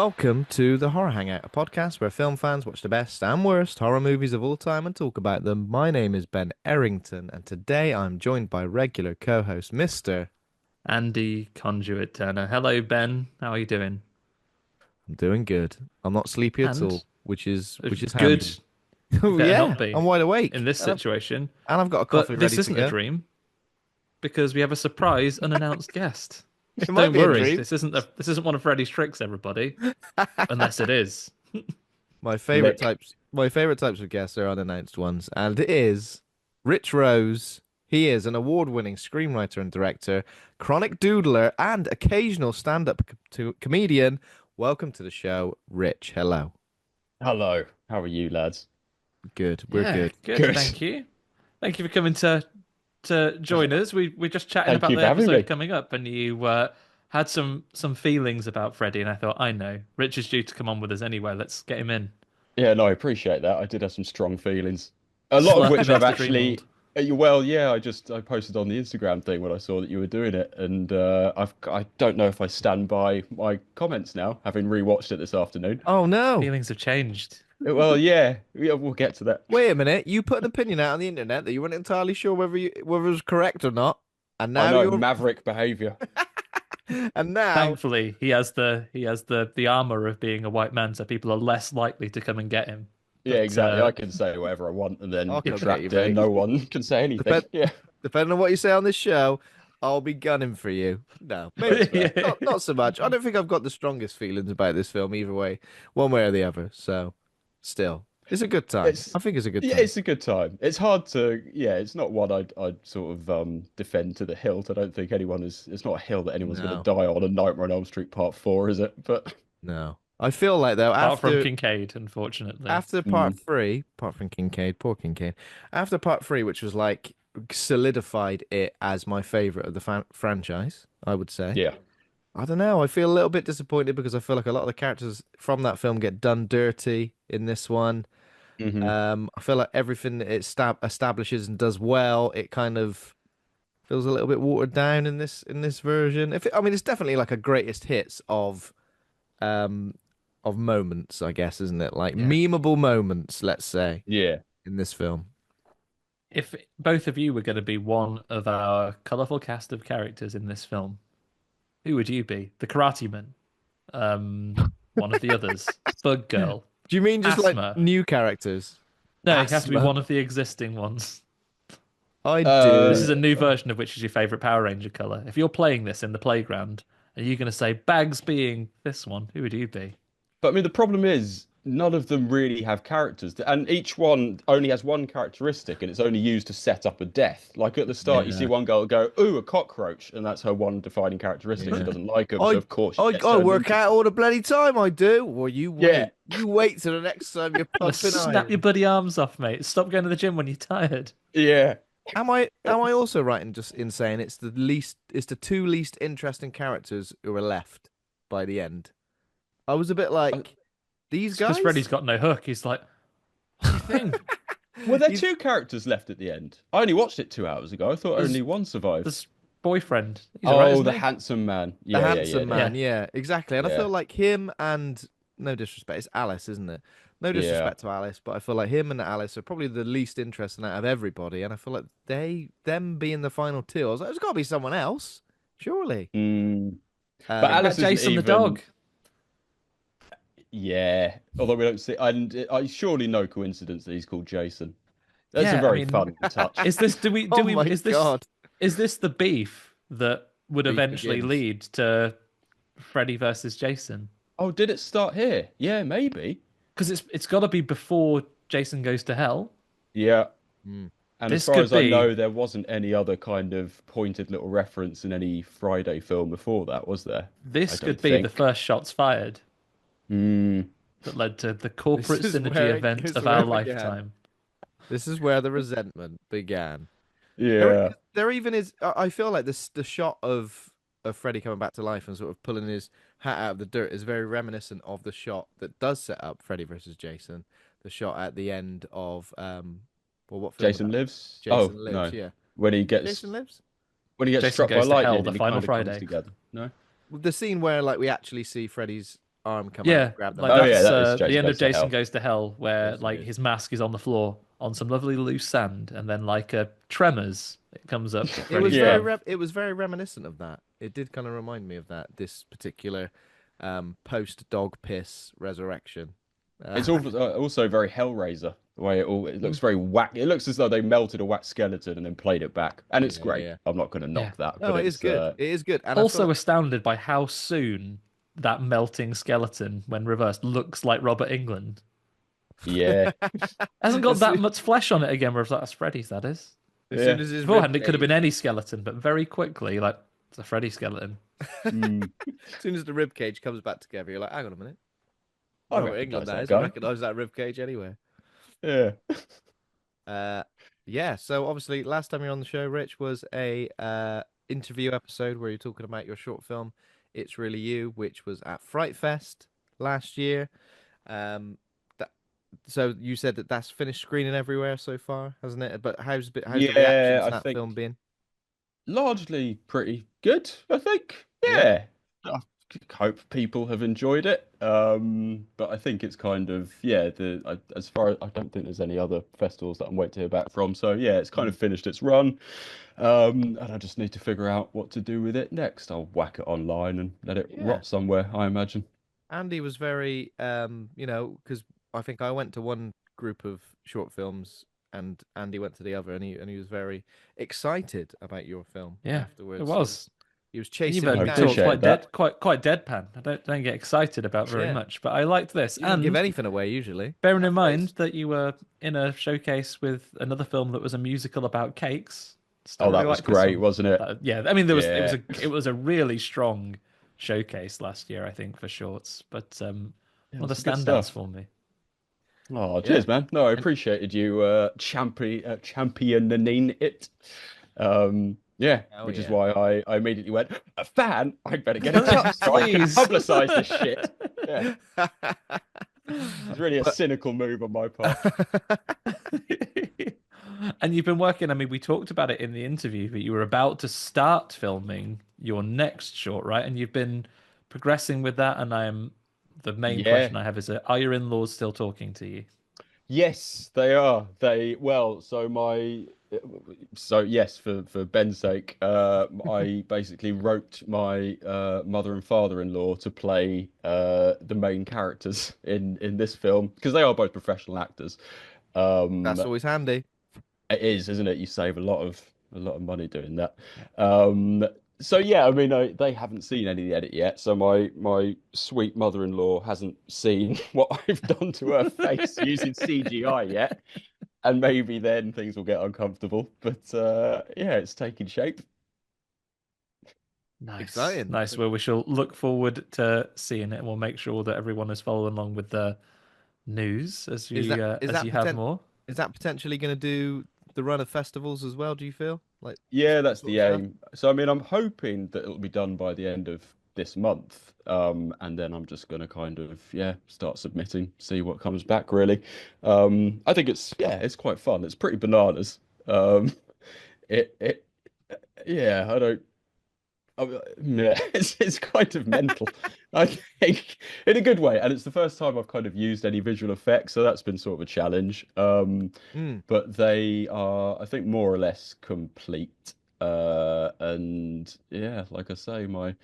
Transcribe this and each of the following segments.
Welcome to the Horror Hangout, a podcast where film fans watch the best and worst horror movies of all time and talk about them. My name is Ben Errington, and today I'm joined by regular co-host Mr. Andy Conduit Turner. Hello, Ben. How are you doing? I'm doing good. I'm not sleepy at And all, which is good. handy. You Oh better yeah, not be I'm wide awake, in this and situation. I've got a coffee But ready this to isn't a go. dream because we have a surprise unannounced guest. It might Don't be a worry, dream. this isn't one of Freddy's tricks, everybody. Unless it is. My favorite Lick. types, my favorite types of guests are unannounced ones, and it is Rich Rose. He is an award-winning screenwriter and director, chronic doodler, and occasional stand-up comedian. Welcome to the show, Rich. Hello. Hello. How are you, lads? Good. We're Yeah, good. good. Good. Thank you. Thank you for coming to join us. We're just chatting Thank about you the for having episode me. coming up, and you had some feelings about Freddy, and I thought, I know, Rich is due to come on with us anyway. Let's get him in. Yeah, no, I appreciate that. I did have some strong feelings. A lot of Slap which him I've into actually. Dreamworld. Well, yeah, I posted on the Instagram thing when I saw that you were doing it, and I don't know if I stand by my comments now, having rewatched it this afternoon. Oh no. Feelings have changed. Well, yeah, we'll get to that. Wait a minute. You put an opinion out on the internet that you weren't entirely sure whether it was correct or not, and I now know, you're maverick behavior. and now Thankfully, he has the armor of being a white man, so people are less likely to come and get him. Yeah, But exactly. I can say whatever I want, and then I'll come get you, retract it, and mate. no one can say anything. Depend Yeah. depending on what you say on this show, I'll be gunning for you. No, maybe Yeah. not so much. I don't think I've got the strongest feelings about this film either way, one way or the other. So, still, it's a good time. It's I think it's a good Yeah, time. it's a good time. It's hard to, yeah, it's not one I'd sort of defend to the hilt. I don't think anyone is. It's not a hill that anyone's going No, to die on. A Nightmare on Elm Street Part Four, is it? But no. I feel like though Apart from after Kincaid, unfortunately. after part mm, three, apart from Kincaid, poor Kincaid, after part three, which was like solidified it as my favorite of the franchise, I would say. yeah, I don't know. I feel a little bit disappointed because I feel like a lot of the characters from that film get done dirty in this one. hmm I feel like everything that it establishes and does well, it kind of feels a little bit watered down in this version. I mean, it's definitely like a greatest hits um of moments, I guess, isn't it? Like Yeah. memeable moments, let's say, yeah. in this film. If both of you were going to be one of our colourful cast of characters in this film, who would you be? The Karate Man, one of the others, Bug Girl, Do you mean just like Asthma. new characters? No, it has to be Asthma. one of the existing ones. I Uh, This do. is a new version of which is your favorite Power Ranger color. If you're playing this in the playground, are you going to say Bags being this one? Who would you be? But I mean, the problem is none of them really have characters, and each one only has one characteristic, and it's only used to set up a death. Like at the start, you see Yeah. one girl go, "Ooh, a cockroach," and that's her one defining characteristic. She Yeah. doesn't like them, so of course she gets I turned work into. out all the bloody time. I do. Well, Yeah. you wait till the next time you're Well, pumping snap your iron. bloody arms off, mate. Stop going to the gym when you're tired. Yeah. Am I also right in just in saying it's the two least interesting characters who are left by the end? I was a bit like these Because guys. Freddy's got no hook. He's like, what do you think? Were there He's- two characters left at the end? I only watched it 2 hours ago. I thought There's- only one survived. This boyfriend. He's alright, Oh, isn't the he? handsome man. The Yeah, handsome yeah, man, yeah, exactly. And I yeah. feel like him and no disrespect, it's Alice, isn't it? No disrespect to Alice, but I feel like him and Alice are probably the least interesting out of everybody. And I feel like them being the final two, I was like, there's got to be someone else, surely. Mm. But Um, Alice Jason isn't the even. dog. Yeah, although we don't see, and I surely no coincidence that he's called Jason. That's Yeah, a I very mean, fun touch. Is this do we oh do we my is this God, is this the beef that would beef eventually begins. lead to Freddy versus Jason? Oh, did it start here? Yeah, maybe. Because it's got to be before Jason goes to hell. Yeah. Hmm. And as This far could as I be know, there wasn't any other kind of pointed little reference in any Friday film before that, was there? this I could don't be the think. first shots fired Mm. that led to the corporate This is synergy where it event goes of our wrong again. lifetime. This is where the resentment began. Yeah. There even is. I feel like the shot of Freddy coming back to life and sort of pulling his hat out of the dirt is very reminiscent of the shot that does set up Freddy versus Jason. The shot at the end of well, what film was Jason that? Lives? Jason Oh, Lives, no. yeah. When he gets Jason Lives. when he gets Jason struck by Goes to Hell, lightning the and he final kind of comes Friday. together. No? The scene where like we actually see Freddy's arm come out Yeah, and grab them like Oh back. yeah, that's that is the Jason end of Goes to Jason Hell. Goes to Hell, where Yes, it like is. his mask is on the floor on some lovely loose sand, and then like a Tremors, it comes up. It was Freddy's Yeah, above. it was very reminiscent of that. It did kind of remind me of that. This particular post dog piss resurrection. it's Uh, also very Hellraiser. The way it looks very whack. It looks as though they melted a wax skeleton and then played it back, and it's yeah, great. yeah. I'm not going to Yeah. knock that, No, but it is it's good. It is good, and I feel Also like astounded by how soon that melting skeleton, when reversed, looks like Robert Englund. yeah, Hasn't got as that soon, much flesh on it again, where it's like, that's Freddy's, that is. as soon yeah. as his rib Beforehand, it could have cage, been any skeleton, but very quickly, like, it's a Freddy skeleton. Mm, as soon as the rib cage comes back together, you're like, hang on a minute, I Robert England, recognise that that is. I guy. recognise that rib cage anywhere. Yeah. Uh, yeah. So obviously, last time you were on the show, Rich, was a interview episode where you're talking about your short film, "It's Really You," which was at Fright Fest last year. That so you said that that's finished screening everywhere so far, hasn't it? But how's the reaction Yeah, to I that film think been? largely pretty good, I think. Yeah. Yeah. I hope people have enjoyed it. But I think it's kind of, yeah, as far as I don't think there's any other festivals that I'm waiting to hear back from. So yeah, it's kind of finished its run. And I just need to figure out what to do with it next. I'll whack it online and let it Yeah. rot somewhere, I imagine. Andy was very, because I think I went to one group of short films and Andy went to the other, and he was very excited about your film Yeah, afterwards. it was. He was And chasing you've it I talked appreciate quite that. quite deadpan. I don't get excited about very Yeah. much, but I liked this. You don't give And anything away usually. bearing in That mind face. that you were in a showcase with another film that was a musical about cakes, still Oh, really that was like this great, one. wasn't it? Yeah, I mean Yeah. it was a really strong showcase last year, I think, for shorts. But Yeah, one of the some good standouts stuff. for me. Oh, Yeah. cheers, man. No, I And appreciated you championing it. Yeah, oh which is yeah. why I immediately went, a fan? I better get in touch so I can Please. publicize this shit. Yeah, it's really a But cynical move on my part. And you've been working, I mean, we talked about it in the interview, but you were about to start filming your next short, right? And you've been progressing with that. And the main Yeah. question I have is, are your in-laws still talking to you? Yes, they are. So yes, for Ben's sake, I basically roped my mother and father-in-law to play the main characters in this film because they are both professional actors. Um, that's always handy. it is, isn't it? You save a lot of money doing that. Yeah. So yeah, I mean, they haven't seen any of the edit yet. So my sweet mother-in-law hasn't seen what I've done to her face using CGI yet, and maybe then things will get uncomfortable. But yeah, it's taking shape. Nice. Exciting. Nice. Well, we shall look forward to seeing it, and we'll make sure that everyone is following along with the news as Is you that is as that you have more. is that potentially going to do the run of festivals as well? Do you feel like Yeah, that's sort the of stuff? aim. So I mean, I'm hoping that it'll be done by the end of this month. And then I'm just gonna kind of start submitting, see what comes back really. I think it's quite fun. It's pretty bananas. It yeah, I don't yeah, it's kind of mental, I think, in a good way. And it's the first time I've kind of used any visual effects, so that's been sort of a challenge. Mm. But they are, I think, more or less complete. And yeah, like I say, and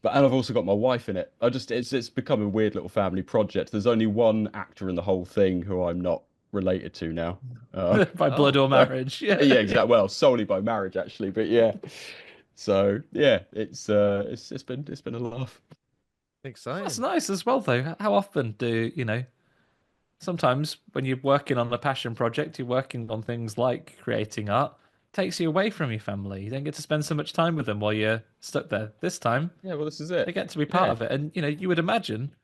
I've also got my wife in it. It's become a weird little family project. There's only one actor in the whole thing who I'm not related to now. By blood Oh, or marriage. Yeah. Yeah, exactly. Well, solely by marriage actually, but yeah. So yeah, it's been a laugh. That's exciting. nice as well, though. How often do sometimes when you're working on a passion project, you're working on things like creating art, takes you away from your family. You don't get to spend so much time with them while you're stuck there. This time, Yeah, well, this is they it. get to be part Yeah, of it. And, you would imagine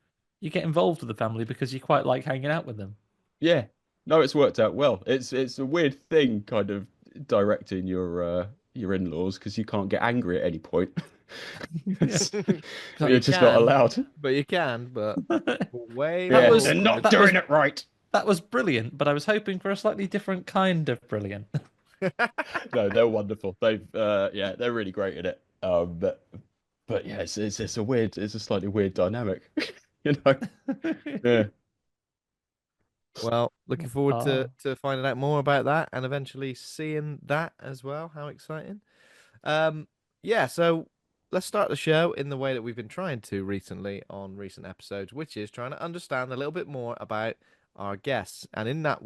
you get involved with the family because you quite like hanging out with them. yeah. No, it's worked out well. It's a weird thing, kind of directing your in-laws because you can't get angry at any point. Yeah. But You're you just not can, allowed. but way That Yeah, more was they're not that was doing it right. that was brilliant, but I was hoping for a slightly different kind of brilliant. No, they're wonderful. They're really great at it. But yeah, it's a slightly weird dynamic. You know. Yeah. Well, looking forward Ah. to finding out more about that and eventually seeing that as well. How exciting. Um, yeah, so let's start the show in the way that we've been trying to recently on recent episodes, which is trying to understand a little bit more about our guests. And in that,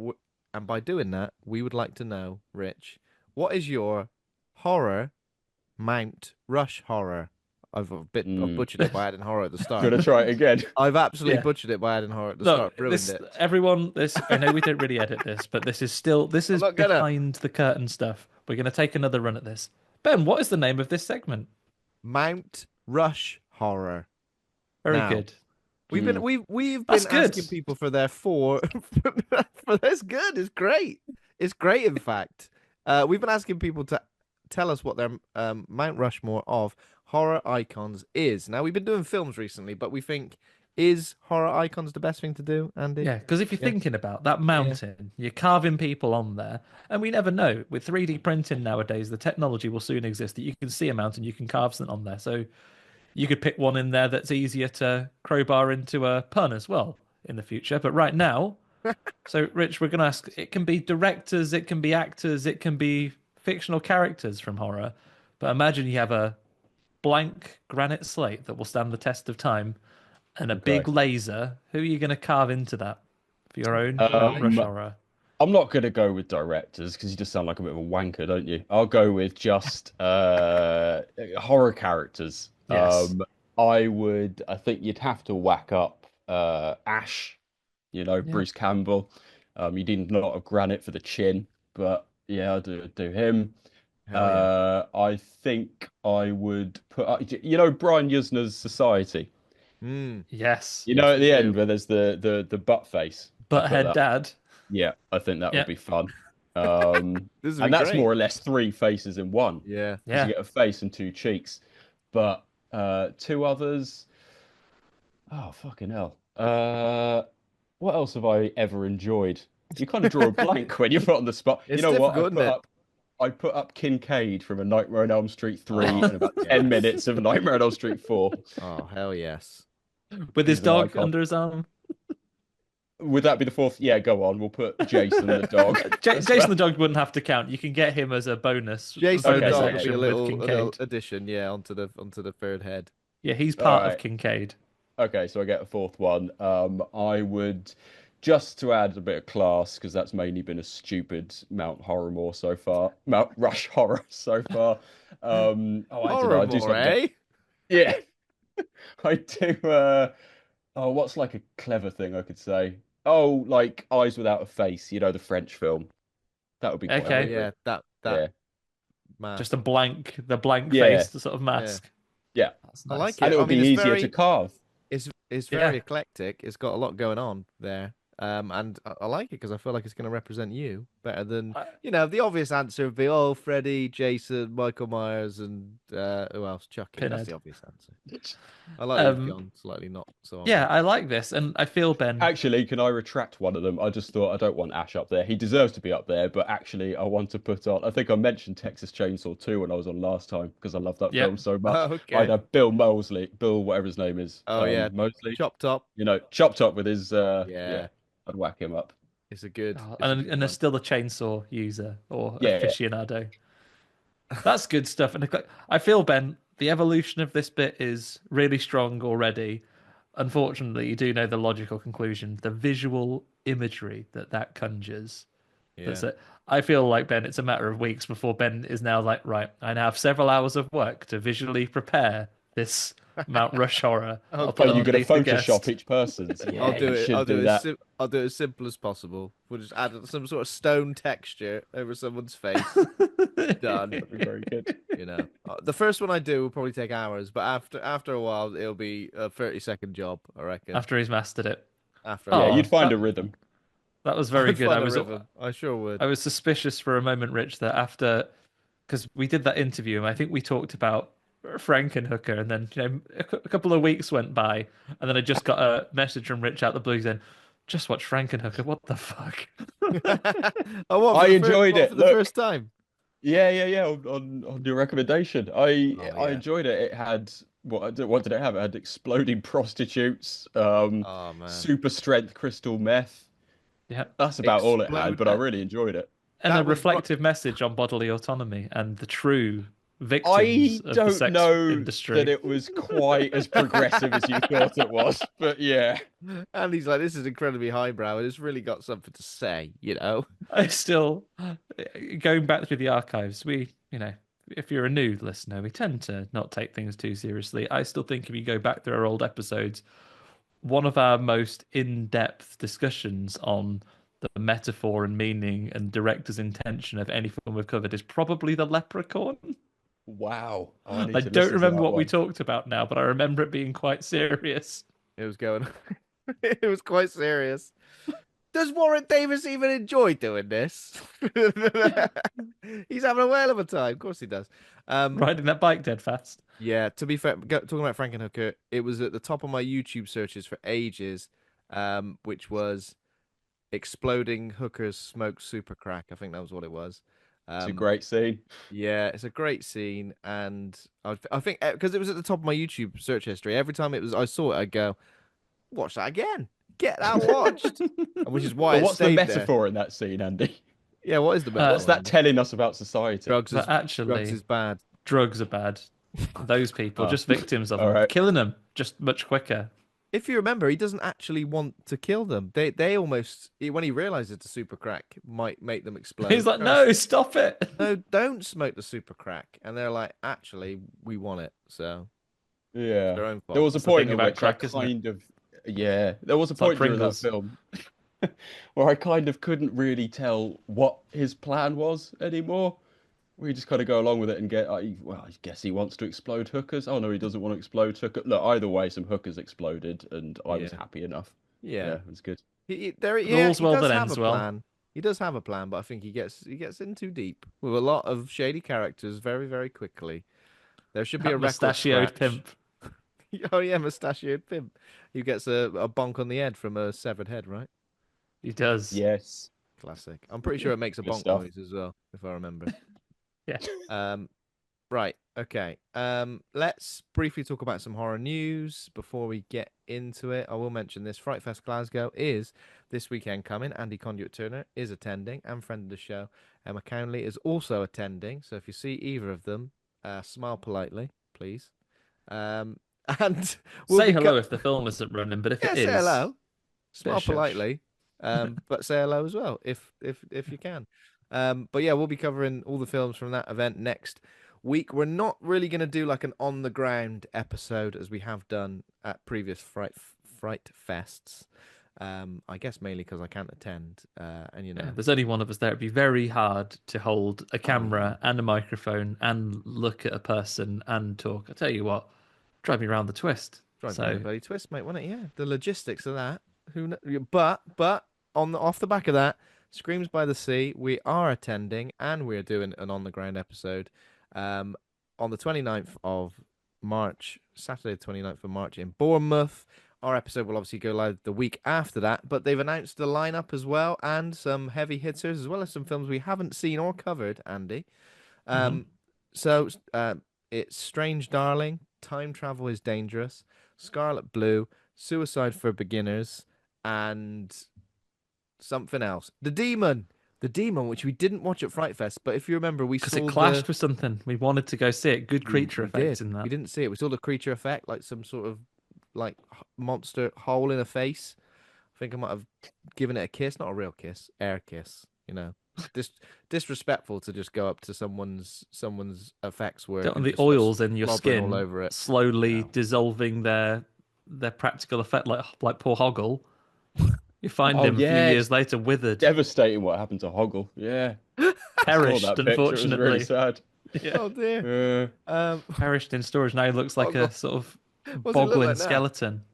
and by doing that, we would like to know, Rich, what is your horror Mount Rush horror? I've Mm. butchered it by adding horror at the start. Gonna try it again. I've absolutely Yeah. butchered it by adding horror at the Look, start. Ruined this it. everyone. This I know we didn't really edit this, but this I'm is not gonna. behind the curtain stuff. We're gonna take another run at this. Ben, what is the name of this segment? Mount Rush horror. Very Now, good. Mm. We've That's been good. asking people for their for this good. It's great. It's great. In fact, we've been asking people to tell us what their Mount Rushmore of horror icons is. Now we've been doing films recently, but we think is horror icons the best thing to do, Andy? Yeah, because if you're Yeah. thinking about that mountain, you're carving people on there, and we never know. With 3D printing nowadays, the technology will soon exist that you can see a mountain, you can carve something on there. So you could pick one in there that's easier to crowbar into a pun as well in the future. But right now, so Rich, we're going to ask. It can be directors, it can be actors, it can be fictional characters from horror. But imagine you have a blank granite slate that will stand the test of time and a Okay. big laser. Who are you going to carve into that for your own Mount Rush horror? I'm not gonna go with directors because you just sound like a bit of a wanker, don't you? I'll go with just horror characters. Yes. I think you'd have to whack up Ash, Yeah. Bruce Campbell. You did not have Granite for the chin, but yeah, do him. Hell yeah. I think I would put up, Brian Yuzna's Society. Yes. You Yes, know, at we the do. end where there's the butt face. I put Butthead that. Dad. Yeah, I think that Yeah. would be fun. This would And be that's great. more or less three faces in one. Yeah. 'Cause Yeah. you get a face and two cheeks. But two others. Oh, fucking hell. What else have I ever enjoyed? You kind of draw a blank when you're put on the spot. It's You know what? difficult, isn't it? I put up Kincaid from A Nightmare on Elm Street 3 and about 10 minutes of A Nightmare on Elm Street 4. Oh, hell yes. With his He's an dog icon. under his arm. Would that be the fourth? Yeah, go on. We'll put Jason the dog. Jason the dog wouldn't have to count. You can get him as a bonus. Jason Okay, the bonus dog okay. would be action a with little Kincaid. addition, yeah, onto the third head. Yeah, he's All part of right. Kincaid. Okay, so I get a fourth one. I would, just to add a bit of class, because that's mainly been a stupid Mount Horrormore so far, Mount Rush horror so far. I don't know. I do Horror, something. eh? Yeah, I do. What's like a clever thing I could say? Oh, like Eyes Without a Face. The French film. That would be quite Okay. good. Yeah, that Yeah, man. Just the blank Yeah. face, the sort of mask. yeah, That's I nice. like and it. it I would be mean, it's easier very to carve. it's Yeah. very eclectic. It's got a lot going on there. And I like it because I feel like it's going to represent you better than the obvious answer would be Freddy, Jason, Michael Myers, and who else? Chucky. That's Pinhead. the obvious answer. I like you've gone slightly not so. Yeah, I like this, and I feel Ben. Actually, can I retract one of them? I just thought I don't want Ash up there. He deserves to be up there, but actually, I want to put on. I think I mentioned Texas Chainsaw 2 when I was on last time because I love that Yeah. film so much. Oh, okay. I'd have Bill whatever his name is. Oh yeah, Mosley. chopped up. Chopped up with his. Yeah. I'd whack him up. It's a good. Oh, it's a and good and there's one. still a chainsaw user or Yeah. aficionado. That's good stuff. And I feel, Ben, the evolution of this bit is really strong already. Unfortunately, you do know the logical conclusion, the visual imagery that conjures. That's Yeah. it. I feel like, Ben, it's a matter of weeks before Ben is now like, right, I now have several hours of work to visually prepare this Mount Rush horror. Oh, I'll put it You're going to underneath the guest. Photoshop each person. Yeah, I'll do you it. should I'll do it. that. I'll do it as simple as possible. We'll just add some sort of stone texture over someone's face. Done. That'd be very good. The first one I do will probably take hours, but after a while, it'll be a 30-second job, I reckon. After he's mastered it. After Yeah, Oh, you'd find that- a rhythm. That was very I'd good. find a rhythm. I sure would. I was suspicious for a moment, Rich, that after, because we did that interview, and I think we talked about Frankenhooker, and then a couple of weeks went by, and then I just got a message from Rich out the blue saying, "Just watch Frankenhooker." What the fuck? I enjoyed it. For the Look. first time. Yeah. On your recommendation, I yeah. enjoyed it. It had what did it have? It had exploding prostitutes, Oh man, super strength crystal meth. Yeah. That's about all it had, explode but I that. really enjoyed it. And a That was what reflective message on bodily autonomy and the true victims I of the don't sex know that industry. it was quite as progressive as you thought it was, but yeah. and he's like, this is incredibly highbrow, and it's really got something to say, you know. I still, going back through the archives, if you're a new listener, we tend to not take things too seriously. I still think if you go back through our old episodes, one of our most in-depth discussions on the metaphor and meaning and director's intention of any film we've covered is probably the Leprechaun. Wow. Oh, I need I to don't listen to remember that what we one. talked about now, but I remember it being quite serious. It was going, it was quite serious. Does Warren Davis even enjoy doing this? He's having a whale of a time. Of course he does. Riding that bike dead fast. Yeah, to be fair, talking about Frankenhooker, it was at the top of my YouTube searches for ages, which was exploding hookers smoke super crack. I think that was what it was. It's a Um, great scene. yeah, it's a great scene, and I think because it was at the top of my YouTube search history, every time I saw it, I'd go, watch that again, get that watched, and which is why But it what's the stayed there. metaphor in that scene, Andy? Yeah, what is the What's metaphor, that Andy? telling us about society? Drugs But is drugs actually, is bad. drugs are bad. Those people, Oh, just victims of all them. right. Killing them, just much quicker. If you remember, he doesn't actually want to kill them. They almost when he realizes the super crack might make them explode. He's like, no, stop it. No, don't smoke the super crack. And they're like, actually, we want it. So it's Yeah. their own There fault. was a That's the point thing at about which I crack, isn't it? kind of, yeah, there was a It's like point during that Pringles. film where I kind of couldn't really tell what his plan was anymore. We just kind of go along with it and well, I guess he wants to explode hookers. Oh no, he doesn't want to explode hookers. Look, either way, some hookers exploded, and I was Yeah. happy enough. Yeah. Yeah, it was good. Yeah, All's he well does that have ends a well. plan. He does have a plan, but I think he gets in too deep with a lot of shady characters very, very quickly. There should be That a record mustachioed scratch. pimp. Oh yeah, mustachioed pimp. He gets a bonk on the head from a severed head, right? He does. Yes, Classic. I'm pretty sure it makes a good bonk stuff. noise as well, if I remember. Yeah. Right. Okay. Let's briefly talk about some horror news before we get into it. I will mention this. Fright Fest Glasgow is this weekend coming. Andy Conduit Turner is attending, and friend of the show, Emma Cownley, is also attending. So if you see either of them, smile politely, please. And we'll Say be hello if the film isn't running, but if yeah, it say is, hello. bit Smile of shush. politely, but say hello as well if you can. But yeah, we'll be covering all the films from that event next week. We're not really going to do like an on the ground episode as we have done at previous Fright Fests. I guess mainly because I can't attend, and you know, Yeah, there's only one of us there. It'd be very hard to hold a camera and a microphone and look at a person and talk. I tell you what, drive me around the twist. drive So me a bloody twist, mate, wasn't it? Yeah, the logistics of that. Who kn- but on the off the back of that, Screams by the Sea, we are attending and we're doing an on the ground episode on the 29th of March, Saturday the 29th of March in Bournemouth. Our episode will obviously go live the week after that, but they've announced the lineup as well and some heavy hitters as well as some films we haven't seen or covered, Andy. So it's Strange Darling, Time Travel is Dangerous, Scarlet Blue, Suicide for Beginners, and something else. The Demon, which we didn't watch at Fright Fest, but if you remember, we because saw it clashed with something, we wanted to go see it. Good creature we effects did. in that. We didn't see it. We saw the creature effect, like some sort of like monster hole in a face. I think I might have given it a kiss, not a real kiss, air kiss. You know, disrespectful to just go up to someone's effects work. Don't and want the just start oils in your slobbering skin all over it. slowly No. dissolving their practical effect, like poor Hoggle. You find Oh him a few yeah, it's years later, withered, devastating what happened to Hoggle. Yeah, I saw perished. that picture. It was really Unfortunately, sad. yeah, Oh dear. perished in storage. Now he looks like a Hoggle. sort of What does it look boggling like now? skeleton.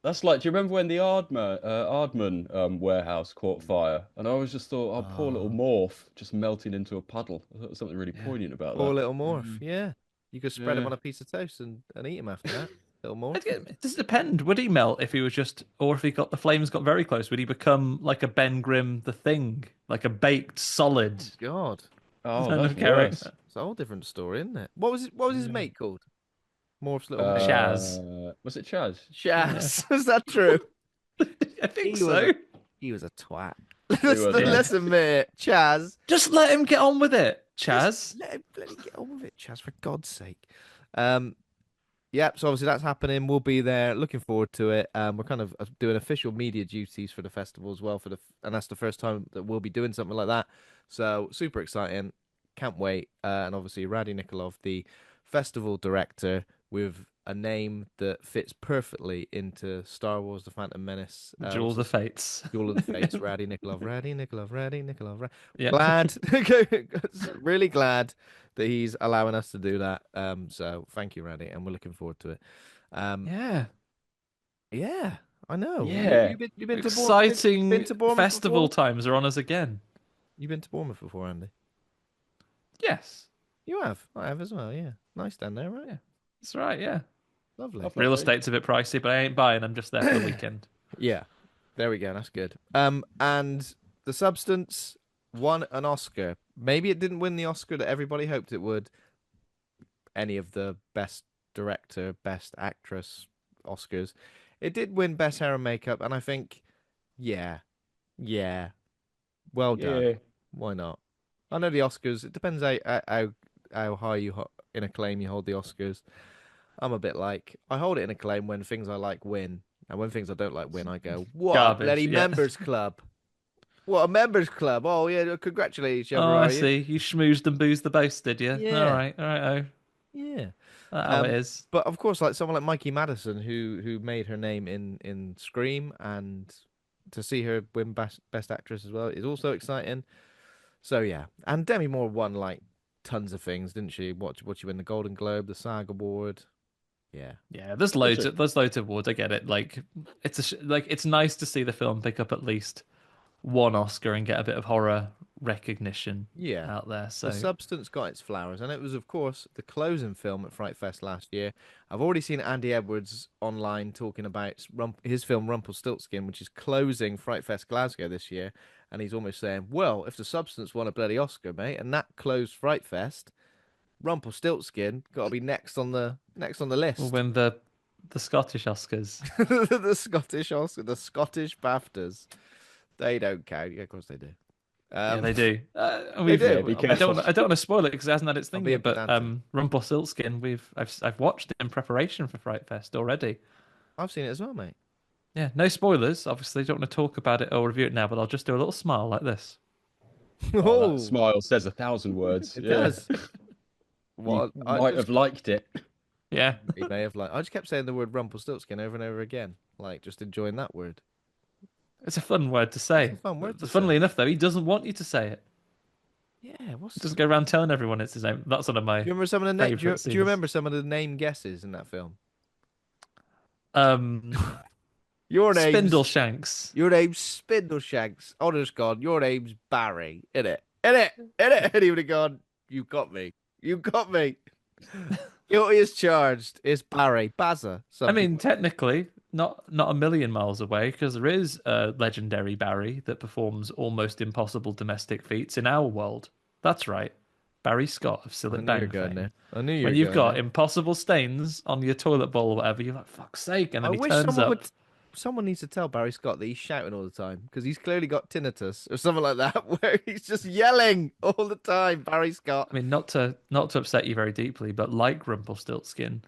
That's like, do you remember when the Ardman warehouse caught fire? And I always just thought, oh, poor little morph, just melting into a puddle. I thought there was something really Yeah. poignant about Poor that. little morph. Yeah, you could spread him Yeah. on a piece of toast and eat him after that. Little morph. Does it depend? Would he melt if he was just, or if he got the flames got very close? Would he become like a Ben Grimm, the Thing, like a baked solid God, Oh, kind that's of worse. character? it's a whole different story, isn't it? What was his Yeah. mate called? Morph's little mate. Chaz. Was it Chaz? Chaz. Is that true? I think He was so. He was a twat. was, Let's admit it. Chaz. Just let him get on with it, Chaz. Just let him get on with it, Chaz, for God's sake. Yeah, so obviously that's happening. We'll be there. Looking forward to it. We're kind of doing official media duties for the festival as well, and that's the first time that we'll be doing something like that. So super exciting. Can't wait. And obviously Rady Nikolov, the festival director, with a name that fits perfectly into Star Wars: The Phantom Menace. Duel of the Fates. Duel of the Fates. Rady Nikolov. Rady Nikolov. Rady Nikolov. Yeah. Glad. Really glad that he's allowing us to do that. So thank you, Rady, and we're looking forward to it. Yeah. Yeah, I know. Yeah. You've been Exciting been to Bournemouth festival before? times are on us again. You've been to Bournemouth before, Andy? Yes. You have. I have as well, yeah. Nice down there, right? Yeah. That's right, yeah. Lovely. Lovely. Real estate's a bit pricey, but I ain't buying. I'm just there for the weekend. Yeah. There we go. That's good. And The Substance won an Oscar. Maybe it didn't win the Oscar that everybody hoped it would. Any of the best director, best actress Oscars. It did win best hair and makeup, and I think, yeah. Well done. Yeah. Why not? I know the Oscars. It depends how high in acclaim you hold the Oscars. I'm a bit like, I hold it in acclaim when things I like win, and when things I don't like win, I go, what Garbage, a bloody yeah. members club! What a members club! Oh yeah, congratulate each other. Oh, are I you? see. You schmoozed and boozed the boast, did you? Yeah. All right. Oh, Yeah. that's how it is. But of course, like someone like Mikey Madison, who made her name in Scream, and to see her win best actress as well is also exciting. So yeah, and Demi Moore won like tons of things, didn't she? What she win the Golden Globe, the SAG Award. Yeah, Yeah, there's loads of awards. I get it. Like it's nice to see the film pick up at least one Oscar and get a bit of horror recognition yeah. out there. So The Substance got its flowers, and it was, of course, the closing film at Fright Fest last year. I've already seen Andy Edwards online talking about his film Rumpelstiltskin, which is closing Fright Fest Glasgow this year, and he's almost saying, "Well, if The Substance won a bloody Oscar, mate, and that closed Fright Fest, Rumpelstiltskin got to be next on the list." we'll win the Scottish Oscars. The Scottish Oscar, the Scottish BAFTAs, they don't count. Yeah, of course they do. Yeah, they do. They do. I don't want to spoil it because it hasn't had its thing be a yet. But pedantic. Rumpelstiltskin, I've watched it in preparation for Fright Fest already. I've seen it as well, mate. Yeah, no spoilers. Obviously, don't want to talk about it or review it now, but I'll just do a little smile like this. Oh, that smile says 1,000 words. It Yeah. does. You might have liked it. Yeah, He may have I just kept saying the word Rumpelstiltskin over and over again, like just enjoying that word. it's a fun word to say. It's a fun word to Funnily say. enough, though, he doesn't want you to say it. Yeah, what's? He doesn't go around telling everyone it's his name. That's one of my Do you remember some of the name? favourite Do you remember some of the name guesses in that film? Your name's Spindleshanks. Your name's Spindleshanks. Honor's gone. Your name's Barry. In it. And he would have gone, "You got me. You got me." Guilty as charged. It's Barry Bazza. I mean, technically, not a million miles away, because there is a legendary Barry that performs almost impossible domestic feats in our world. That's right, Barry Scott of I Sillet knew you were Bang going fame. there. I knew you When were you've going got there. impossible stains on your toilet bowl or whatever, you're like, fuck's sake, and then I he wish turns someone up. someone needs to tell Barry Scott that he's shouting all the time, because he's clearly got tinnitus or something like that, where he's just yelling all the time. Barry Scott. I mean, not to upset you very deeply, but like Rumpelstiltskin,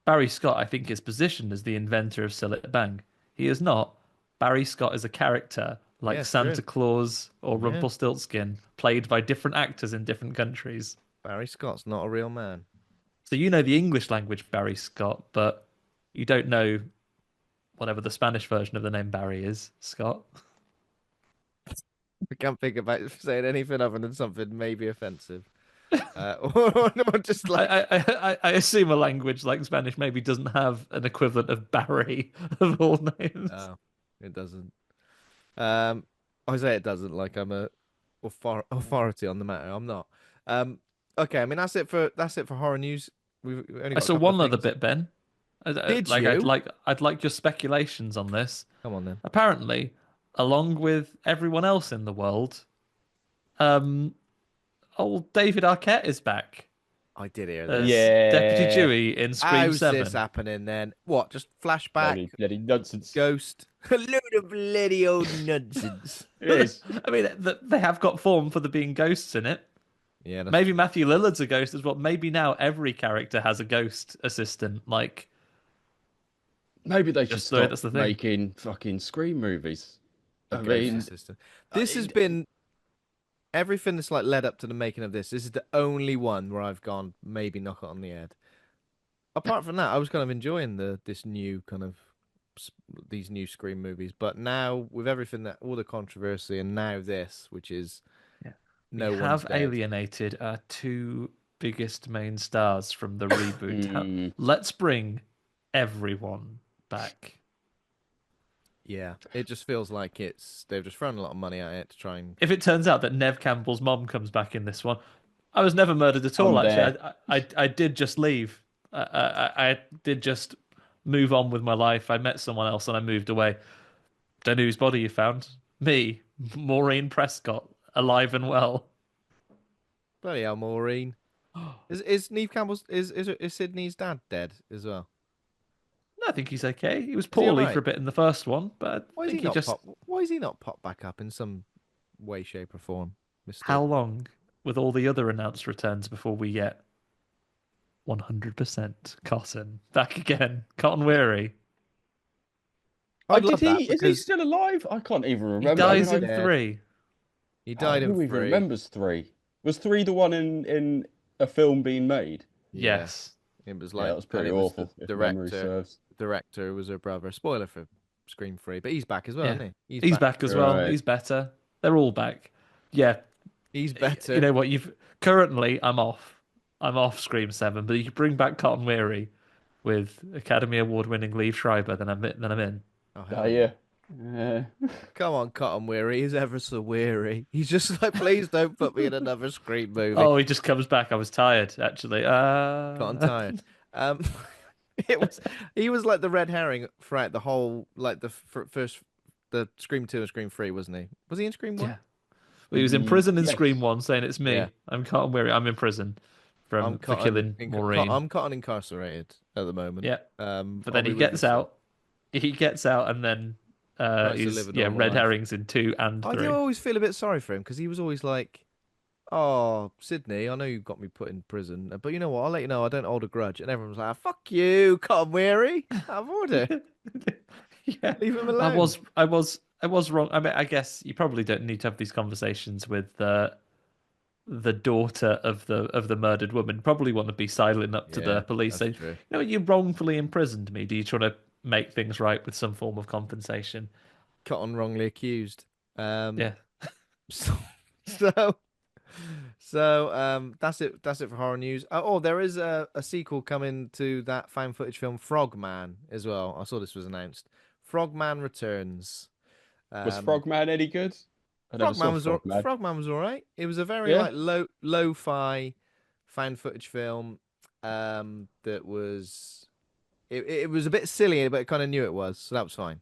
Barry Scott, I think, is positioned as the inventor of Sillet Bang. He is not. Barry Scott is a character like Yeah, Santa true. Claus or Yeah. Rumpelstiltskin, played by different actors in different countries. Barry Scott's not a real man. So you know the English language Barry Scott, but you don't know whatever the Spanish version of the name Barry is, Scott. I can't think about saying anything other than something maybe offensive. Or just like I assume a language like Spanish maybe doesn't have an equivalent of Barry of all names. no, it doesn't. I say it doesn't like I'm a authority on the matter. I'm not. Okay, I mean that's it for horror news. We've only I got a saw couple of one other things. bit, Ben. Did like, you? I'd like your speculations on this. Come on then. Apparently, along with everyone else in the world, old David Arquette is back. I did hear as this. Deputy Yeah. Dewey in Scream How's 7. this happening then? What? Just flashback? Bloody nonsense. Ghost? A load of bloody old nonsense. It is. I mean, they have got form for there being ghosts in it. Yeah, that's Maybe true. Matthew Lillard's a ghost as well. Maybe now every character has a ghost assistant. Like, Maybe they should Just the way stop that's the thing. making fucking Scream movies. I Ghost mean, assistant. This has been everything that's like led up to the making of this. This is the only one where I've gone maybe knock it on the head. Apart from that, I was kind of enjoying this new kind of these new Scream movies. But now with everything that all the controversy and now this, which is Yeah. no we one's have dead. alienated our two biggest main stars from the reboot. Mm. Let's bring everyone back. Yeah, it just feels like they've just thrown a lot of money at it to try and. If it turns out that Nev Campbell's mom comes back in this one, I was never murdered at all. I'm Actually, there. I did just leave. I did just move on with my life. I met someone else and I moved away. Don't know whose body you found. Me, Maureen Prescott, alive and well. Bloody hell, Maureen. Is Neve Campbell's is Sydney's dad dead as well? No, I think he's okay. He was he poorly alright? for a bit in the first one, but Why I is he think not just. why is he not popped back up in some way, shape, or form? Mister. How long with all the other announced returns before we get 100% Cotton back again? Cotton Weary. I'd did love that he? Is he because still alive? I can't even He remember. dies I in mean, dead. 3. he died who in even 3. remembers 3? Was 3 the one in a film being made? Yeah. Yes. It was Yeah, like that was pretty and it was awful. The If memory director serves. was her brother. Spoiler for Scream 3, but he's back as well, Yeah. isn't he? He's back as well. Right. He's better. They're all back. Yeah. He's better. You know what? Currently, I'm off. I'm off Scream 7, but you could bring back Cotton Weary with Academy Award winning Liev Schreiber, then I'm in. Oh, Oh hell yeah. Yeah. Come on, Cotton Weary. He's ever so weary. He's just like, please don't put me in another Scream movie. Oh, he just comes back. I was tired, actually. Cotton tired. Um, he was like the red herring throughout the whole like first the Scream 2 and Scream 3, wasn't he? Was he in Scream 1? Yeah. Well, he was in prison in Yes. Scream 1 saying it's me. Yeah. I'm Cotton Weary. I'm in prison for killing Maureen. I'm Cotton incarcerated at the moment. Yeah. I'll But then be he with you gets soon. out. He gets out and then Tries to he's live a normal red life. herrings in 2 and I 3. do always feel a bit sorry for him because he was always like, "Oh, Sydney, I know you got me put in prison, but you know what? I'll let you know I don't hold a grudge." And everyone was like, "Fuck you, Cotton Weary, out of order, Yeah. leave him I alone." was wrong. I mean, I guess you probably don't need to have these conversations with the daughter of the murdered woman. Probably want to be silent up to Yeah, the police that's saying, true. "You know, you wrongfully imprisoned me. Do you try to make things right with some form of compensation?" Cotton wrongly accused. Yeah. So, so, that's it. That's it for horror news. Oh, there is a sequel coming to that found footage film Frogman as well. I saw this was announced. Frogman returns. Was Frogman any good? I never saw Frogman. Frogman was all right. It was a very Yeah? like lo-fi found footage film. That was it was a bit silly, but it kind of knew it was, so that was fine.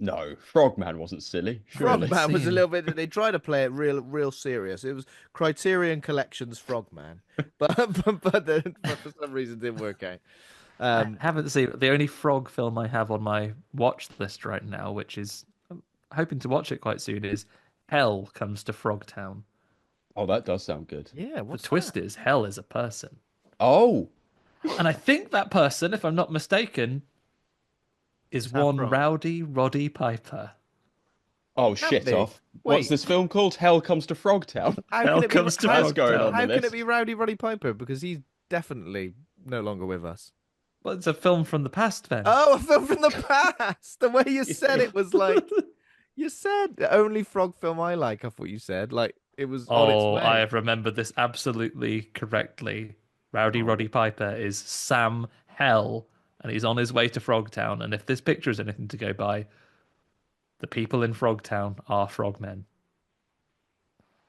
No, Frogman wasn't silly. Surely. Frogman was a Scene. little bit. They tried to play it real serious. It was Criterion Collection's Frogman, but for some reason it didn't work out. I haven't seen the only frog film I have on my watch list right now, which is I'm hoping to watch it quite soon, is Hell Comes to Frogtown. Oh, that does sound good. Yeah, The what's twist that? is Hell is a person. Oh, And I think that person, if I'm not mistaken, is Is that one frog? Rowdy Roddy Piper. oh, shit be. off. What's Wait. this film called? Hell Comes to Frogtown. How Hell can it be? Comes to That's going Frogtown. on How the can it list. be Rowdy Roddy Piper? Because he's definitely no longer with us. Well, it's a film from the past, then. Oh, a film from the past. The way you said it was like you said the only frog film I like. I thought you said like it was on its Oh, way. I have remembered this absolutely correctly. Rowdy Roddy Piper is Sam Hell, and he's on his way to Frogtown. And if this picture is anything to go by, the people in Frogtown are frogmen.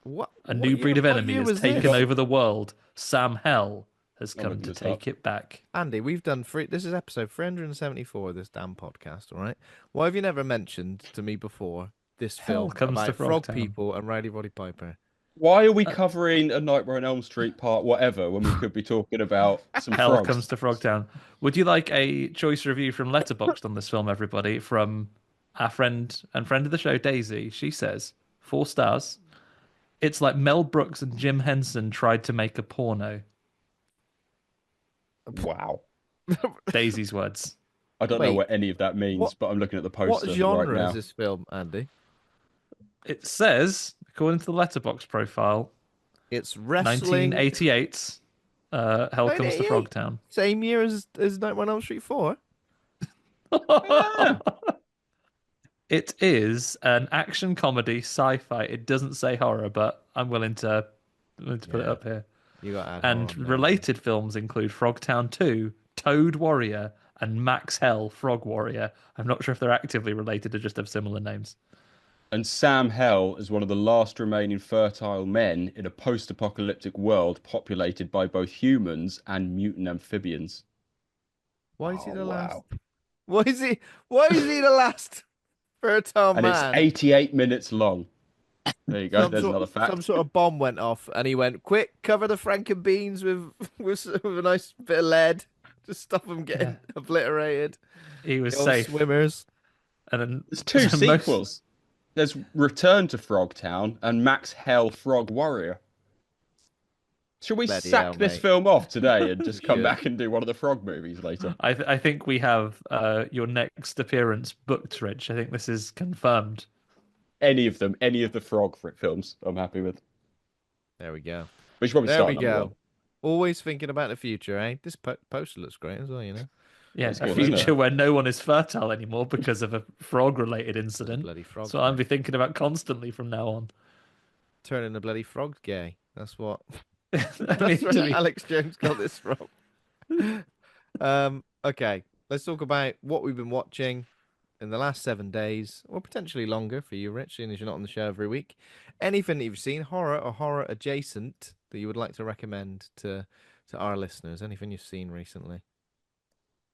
What A new breed of enemy has taken this? over the world. Sam Hell has I'm come looking to this take up. it back. Andy, we've done this is episode 374 of this damn podcast, all right? Why have you never mentioned to me before this Hell film Comes to about frog Frogtown. people and Rowdy Roddy Piper? Why are we Uh, covering A Nightmare on Elm Street part whatever when we could be talking about some Hell frogs? comes to Frogtown. Would you like a choice review from Letterboxd on this film, everybody? From our friend and friend of the show, Daisy. She says 4 stars. It's like Mel Brooks and Jim Henson tried to make a porno. Wow. Daisy's words. I don't know Wait, what any of that means, what but I'm looking at the what poster right genre is now. this film, Andy? It says, according to the Letterboxd profile, It's wrestling. 1988. Hell comes to 1988. Frogtown. Same year as Nightmare on Elm Street 4. Ah, It is an action comedy sci-fi. It doesn't say horror, but I'm willing to put it Yeah. up here. You got to add horror And on there, related films include Frogtown 2, Toad Warrior, and Max Hell Frog Warrior. I'm not sure if they're actively related or just have similar names. and Sam Hell is one of the last remaining fertile men in a post-apocalyptic world populated by both humans and mutant amphibians. Why is he Oh, the last? wow. Why is he? Why is he the last fertile And it's man? 88 minutes long. There you go. There's another Some fact. sort of bomb went off, and he went, "Quick, cover the Franken beans with a nice bit of lead, to stop them getting Yeah. obliterated." He was The old safe. swimmers. And then There's two most- sequels. There's Return to Frogtown and Max Hell Frog Warrior. Should we Bloody sack hell, this mate. film off today and just come Should. back and do one of the frog movies later? I think we have your next appearance booked, Rich. I think this is confirmed. Any of them, any of the frog films, I'm happy with. There we go. We should probably There start we number go. one. Always thinking about the future, eh? This poster looks great as well, you know. Yeah, It's a cool, isn't future it? where no one is fertile anymore because of a frog-related incident. Bloody frog. So I'll be thinking about constantly from now on. Turning the bloody frogs gay. That's what. I mean, That's where to be- Alex Jones got this from. Okay, let's talk about what we've been watching in the last 7 days, or potentially longer for you, Rich, seeing as you're not on the show every week. Anything that you've seen, horror or horror adjacent, that you would like to recommend to our listeners? Anything you've seen recently?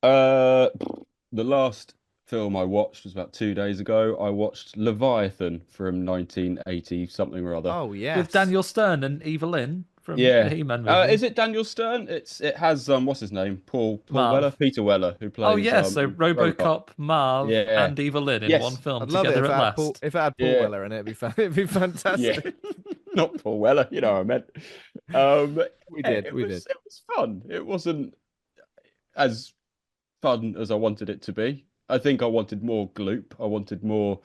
The last film I watched was about 2 days ago. I watched Leviathan from 1980 something or other. Oh yes, with Daniel Stern and Evelyn from Yeah. the He-Man movie. Is it Daniel Stern? It has what's his name? Paul Marv. Weller, Peter Weller, who plays. Oh yes, so RoboCop, Marv, Yeah. and Evelyn in Yes. one film I'd love it together if it at had last. Paul, if it had Paul Yeah. Weller in it. It'd be fantastic. Yeah, not Paul Weller. You know what I meant. We yeah, did. It We was, did. It was fun. It wasn't as fun as I wanted it to be. I think I wanted more gloop. I wanted more.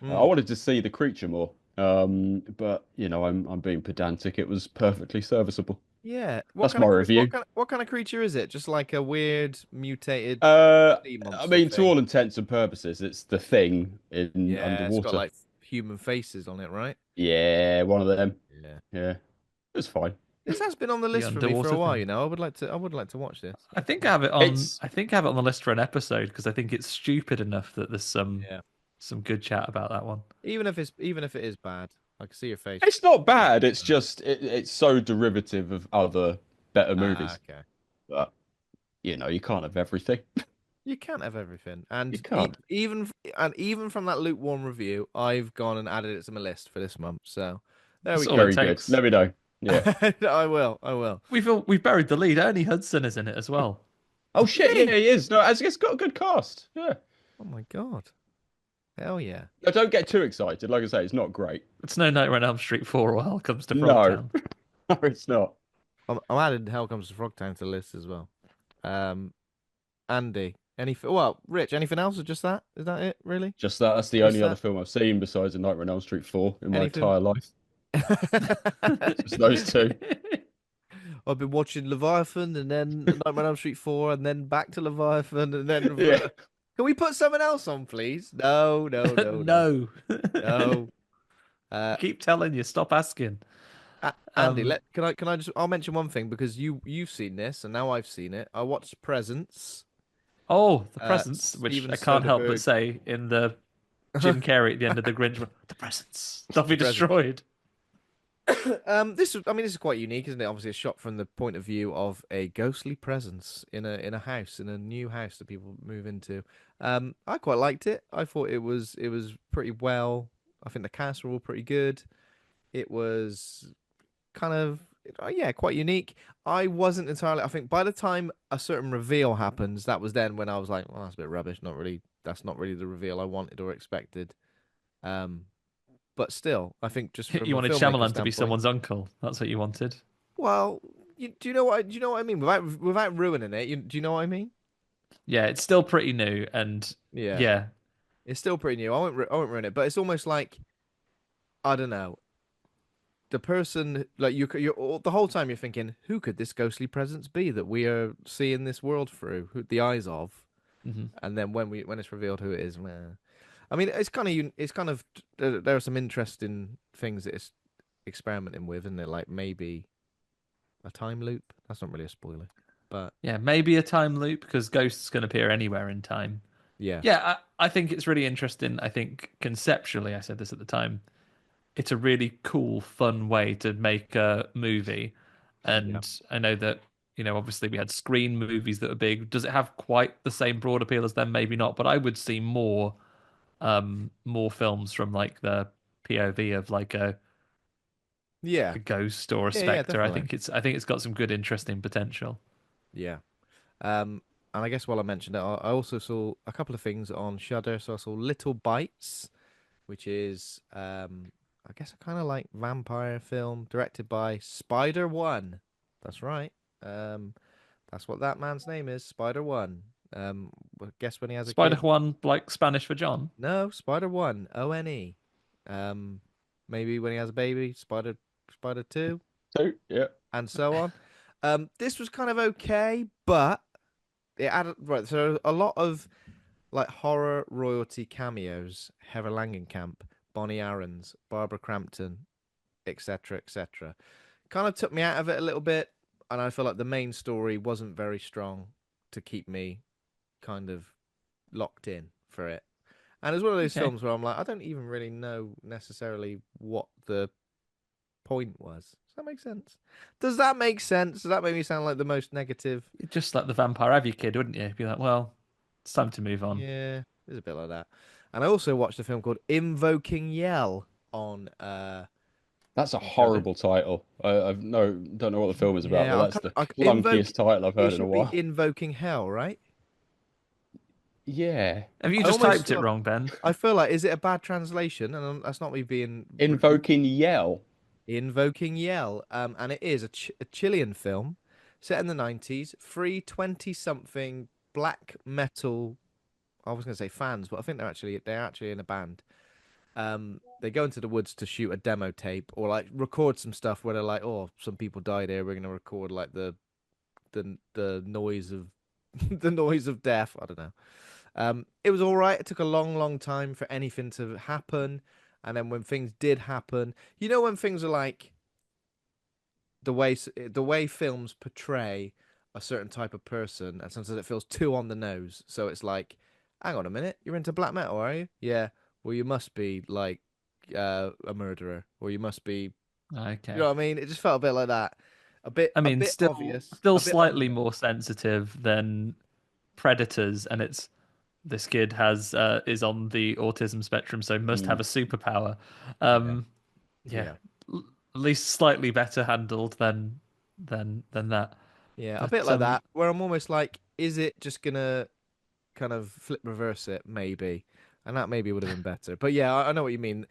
I wanted to see the creature more. But you know, I'm being pedantic. It was perfectly serviceable. Yeah. That's my review. What kind of creature is it? Just like a weird mutated sea I monster mean, to thing? all intents and purposes, it's the thing in Yeah, underwater. it's got like human faces on it, right? Yeah, one of them. Yeah. Yeah, it was fine. This has been on the list for me for underwater a while, thing. you know. I would like to watch this. I think I have it on. It's- I think I have it on the list for an episode because I think it's stupid enough that there's Yeah. some good chat about that one. Even if it is bad, I can see your face. It's not bad. It's just it's so derivative of other better movies. Okay. But you know, you can't have everything. You can't have everything, and You can't. even from that lukewarm review, I've gone and added it to my list for this month. So there we That's go. all Very it good. takes. Let me know. Yeah. I will. We've buried the lead. Ernie Hudson is in it as well. Oh shit! Yeah, he is. No, it's got a good cast. Yeah. Oh my god. Hell yeah. No, don't get too excited. Like I say, it's not great. It's no Nightmare on Elm Street 4 or Hell Comes to No. Frogtown. No, it's not. I'm adding Hell Comes to Frogtown to the list as well. Andy, Rich, anything else or just that? Is that it, really? Just that. That's the Just only other that? film I've seen besides A Nightmare on Elm Street 4 in my Anything- entire life. Just those two. I've been watching Leviathan and then Nightmare on Elm Street 4 and then back to Leviathan and then Yeah. Can we put something else on, please? No. No. No. Keep telling you. Stop asking. Andy, Um, can I just I'll mention one thing because you've seen this and now I've seen it. I watched Presents. Oh, The Presents, which Steven I can't help but Soderbergh. say in the Jim Carrey at the end of the Grinch. The Presents. They'll be Presents. destroyed. This is quite unique, isn't it? Obviously, a shot from the point of view of a ghostly presence in a house, in a new house that people move into. I quite liked it. I thought it was pretty well. I think the cast were all pretty good. It was kind of yeah, quite unique. I wasn't entirely. I think by the time a certain reveal happens, that was then when I was like, well, that's a bit rubbish. Not really. That's not really the reveal I wanted or expected. Um, but still, I think just from You a wanted filmmaker Shyamalan to be standpoint, someone's uncle. That's what you wanted. well, do you know what I mean? Without ruining it, do you know what I mean? Yeah, it's still pretty new, and Yeah, yeah, it's still pretty new. I won't ruin it, but it's almost like I don't know. The person like you're the whole time you're thinking, who could this ghostly presence be that we are seeing this world through, the eyes of? hmm And then when it's revealed who it is, meh. I mean, it's kind of there are some interesting things that it's experimenting with, and they're like maybe a time loop. That's not really a spoiler, but yeah, maybe a time loop because ghosts can appear anywhere in time. yeah, Yeah, I think it's really interesting. I think conceptually, I said this at the time, it's a really cool, fun way to make a movie. yeah, And I know that, obviously we had Screen movies that were big. Does it have quite the same broad appeal as them? Maybe not, but I would see more films from like the POV of like yeah, a ghost or a yeah, spectre. I definitely, think it's got some good, interesting potential. yeah. Um, and I guess while I mentioned it, I also saw a couple of things on Shudder. So I saw Little Bites, which is I guess a kind of like vampire film directed by Spider One. That's right. Um, that's what that man's name is, Spider One. Guess when he has a Spider kid? Juan, like Spanish for John. No, Spider One, One. Maybe when he has a baby, Spider Two, So yeah. and so on. This was kind of okay, but it added right. So a lot of like horror royalty cameos: Heather Langenkamp, Bonnie Aarons, Barbara Crampton, etc., etc. Kind of took me out of it a little bit, and I feel like the main story wasn't very strong to keep me kind of locked in for it. And it's one of those Okay. films where I'm like, I don't even really know necessarily what the point was. Does that make sense? Does that make sense? Does that make me sound like the most negative? You'd just like the vampire Abbey kid, wouldn't you? Be like, well, it's time to move on. Yeah, there's a bit like that. And I also watched a film called Invoking Yell on That's a Shudder. horrible title. I've no don't know what the film is about, but Yeah, that's the invoke. clunkiest title I've It heard in a should be while. Invoking Hell, right? Yeah. Have you I just almost typed it feel, wrong, Ben? I feel like is it a bad translation? And that's not me being Invoking Yell. Invoking Yell. And it is a Chilean film set in the 90s. Three 20-something black metal. I was going to say fans, but I think they're actually in a band. They go into the woods to shoot a demo tape or like record some stuff where they're like, oh, some people died here. We're going to record like the noise of the noise of death. I don't know. It was all right. It took a long, long time for anything to happen. And then when things did happen, when things are like the way films portray a certain type of person, and sometimes it feels too on the nose. So it's like, hang on a minute, you're into black metal, are you? Yeah. Well, you must be like a murderer, or you must be. You Okay. know what I mean? It just felt a bit like that. I A mean, bit still, obvious. still A bit on the slightly nose. more sensitive than Predators, and it's this kid has is on the autism spectrum, so must Mm, have a superpower. Yeah. Um, yeah, Yeah. at least slightly better handled than that. Yeah, a bit But like that, where I'm almost like, is it just gonna kind of flip reverse it? Maybe, and that maybe would have been better. But yeah, I know what you mean.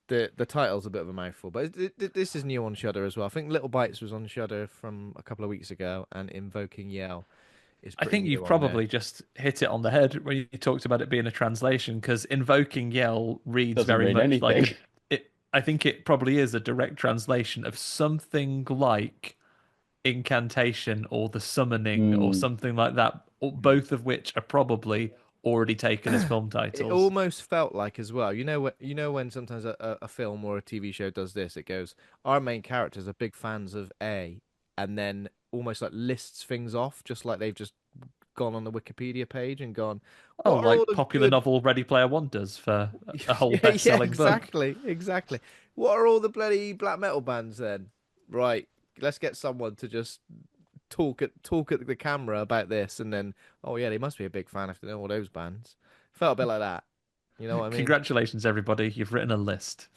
The title's a bit of a mouthful, but this is new on Shudder as well. I think Little Bites was on Shudder from a couple of weeks ago, and Invoking Yell is I pretty think new you've on there. probably just hit it on the head when you talked about it being a translation, because invoking yell reads doesn't very mean much like anything. it. I think it probably is a direct translation of something like incantation or the summoning or Mm, something like that, both of which are probably already taken as film It titles. almost felt like as well. When sometimes a film or a TV show does this, it goes, our main characters are big fans of A, and then almost like lists things off, just like they've just gone on the Wikipedia page and gone, Oh, what are all like the popular good novel Ready Player One does for a whole yeah, yeah, best-selling book. exactly. What are all the bloody black metal bands then? Right, let's get someone to just talk at the camera about this, and then oh yeah, they must be a big fan if they know all those bands. Felt a bit like that. You know what I mean? Congratulations, everybody! You've written a list.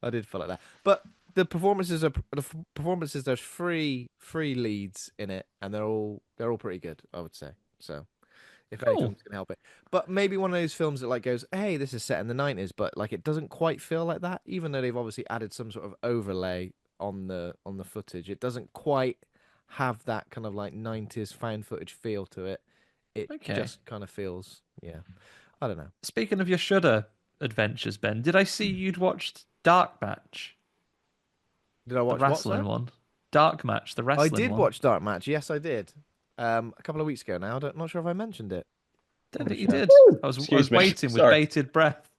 I did feel like that. But the performances. There's three leads in it, and they're all pretty good, I would say. So if any Cool. film's gonna help it, but maybe one of those films that like goes, hey, this is set in the 90s, but like it doesn't quite feel like that, even though they've obviously added some sort of overlay on the footage. It doesn't quite have that kind of like 90s found footage feel to it. It Okay. just kind of feels, yeah. I don't know. Speaking of your Shudder adventures, Ben, did I see you'd watched Dark Match, Did I the watch what, wrestling sir? one? Dark Match, the I wrestling did one. watch Dark Match. Yes, I did. A couple of weeks ago now. Not sure if I mentioned it Don't on the think you show. did. I Excuse was me. waiting with Sorry. bated breath.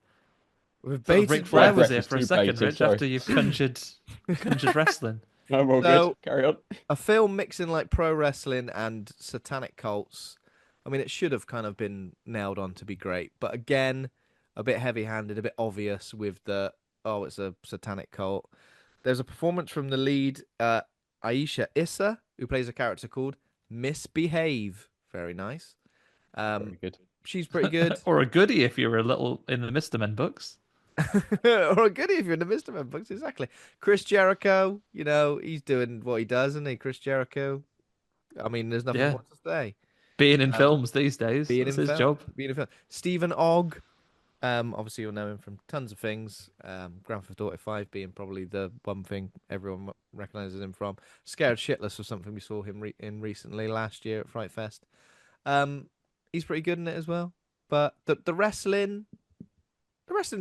With Thought Ric bated Flair My was breath. breath here was for a too second, bated. Rich, Sorry. after you've conjured wrestling. No, I'm all good. So Carry on. a film mixing like pro wrestling and satanic cults. I mean, it should have kind of been nailed on to be great, but again, a bit heavy-handed, a bit obvious with the it's a satanic cult. There's a performance from the lead, Aisha Issa, who plays a character called Misbehave. Very nice. Um, Very good. she's pretty good. Or a goodie if you were a little in the Mr. Men books. Or a goodie if you're in the Mr. Man books, exactly. Chris Jericho, he's doing what he does, isn't he? Chris Jericho. I mean, there's nothing Yeah. more to say. Being in Um, films these days, being that's in his film, job. being in film. Stephen Ogg, obviously you'll know him from tons of things. Grand Theft Auto 5 being probably the one thing everyone recognizes him from. Scared Shitless was something we saw him in recently last year at Fright Fest. Um, he's pretty good in it as well. But the wrestling's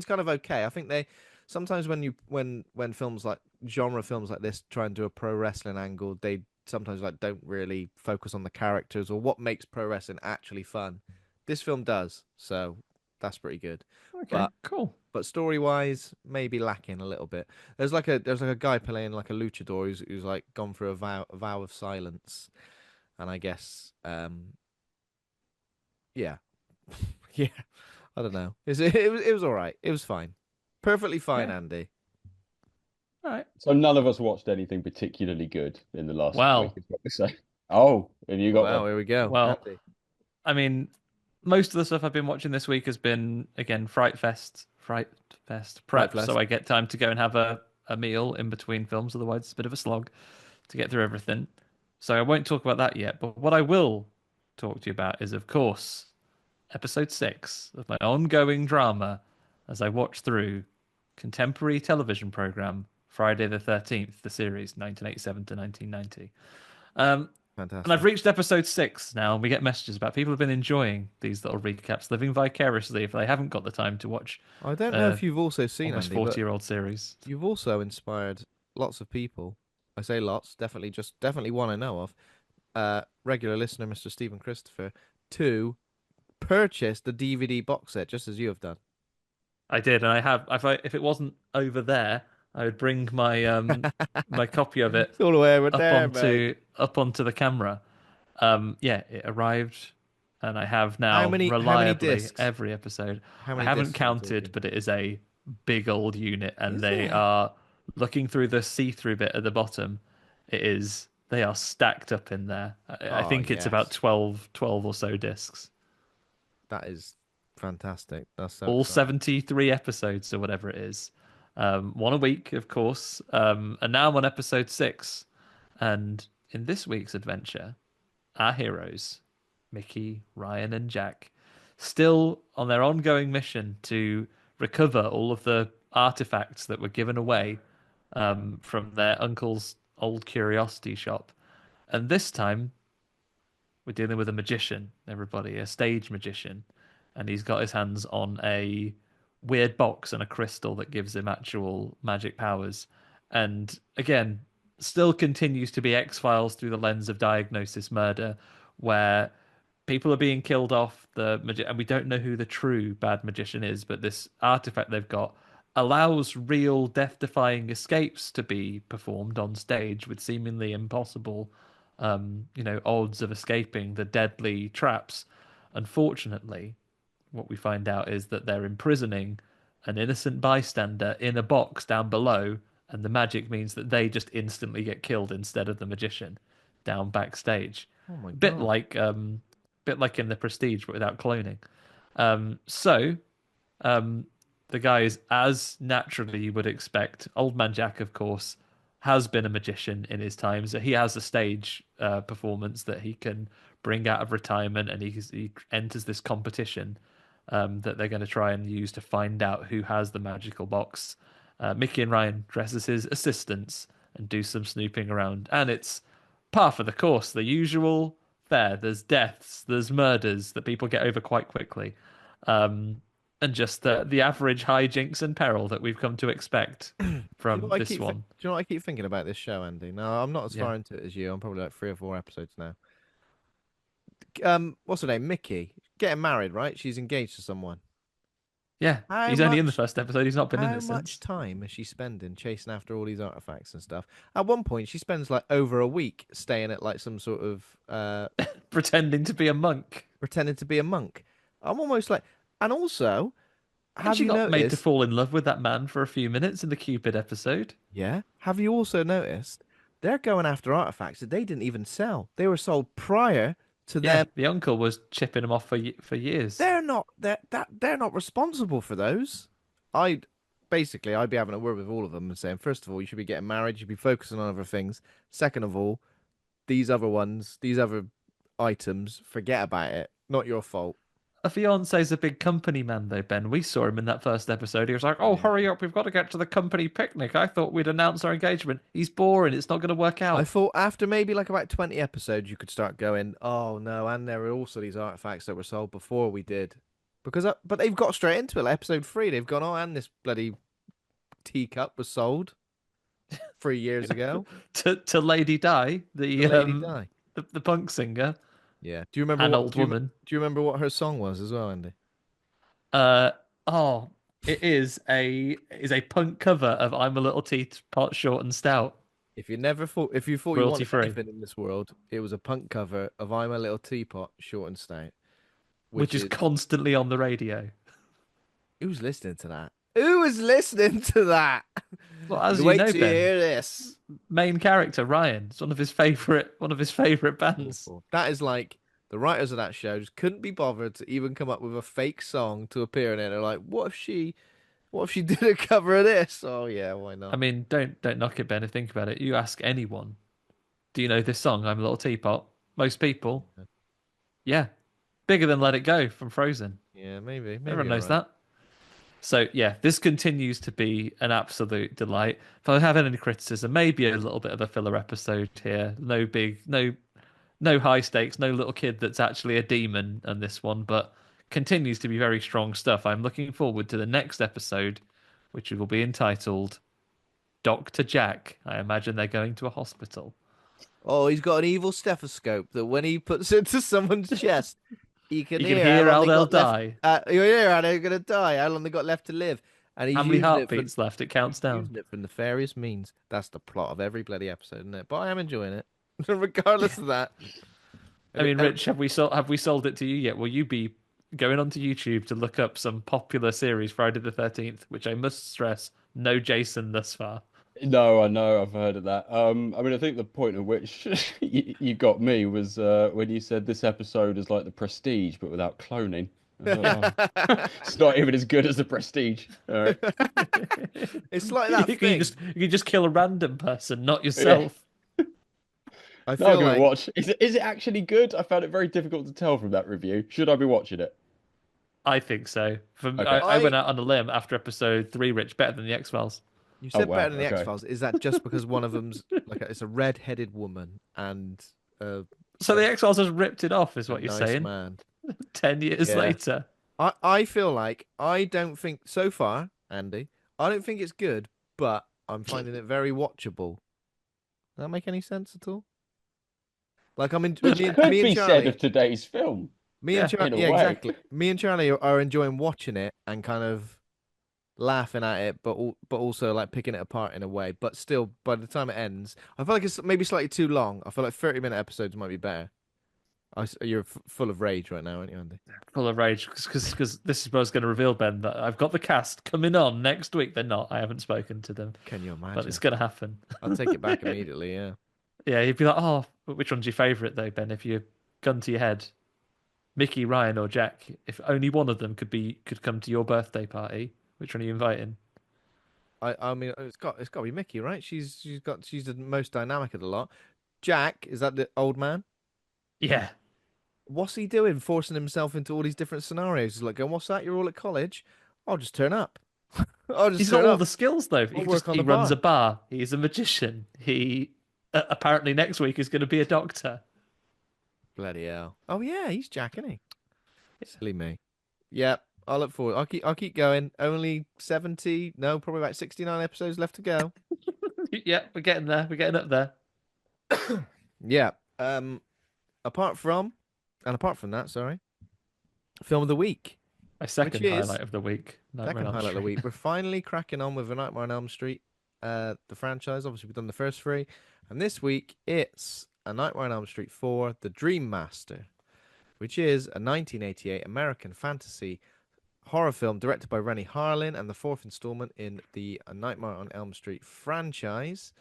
kind of okay. I think they sometimes when films like genre films like this try and do a pro wrestling angle, they sometimes like don't really focus on the characters or what makes pro wrestling actually fun. This film does, so that's pretty good. Okay, But cool. but story wise, maybe lacking a little bit. There's like a guy playing like a luchador who's like gone through a vow of silence, and I guess yeah. Yeah, I don't know. It was all right. It was fine. Perfectly fine, Yeah. Andy. All right. So none of us watched anything particularly good in the last week, Well, is what we say. Oh, have you got one? Well, here we go. well, Andy. I mean, most of the stuff I've been watching this week has been again Fright Fest Right, prep, so Flesh. I get time to go and have a meal in between films. Otherwise, it's a bit of a slog to get through everything. So I won't talk about that yet. But what I will talk to you about is, of course, episode 6 of my ongoing drama as I watch through contemporary television program Friday the 13th, the series 1987 to 1990. And I've Fantastic. reached episode 6 now, and we get messages about people have been enjoying these little recaps, living vicariously if they haven't got the time to watch I don't know uh if you've also seen almost Andy, but 40-year-old series. you've also inspired lots of people. I say lots, definitely one I know of. Regular listener, Mr. Stephen Christopher, to purchase the DVD box set just as you have done. I did, and I have. If it wasn't over there, I would bring my copy of it It's all the way over up there, mate. onto the camera. Yeah, it arrived, and I have How now many reliably discs? every episode. How I many haven't discs are we counted, talking? but it is a big old unit, and Is they it? are looking through the see-through bit at the bottom. They are stacked up in there. I Oh think it's about yes, 12 or so discs, that is fantastic. That's so all exciting. 73 episodes or whatever it is. One a week, of course. And now I'm on episode 6, and in this week's adventure, our heroes, Mickey, Ryan, and Jack, still on their ongoing mission to recover all of the artifacts that were given away from their uncle's old curiosity shop. And this time, we're dealing with a magician, everybody, a stage magician. And he's got his hands on a weird box and a crystal that gives him actual magic powers. And again, still continues to be X-Files through the lens of diagnosis murder, where people are being killed off, and we don't know who the true bad magician is, but this artifact they've got allows real death-defying escapes to be performed on stage with seemingly impossible odds of escaping the deadly traps. Unfortunately, what we find out is that they're imprisoning an innocent bystander in a box down below, and the magic means that they just instantly get killed instead of the magician down backstage. Oh my Bit god. like bit like in the Prestige, but without cloning. So um, the guy is as naturally you would expect. Old Man Jack, of course, has been a magician in his time, so he has a stage performance that he can bring out of retirement, and he enters this competition that they're going to try and use to find out who has the magical box. Mickey and Ryan dress as his assistants and do some snooping around, and it's par for the course. The usual fare. There's deaths, there's murders that people get over quite quickly. And just the average hijinks and peril that we've come to expect from this one. Do you know what I keep thinking about this show, Andy? No, I'm not as Yeah. far into it as you. I'm probably like 3 or 4 episodes now. What's her name? Mickey. Getting married, right? She's engaged to someone. Yeah, How he's only in the much- first episode. He's not been in How it much since. time is she spending chasing after all these artifacts and stuff? At one point, she spends like over a week staying at like some sort of Pretending to be a monk. pretending to be a monk. I'm almost like, and also, And have she you got made to noticed? fall in love with that man for a few minutes in the Cupid episode. Yeah. Have you also noticed they're going after artifacts that they didn't even sell? They were sold prior to Yeah, them. the uncle was chipping him off for years. They're not responsible for those. I'd I'd be having a word with all of them and saying, first of all, you should be getting married, you should be focusing on other things. Second of all, these other items, forget about it. Not your fault. A fiance's a big company man, though, Ben. We saw him in that first episode. He was like, "Oh, hurry up! We've got to get to the company picnic. I thought we'd announce our engagement. He's boring. It's not going to work out." I thought after maybe like about 20 episodes, you could start going, oh no, and there were also these artifacts that were sold before we did. But they've got straight into it. Like episode 3, they've gone, oh, and this bloody teacup was sold 3 years ago. to Lady Di, The Lady Di. the punk singer, Yeah. Do you remember an what, old do you, woman. do you remember what her song was as well, Andy? Oh, it is a punk cover of "I'm a Little Teapot, Short and Stout." If you thought you Royalty wanted free. anything in this world, it was a punk cover of I'm a Little Teapot, Short and Stout. Which is constantly on the radio. Who's listening to that? Who is listening to that? Well, as you Wait know, till you Ben, hear this. main character Ryan. It's one of his favorite bands. Awful. That is like the writers of that show just couldn't be bothered to even come up with a fake song to appear in it. They're like, what if she did a cover of this? Oh yeah, why not? I mean, don't knock it, Ben. And think about it. You ask anyone, do you know this song? "I'm a Little Teapot." Most people, yeah, bigger than "Let It Go" from Frozen. Yeah, maybe Everyone you're knows right. that. So yeah, this continues to be an absolute delight. If I have any criticism, maybe a little bit of a filler episode here. No high stakes, no little kid that's actually a demon on this one, but continues to be very strong stuff. I'm looking forward to the next episode, which will be entitled Dr. Jack. I imagine they're going to a hospital. Oh, he's got an evil stethoscope that when he puts it to someone's chest, you can You can hear hear how how long they they'll got left. die. You hear how they're gonna die. How long they got left to live, and he's How many using it heartbeats left? It counts down. using it for nefarious means. That's the plot of every bloody episode, isn't it? But I am enjoying it, regardless of that. I mean, Rich, have we sold it to you yet? Will you be going onto YouTube to look up some popular series Friday the 13th, which I must stress, no Jason thus far? No, I know, I've heard of that. I mean, I think the point at which you got me was when you said this episode is like The Prestige, but without cloning. I was like, oh, it's not even as good as The Prestige. All right. It's like that You thing. can just kill a random person, not yourself. I Now feel I'm gonna like watch. Is it actually good? I found it very difficult to tell from that review. Should I be watching it? I think so. Okay. I went out on a limb after episode 3, Rich, better than the X-Files. you said wow, better than the okay. X-Files. Is that just because one of them's like it's a red-headed woman and So the X-Files has ripped it off, is a what you're nice saying. man? 10 years Yeah. later. I feel like I don't think so far, Andy. I don't think it's good, but I'm finding it very watchable. Does that make any sense at all? Like I'm in Which me, could me be and said Charlie. of today's film. Me and Yeah, Charlie, in a yeah, way. exactly. Me and Charlie are enjoying watching it and kind of laughing at it, but also like picking it apart in a way. But still, by the time it ends, I feel like it's maybe slightly too long. I feel like 30-minute episodes might be better. You're full of rage right now, aren't you, Andy? Full of rage because this is what I was going to reveal, Ben, that I've got the cast coming on next week. They're not. I haven't spoken to them, Can you but imagine? it's going to happen. I'll take it back immediately. Yeah. Yeah, you'd be like, oh, but which one's your favourite though, Ben? If you gun to your head, Mickey, Ryan, or Jack. If only one of them could come to your birthday party, Which one are you inviting? I mean, it's got to be Mickey, right? She's the most dynamic of the lot. Jack, is that the old man? Yeah. What's he doing? Forcing himself into all these different scenarios. He's like, going, what's that? You're all at college? I'll just turn up. I'll just He's got turn all the up. skills though. I'll work on He the runs a bar. bar. He's a magician. He apparently next week is going to be a doctor. Bloody hell. Oh yeah, he's Jack, isn't he? Silly me. Yep. I'll look forward. I'll keep going. Only 70, no, probably about 69 episodes left to go. Yeah, we're getting there. We're getting up there. Yeah. Apart from that, sorry. Film of the week, My which second is highlight of the week. Nightmare second on Elm highlight of the Street. week. We're finally cracking on with A Nightmare on Elm Street, the franchise. Obviously, we've done the first three. And this week, it's A Nightmare on Elm Street 4, The Dream Master, which is a 1988 American fantasy horror film directed by Renny Harlin and the fourth installment in the A Nightmare on Elm Street franchise.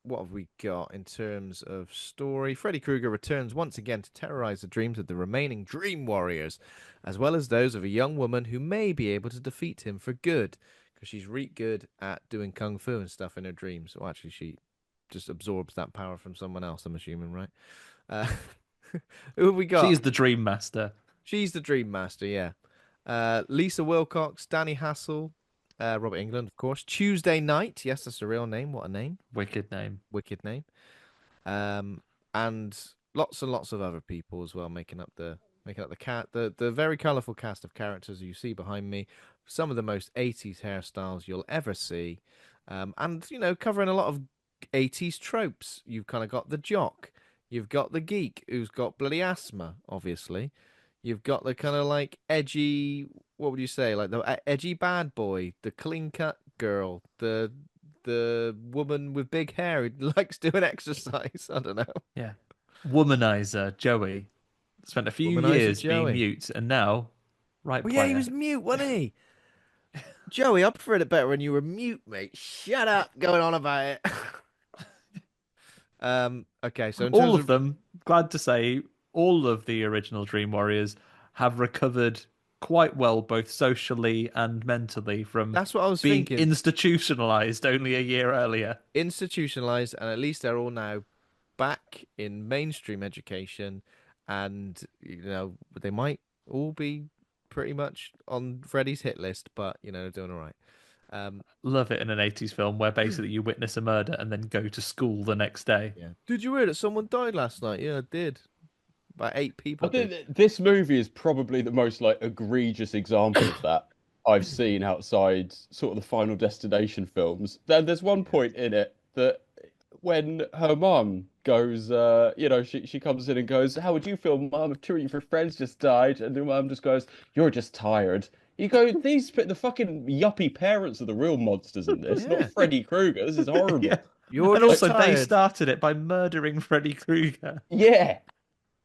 What have we got in terms of story? Freddy Krueger returns once again to terrorize the dreams of the remaining Dream Warriors, as well as those of a young woman who may be able to defeat him for good, because she's really good at doing kung fu and stuff in her dreams. Well, actually, she just absorbs that power from someone else, I'm assuming, right? Uh, who have we got? She's the Dream Master. She's the Dream Master, yeah. Lisa Wilcox, Danny Hassel, Robert Englund, of course. Tuesday Night, yes, that's a real name. What a name. Wicked name. Wicked name. And lots and lots of other people as well making up the the very colourful cast of characters you see behind me. Some of the most 80s hairstyles you'll ever see. And covering a lot of 80s tropes. You've kind of got the jock. You've got the geek who's got bloody asthma, obviously. You've got the kind of like edgy, what would you say, like the edgy bad boy, the clean cut girl, the woman with big hair who likes doing exercise. I don't know. Yeah. Womanizer, Joey. Spent a few Womanizer years being Joey. mute and now right Well, yeah, he player. was mute, wasn't he? Joey, I preferred it better when you were mute, mate. Shut up, going on about it. Okay, so in All terms of them, glad to say, all of the original Dream Warriors have recovered quite well, both socially and mentally, from that's what I was being thinking. institutionalized only a year earlier. Institutionalized, and at least they're all now back in mainstream education, and they might all be pretty much on Freddy's hit list, but they're doing all right. Love it in an 80s film where basically you witness a murder and then go to school the next day. Yeah. Did you hear that someone died last night? Yeah, I did. About 8 people I think did. this movie is probably the most like egregious example of that I've seen outside sort of the Final Destination films. There's one point in it that when her mum goes, she comes in and goes, "How would you feel, mum, if two of your friends just died?" And the mum just goes, "You're just tired." You go, the fucking yuppie parents are the real monsters in this, Yeah. not Freddy Krueger. This is horrible. Yeah. You're And just also, they tired. started it by murdering Freddy Krueger. Yeah.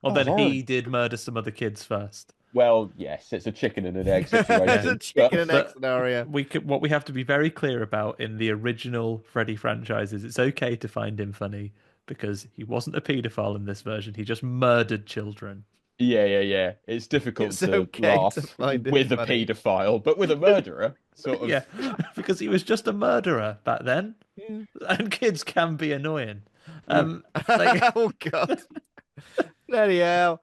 Well, That was then he horrible. did murder some other kids first. Well, yes, it's a chicken and an egg It's situation. a chicken and egg But scenario. what we have to be very clear about in the original Freddy franchise is it's okay to find him funny because he wasn't a paedophile in this version. He just murdered children. Yeah. It's difficult It's to okay laugh to find it with a funny. paedophile, but with a murderer, sort of. Yeah, because he was just a murderer back then, Yeah. and kids can be annoying. Like, Oh God. Bloody hell.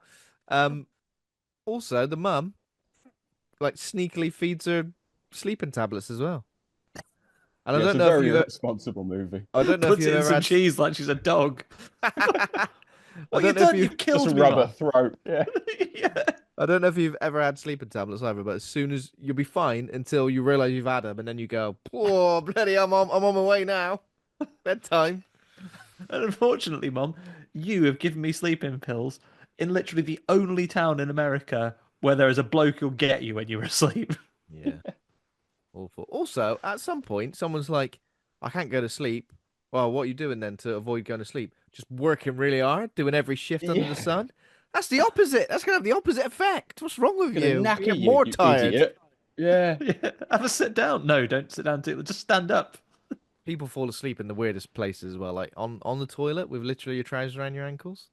Also, the mum like sneakily feeds her sleeping tablets as well. And Yeah, I it's don't a know if very you. irresponsible movie. I don't know if puts you've it in ever some had. cheese like she's a dog. I What don't you know if done? you. You Just killed me, rub her Mum. throat. Yeah. Yeah. I don't know if you've ever had sleeping tablets either, but as soon as you'll be fine until you realize you've had them, and then you go, "Oh bloody, I'm on my way now, bedtime." And unfortunately, Mum, you have given me sleeping pills in literally the only town in America where there is a bloke who'll get you when you're asleep. Yeah, awful. Also, at some point, someone's like, "I can't go to sleep." Well, what are you doing then to avoid going to sleep? Just working really hard, doing every shift under the Yeah. sun. That's the opposite. That's gonna have the opposite effect. What's wrong with Gonna you? knacker You're you, more you tired. idiot. Yeah. Yeah. Have a sit down. No, don't sit down. Just stand up. People fall asleep in the weirdest places as well, like on the toilet with literally your trousers around your ankles.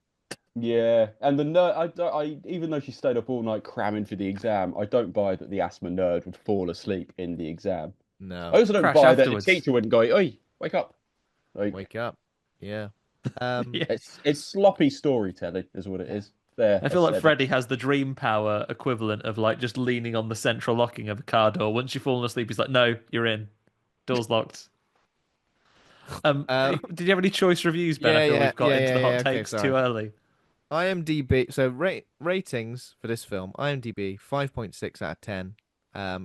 Yeah, and the nerd. Even though she stayed up all night cramming for the exam, I don't buy that the asthma nerd would fall asleep in the exam. I No. also don't Crash buy that the afterwards. teacher wouldn't go, "Oi, wake up!" Like Wake up. Yeah. Um, Yeah. it's sloppy storytelling, is what it is. There, I I feel like said it. Freddy has the dream power equivalent of like just leaning on the central locking of a car door. Once you've fallen asleep, he's like, "No, you're in. Door's locked." uh, Did you have any choice reviews, Ben? I yeah, feel yeah, we've got yeah, into yeah, the yeah. hot Okay, takes too sorry. early. IMDb. So ratings for this film. IMDb 5.6 out of 10.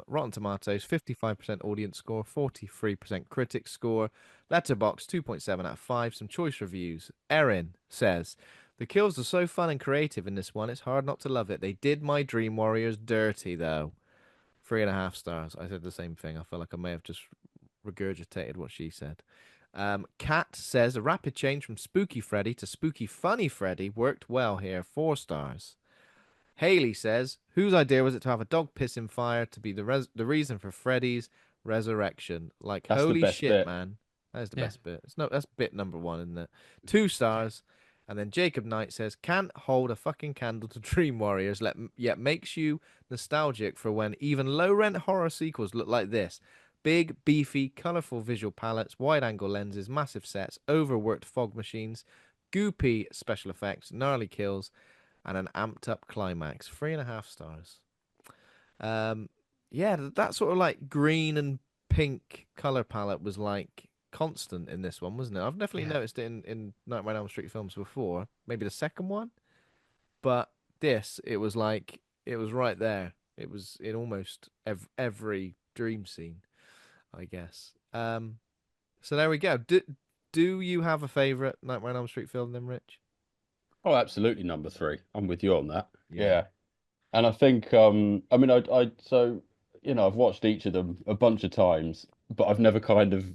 Rotten Tomatoes 55% audience score, 43% critic score. Letterboxd 2.7 out of 5. Some choice reviews. Erin says, "The kills are so fun and creative in this one. It's hard not to love it. They did my Dream Warriors dirty though." 3.5 stars. I said the same thing. I feel like I may have just regurgitated what she said. Kat says, "A rapid change from Spooky Freddy to Spooky Funny Freddy worked well here. 4 stars. Haley says, "Whose idea was it to have a dog piss in fire to be the reason for Freddy's resurrection? Like, That's the holy best shit, bit. man. That is the Yeah. best bit. It's no, that's bit number one, isn't it? 2 stars." And then Jacob Knight says, "Can't hold a fucking candle to Dream Warriors, yet makes you nostalgic for when even low-rent horror sequels look like this. Big, beefy, colorful visual palettes, wide-angle lenses, massive sets, overworked fog machines, goopy special effects, gnarly kills, and an amped up climax." 3.5 stars. Yeah, that sort of like green and pink color palette was like constant in this one, wasn't it? I've definitely Yeah. noticed it in Nightmare on Elm Street films before, maybe the second one, but this it was like it was right there. It was in almost every dream scene, I guess. So there we go. Do you have a favorite Nightmare on Elm Street film then, Rich? Oh, absolutely, number three. I'm with you on that. Yeah. Yeah. And I think, I mean, so, I've watched each of them a bunch of times, but I've never kind of,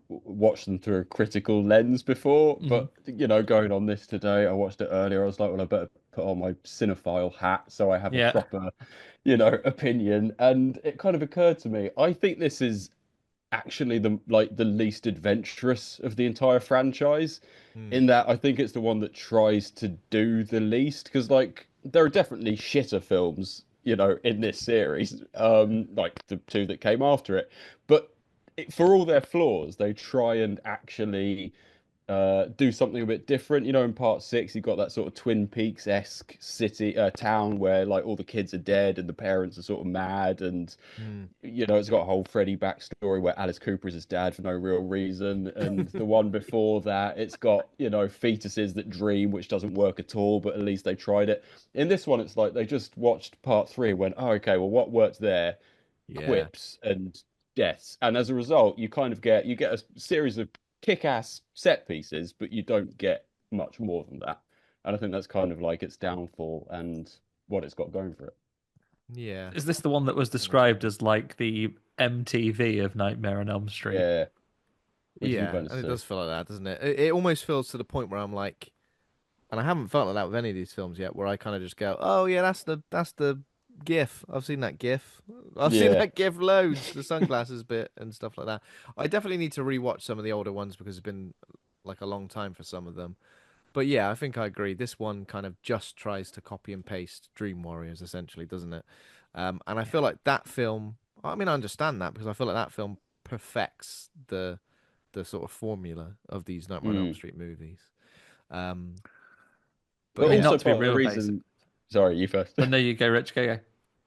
watched them through a critical lens before. Mhm. But, going on this today, I watched it earlier. I was like, well, I better put on my cinephile hat so I have a Yeah. proper, opinion. And it kind of occurred to me, I think this is actually the least adventurous of the entire franchise, Hmm. in that I think it's the one that tries to do the least, because like there are definitely shitter films, in this series, like the two that came after it, but for all their flaws, they try and actually do something a bit different. In part six, you've got that sort of Twin Peaks-esque city, town where like all the kids are dead and the parents are sort of mad, and Hmm. it's got a whole Freddy backstory where Alice Cooper is his dad for no real reason. And the one before that, it's got, fetuses that dream, which doesn't work at all, but at least they tried it. In this one, it's like they just watched part three and went, oh, okay, well, what worked there? Yeah. Quips and deaths. And as a result, you get a series of kick-ass set pieces, but you don't get much more than that. And I think that's kind of like its downfall and what it's got going for it. Yeah. Is this the one that was described as like the MTV of Nightmare on Elm Street? Yeah, which you can Yeah, kind of and it see. does feel like that, doesn't it? It almost feels to the point where I'm like, and I haven't felt like that with any of these films yet, where I kind of just go, "Oh yeah, that's the GIF. I've seen that GIF. I've seen Yeah. that GIF loads. The sunglasses bit and stuff like that." I definitely need to rewatch some of the older ones because it's been like a long time for some of them. But yeah, I think I agree. This one kind of just tries to copy and paste Dream Warriors, essentially, doesn't it? And I feel like that film. I mean, I understand that because I feel like that film perfects the sort of formula of these Nightmare on Elm Mm. Street movies. Um, I but But mean, yeah, also not to be part of the real basic. reason. Sorry, you first. But there you go, Rich. Go.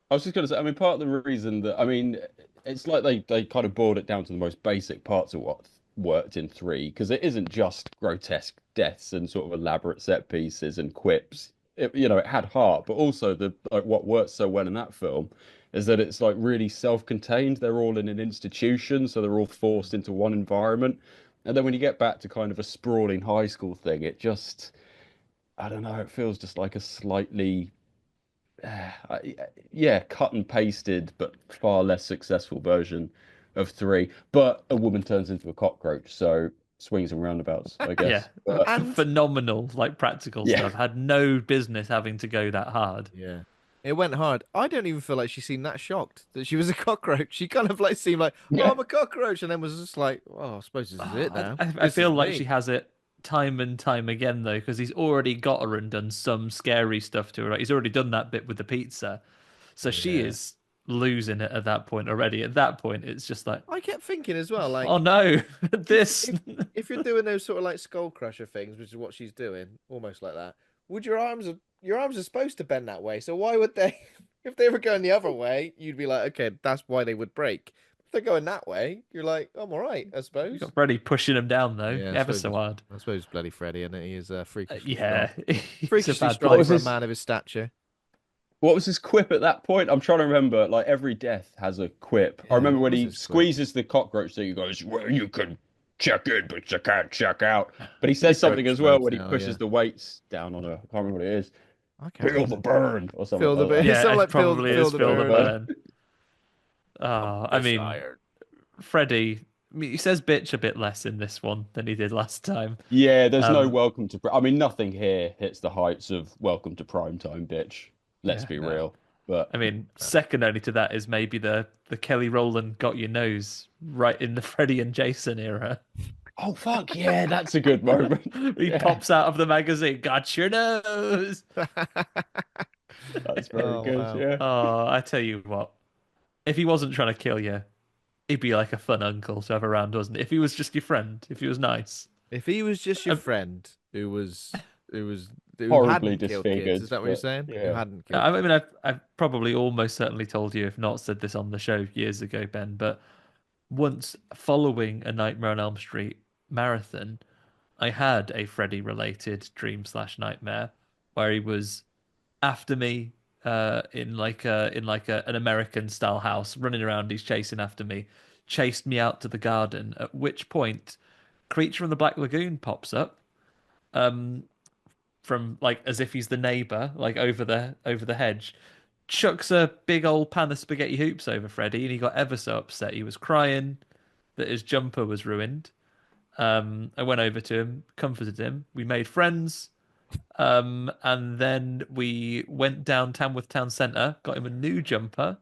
I was just going to say, I mean, part of the reason that, I mean, it's like they kind of boiled it down to the most basic parts of what worked in three, because it isn't just grotesque deaths and sort of elaborate set pieces and quips. It had heart, but also the like what works so well in that film is that it's like really self-contained. They're all in an institution, so they're all forced into one environment. And then when you get back to kind of a sprawling high school thing, it just, I don't know, it feels just like a slightly yeah, cut and pasted, but far less successful version of three. But a woman turns into a cockroach, so swings and roundabouts, I Yeah, guess. But and phenomenal, like practical yeah, stuff. Had no business having to go that hard. yeah, it went hard. I don't even feel like she seemed that shocked that she was a cockroach. She kind of like seemed like, "Oh, yeah, I'm a cockroach," and then was just like, "Oh, I suppose this is it I, now. I I This feel is like me." she has it time and time again though, because he's already got her and done some scary stuff to her. Right? He's already done that bit with the pizza, so she Yeah. is losing it at that point already. At that point, it's just like, I kept thinking as well, oh like no, if, this. if you're doing those sort of like skull crusher things, which is what she's doing, almost like that, would your arms are supposed to bend that way? So why would they? If they were going the other way, you'd be like, okay, that's why they would break. If they're going that way, you're like, I'm all right, I You suppose. got Freddy pushing him down though, Yeah, ever so hard. I suppose bloody Freddy, and he is freakishly strong. Yeah, he's a Freakishly bad What strong boy. was for a his man of his stature. What was his quip at that point? I'm trying to remember. Like every death has a quip. I Yeah, remember what when was he his quip? squeezes the cockroach thing. He goes, "Well, you can check in, but you can't check out." But he says something Roach as well when he motel, pushes yeah. the weights down on her. I can't remember what it is. I can't Feel the remember. burn or something Feel the like burn. that. It's Yeah, not it like probably feel is the Feel the burn. Burn. Oh, I mean, Freddy, he says bitch a bit less in this one than he did last time. Yeah, there's no Um, welcome to. I mean, nothing here hits the heights of Welcome to Primetime, bitch. Let's yeah. be No. real. But I mean, second only to that is maybe the Kelly Rowland got your nose right in the Freddy and Jason era. oh fuck yeah, that's a good moment. He Yeah, pops out of the magazine, got your nose. that's very Oh good. wow. Yeah. Oh, I tell you what, if he wasn't trying to kill you, he'd be like a fun uncle to have around, wasn't he? If he was just your friend, if he was nice. If he was just your Um, friend who Horribly hadn't killed kids, disfigured, is that what you're but saying? Who yeah. hadn't killed I kids? mean, I've probably almost certainly told you, if not said this on the show years ago, Ben, but once following a Nightmare on Elm Street marathon, I had a Freddy related dream slash nightmare where he was after me in like an American style house, running around, he's chasing after me, chased me out to the garden, at which point Creature from the Black Lagoon pops up, um from like as if he's the neighbor, like over the hedge, chucks a big old pan of spaghetti hoops over Freddy, and he got ever so upset. He was crying that his jumper was ruined. I went over to him, comforted him. We made friends. And then we went down Tamworth Town Centre, got him a new jumper.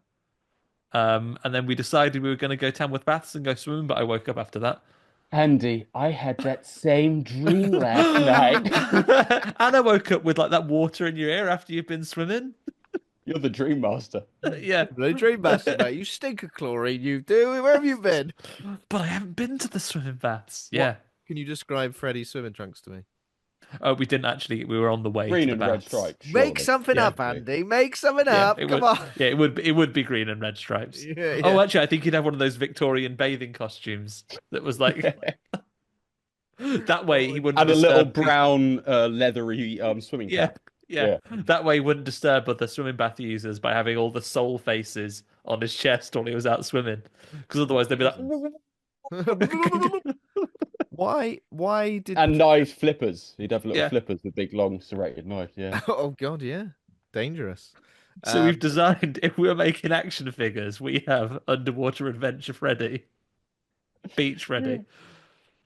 And then we decided we were going to go Tamworth Baths and go swimming, but I woke up after that. Andy, I had that same dream last night. And I woke up with like that water in your ear after you've been swimming. You're the dream master. Yeah. Bloody dream bastard, mate. You stink of chlorine, you do. Where have you been? But I haven't been to the swimming baths. What- Yeah. Can you describe Freddy's swimming trunks to me? Oh, we didn't actually. We were on the way Green to the and red baths. stripes. Make surely. something Yeah. up, Andy. Make something Yeah, up. it Come would. on. Yeah, it would be green and red stripes. Yeah, Oh, yeah. actually, I think he'd have one of those Victorian bathing costumes that was like that way he wouldn't And a little disturb. brown leathery swimming Yeah, cap. yeah. That way he wouldn't disturb other swimming bath users by having all the soul faces on his chest while he was out swimming, because otherwise they'd be like. Why did? And knife flippers. He'd have little Yeah. flippers with big long serrated knife. Yeah. Oh God, yeah, dangerous. So we've designed, if we were making action figures, we have Underwater Adventure Freddy, Beach Freddy.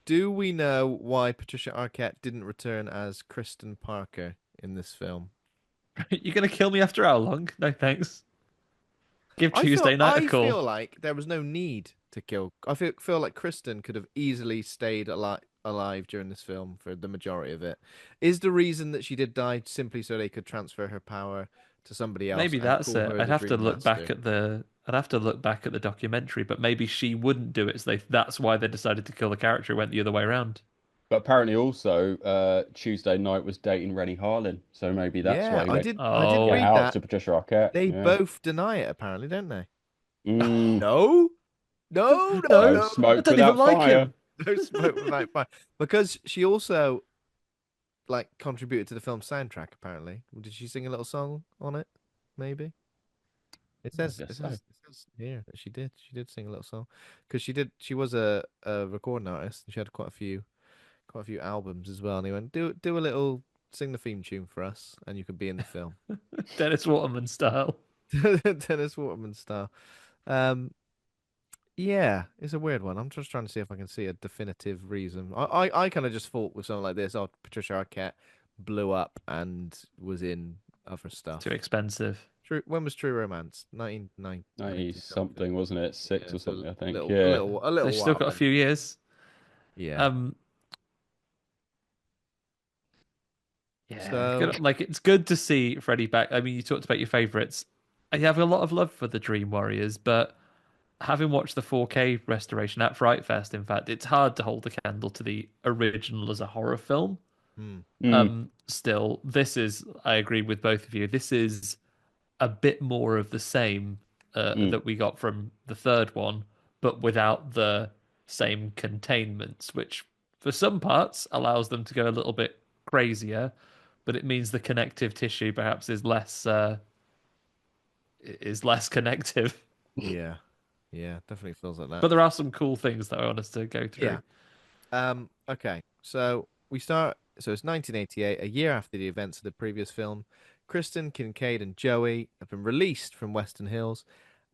Do we know why Patricia Arquette didn't return as Kristen Parker in this film? You're gonna kill me after how long? No thanks. Give Tuesday night a I call. feel like there was no need to kill. I feel like Kristen could have easily stayed alive during this film for the majority of it. Is the reason that she did die simply so they could transfer her power to somebody else? Maybe and that's call it. her I'd the have to Dream look back Master? at the. I'd have to look back at the documentary, but maybe she wouldn't do it. So that's why they decided to kill the character. It went the other way around. But apparently also Tuesday night was dating Renny Harlin. So maybe that's Yeah, why he I went did. I Oh. did read out that. to Patricia Arquette. They Yeah. both deny it, apparently, don't they? Mm, No, no, no, no no. smoke I don't without even like fire. him. No smoke without fire. Because she also like contributed to the film's soundtrack. Apparently, did she sing a little song on it? Maybe. It says, guess it so. says, it says here that she did. She did sing a little song because she did. She was a recording artist. And she had quite a few albums as well. And he went, do a little, sing the theme tune for us, and you could be in the film. Dennis Waterman style. Dennis Waterman style. Yeah, it's a weird one. I'm just trying to see if I can see a definitive reason. I kind of just thought with something like this, oh, Patricia Arquette blew up and was in other stuff. Too expensive. True. When was True Romance? 1990 90 something, wasn't it? Six Yeah, or so something, I think. a Yeah. little They've still while got a then. few years. Yeah. Yeah, So good. Like it's good to see Freddy back. I mean, you talked about your favorites. I have a lot of love for the Dream Warriors, but having watched the 4K restoration at Fright Fest, in fact, it's hard to hold a candle to the original as a horror film. hmm, Mm, Still, this is, I agree with both of you. This is a bit more of the same mm, that we got from the third one, but without the same containments, which for some parts allows them to go a little bit crazier, but it means the connective tissue perhaps is less connective. yeah, yeah, definitely feels like that. But there are some cool things that I want us to go Yeah. through. Okay. So we start. So it's 1988, a year after the events of the previous film. Kristen, Kincaid, and Joey have been released from Western Hills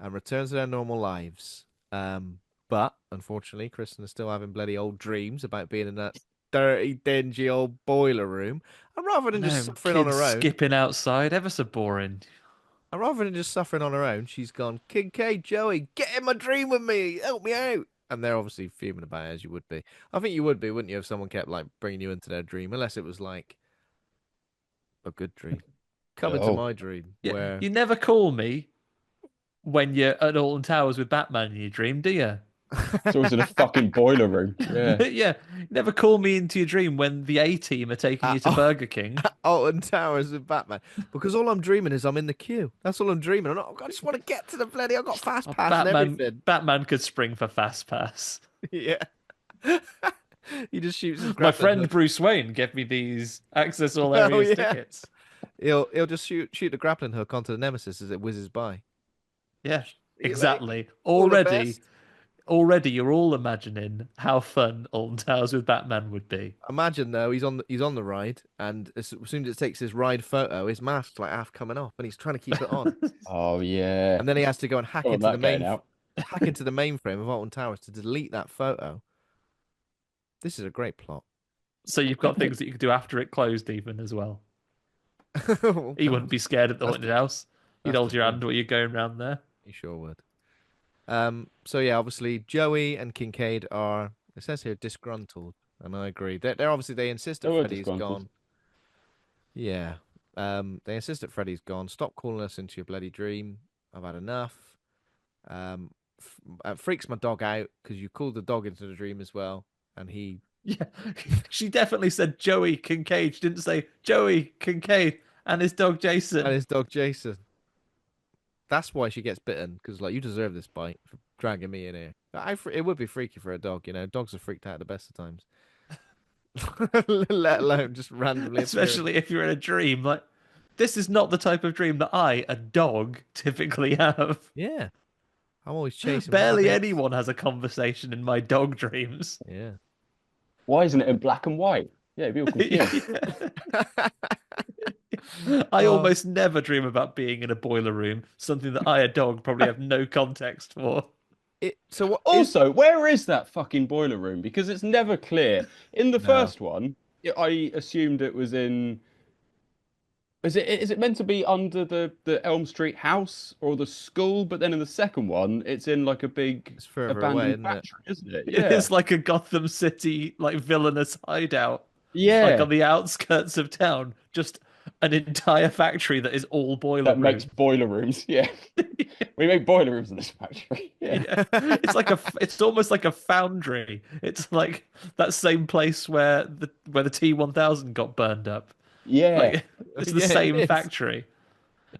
and returned to their normal lives. But unfortunately, Kristen is still having bloody old dreams about being in that dirty, dingy old boiler room. And rather than just No, suffering on kids her own, skipping outside, ever so boring. she's gone, Kincaid, Joey, get in my dream with me, help me out. And they're obviously fuming about it, as you would be. I think you would be, wouldn't you, if someone kept like bringing you into their dream, unless it was like a good dream. Come into oh, my dream, Yeah, where you never call me when you're at Alton Towers with Batman in your dream, do you? it's always in a fucking boiler room. Yeah. Yeah, never call me into your dream when the A team are taking you to at Burger King. Alton Towers with Batman, because all I'm dreaming is I'm in the queue. That's all I'm dreaming. I just want to get to the bloody. I got fast Oh, pass and everything. Batman could spring for Fast Pass. Yeah. He just shoots his My grappling friend hook. Bruce Wayne gave me these access all Oh areas yeah. tickets. He'll just shoot the grappling hook onto the Nemesis as it whizzes by. Yeah, See you, mate. exactly. All the Already, best. already, you're all imagining how fun Alton Towers with Batman would be. Imagine though, he's on the ride, and as soon as it takes his ride photo, his mask's like half coming off, and he's trying to keep it on. Oh yeah. And then he has to go and hack Oh, into the that getting out. mainframe of Alton Towers to delete that photo. This is a great plot. So you've got things that you could do after it closed, even as well. Oh, You God. wouldn't be scared at the That's haunted house. You'd that's the hold your thing. hand while you're going around there. You sure would. So yeah, obviously Joey and Kincaid are, it says here, disgruntled, and I agree. They're obviously, they insist They that were Freddy's disgruntled. gone. Yeah. They insist that Freddy's gone. Stop calling us into your bloody dream. I've had enough. It freaks my dog out because you called the dog into the dream as well, and he Yeah, she definitely said Joey Kincaid. She didn't say Joey Kincaid and his dog and Jason. his dog Jason. That's why she gets bitten, because like, you deserve this bite for dragging me in here. It would be freaky for a dog, you know. Dogs are freaked out at the best of times. Let alone just randomly appearing. Especially if you're in a dream. Like, this is not the type of dream that I, a dog, typically have. Yeah, I'm always chasing Barely rabbits. anyone has a conversation in my dog dreams. Yeah. Why isn't it in black and white? Yeah, people confused. I Oh. almost never dream about being in a boiler room, something that I, a dog, probably have no context for. So what is Also, where is that fucking boiler room? Because it's never clear. In the No. first one, I assumed it was in. Is it meant to be under the Elm Street house or the school? But then in the second one, it's in like a big It's further abandoned away, isn't it? factory, isn't it? It Yeah. is like a Gotham City, like villainous hideout, like Yeah. on the outskirts of town. Just an entire factory that is all boiler That room. makes boiler rooms. Yeah. We make boiler rooms in this factory. Yeah. Yeah. It's almost like a foundry. It's like that same place where the T1000 got burned up. Yeah. Like it's the Yeah, it same is. factory.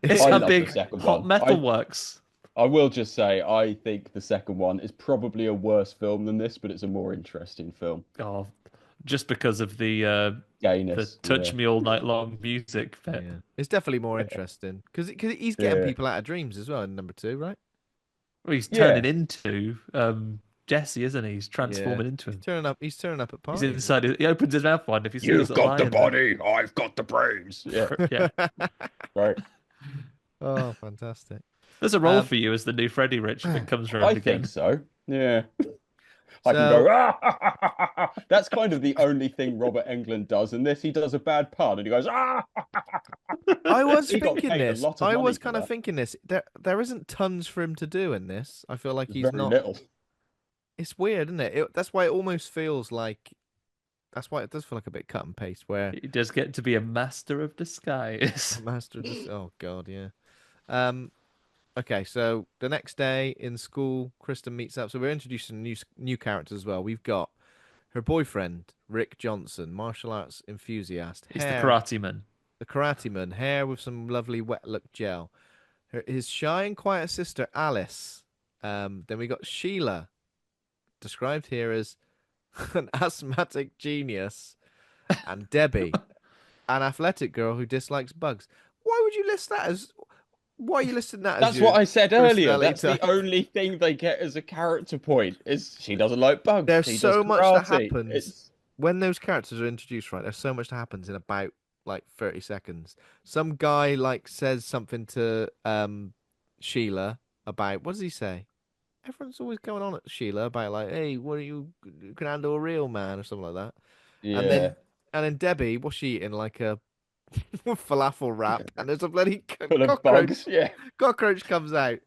It's I a love the big second hot one. metal works. I will just say, I think the second one is probably a worse film than this, but it's a more interesting film. Oh, just because of the Gayness. touch me all night long music bit. Yeah, it's definitely more interesting because he's getting Yeah. people out of dreams as well in number 2, right? Well, he's Yeah. turning into Jesse, isn't he? He's transforming into him. He's turning up at He's parties. inside. He opens his mouth wide. If he sees You've a got the lion, body, I've got the brains. Yeah, yeah. right. Oh, fantastic. There's a role Um, for you as the new Freddy Rich if it comes around I again. think so. Yeah. I can So- go, ah! That's kind of the only thing Robert Englund does in this. He does a bad pun and he goes, ah! I was He got thinking paid a this. lot of I money was for kind of that. thinking this. There isn't tons for him to do in this. I feel like he's Very not. little. It's weird, isn't it? That's why it almost feels like That's why it does feel like a bit cut and paste. Where He does get to be a master of a disguise. master of this. Oh God, yeah. Um. Okay, so the next day in school, Kristen meets up. So we're introducing new characters as well. We've got her boyfriend, Rick Johnson, martial arts enthusiast, He's the hair, karate man. the karate man, hair with some lovely wet look gel. His shy and quiet sister, Alice. Then we got Sheila, described here as an asthmatic genius, and Debbie, an athletic girl who dislikes bugs. Why would you list that as? Why are you listing that as That's your what I said earlier. personality That's the type? only thing they get as a character point is she doesn't like bugs. There's She does so much that karate. happens It's when those characters are introduced, right? There's so much that happens in about like 30 seconds. Some guy like says something to Sheila about what does he say? Everyone's always going on at Sheila about like, hey, what are you can handle a real man or something like that. And yeah, then Debbie, what's she eating? Like a falafel wrap, and there's a bloody full of cockroach. bugs. Yeah, Cockroach comes out.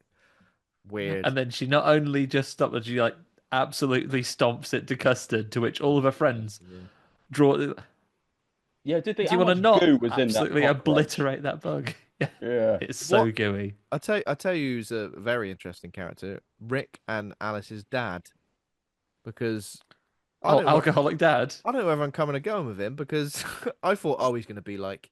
Weird. And then she not only just stops, but she like absolutely stomps it to custard, to which all of her friends Yeah. draw. Do yeah. Did they? you How want to much not goo was in that absolutely cockroach? obliterate that bug? Yeah, Yeah, it's so What gooey. I tell you, who's a very interesting character, Rick and Alice's dad, because I Oh, don't know what alcoholic dad. I don't know whether I'm coming or going with him because I thought, oh, he's going to be like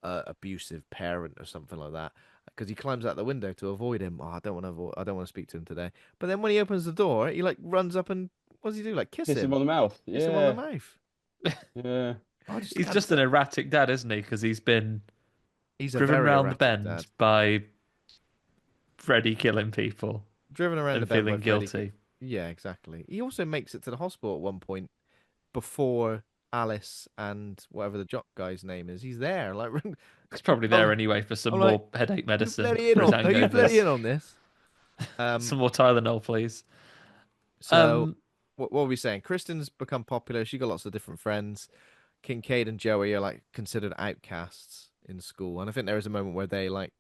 abusive parent or something like that because he climbs out the window to avoid him. Oh, I don't want to speak to him today. But then when he opens the door, he like runs up and what does he do? Like kiss him on the mouth. kiss him on the Yeah, mouth. yeah. I just He's can't. just an erratic dad, isn't he? Because he's been He's a driven very round the erratic bend dad. by Freddy killing people Driven around the and bend by feeling Freddy. guilty. Yeah, exactly. He also makes it to the hospital at one point before Alice and whatever the jock guy's name is. He's there, like, He's probably I'm, there anyway for some I'm like, more headache you medicine bloody in for his on? Are you bloody hangovers. in on this? Some more Tylenol, please. So Um, what were we saying? Kristen's become popular. She got lots of different friends. Kincaid and Joey are like considered outcasts in school, and I think there is a moment where they like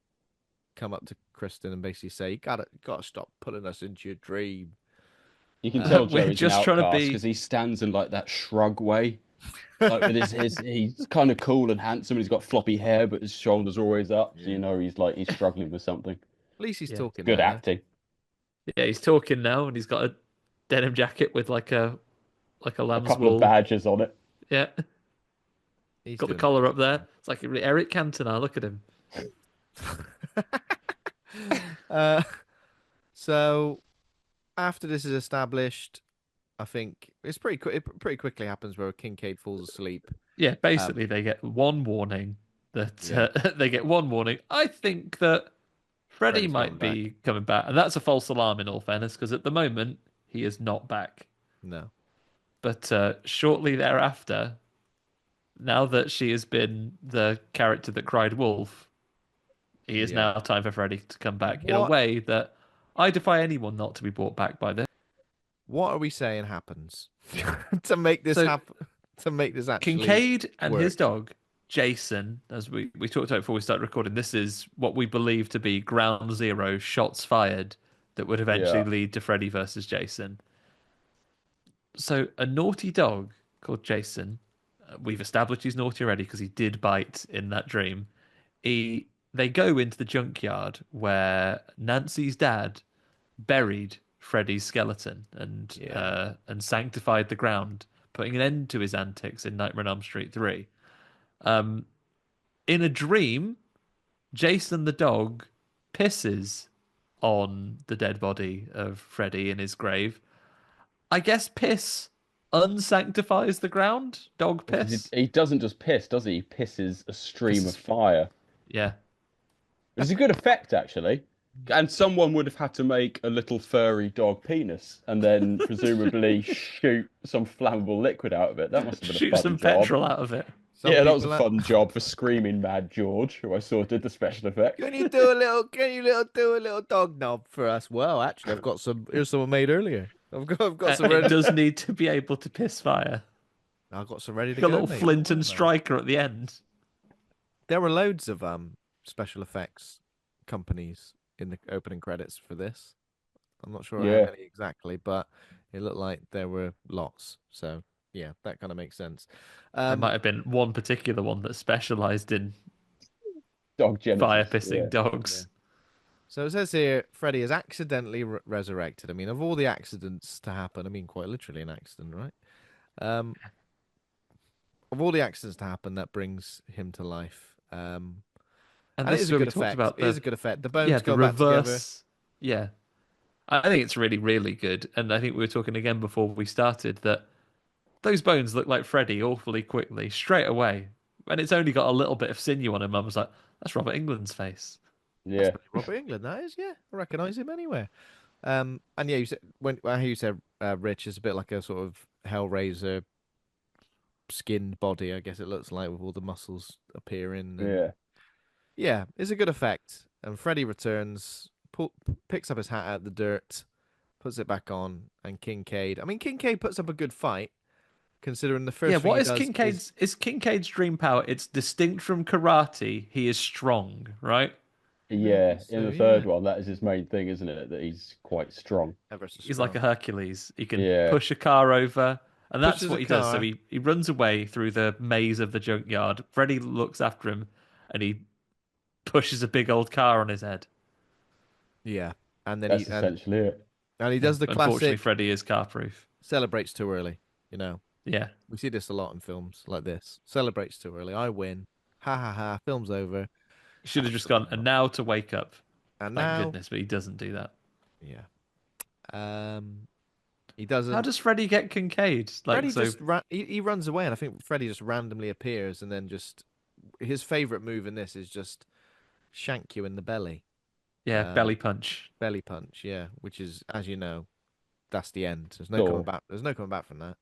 come up to Kristen and basically say, "You gotta stop putting us into your dream." You can tell we're Joey's an just trying to outcast because be. he stands in like that shrug way. Like with his he's kind of cool and handsome and he's got floppy hair, but his shoulders are always up. So Yeah. you know he's struggling with something. At least he's Yeah, talking Good now, yeah. acting. yeah. He's talking now, and he's got a denim jacket with like a A lamb's couple of wool. badges on it. Yeah, He's got the doing a collar good up there. It's like Eric Cantona. Look at him. job. uh, so after this is established, I think it's pretty quick. It pretty quickly happens where Kincaid falls asleep. Yeah, Um, basically they get one warning that yeah, they get one warning. I think that Freddy Freddy's coming might back. be coming back, and that's a false alarm in all fairness, because at the moment he is not back. No. But shortly thereafter, now that she has been the character that cried wolf, he is Yeah. now time for Freddy to come back in a What way that I defy anyone not to be brought back by this. what are we saying happens to make this So happen? To make this actually Kincaid and his work? dog, Jason, as we talked about before we started recording, this is what we believe to be ground zero shots fired that would eventually Yeah. lead to Freddy versus Jason. So a naughty dog called Jason, we've established he's naughty already because he did bite in that dream. They go into the junkyard where Nancy's dad buried Freddy's skeleton Yeah. and sanctified the ground, putting an end to his antics in Nightmare on Elm Street 3. Um, in a dream, Jason the dog pisses on the dead body of Freddy in his grave. I guess piss unsanctifies the ground. Dog Because piss. he doesn't just piss, does he? He pisses a stream of Pisses. fire. Yeah. It's a good effect, actually. And someone would have had to make a little furry dog penis and then presumably shoot some flammable liquid out of it. That must have been a Shoot fun some job. petrol out of it. Some Yeah, that was a people fun job for Screaming Mad George, who I saw did the special effects. Can you do a little dog knob for us? Well, actually, I've got some. Here's some I made earlier. I've got some And it ready. does need to be able to piss fire. I've got some ready to Got a go, little mate. flint Don't and worry about it. striker at the end. There were loads of special effects companies in the opening credits for this. I'm not sure how Yeah. many exactly, but it looked like there were lots. So Yeah, that kind of makes sense. There might have been one particular one that specialized in Dog fire Genesis. pissing Yeah. dogs. So it says here, Freddy is accidentally resurrected. I mean, of all the accidents to happen, I mean, quite literally an accident, right? Um, of all the accidents to happen, that brings him to life. And And it this is is a where we good talked effect. about It is a good effect. The bones the go back together. reverse. Yeah. I think it's really, really good. And I think we were talking again before we started that those bones look like Freddy awfully quickly, straight away. And it's only got a little bit of sinew on him. I was like, that's Robert Englund's face. That's Yeah. pretty Robert Englund, that is. Yeah, I recognise him anywhere. And yeah, you said how you said Rich is a bit like a sort of Hellraiser skinned body. I guess it looks like with all the muscles appearing. And Yeah. yeah, it's a good effect. And Freddy returns, picks up his hat out of the dirt, puts it back on, and Kincaid. I mean, Kincaid puts up a good fight, considering the Yeah, first thing what he is does Kincaid's dream power? It's distinct from karate. He is strong, right? I Yeah. guess so, In the yeah. third one, that is his main thing, isn't it? That he's quite strong. Ever so He's like a strong. Hercules. He can Yeah. push a car over, and that's Pushes a what he does. So car. he runs away through the maze of the junkyard. Freddy looks after him, and he pushes a big old car on his head. Yeah, and then That's essentially it. he does the Unfortunately, classic Freddy is car-proof. celebrates too early. You know, Yeah, we see this a lot in films like this. Celebrates too early. I win. Ha ha ha. Film's over. he should have just gone. Absolutely And not. now to wake up. And Thank now, goodness, but he doesn't do that. yeah. He How doesn't. does Freddy get Kincaid? Freddy So just he runs away, and I think Freddy just randomly appears, and then just his favorite move in this is just shank you in the belly, yeah, um, belly punch. belly punch. Yeah, which is, as you know, that's the end. There's no coming Sure. back. There's no coming back from that.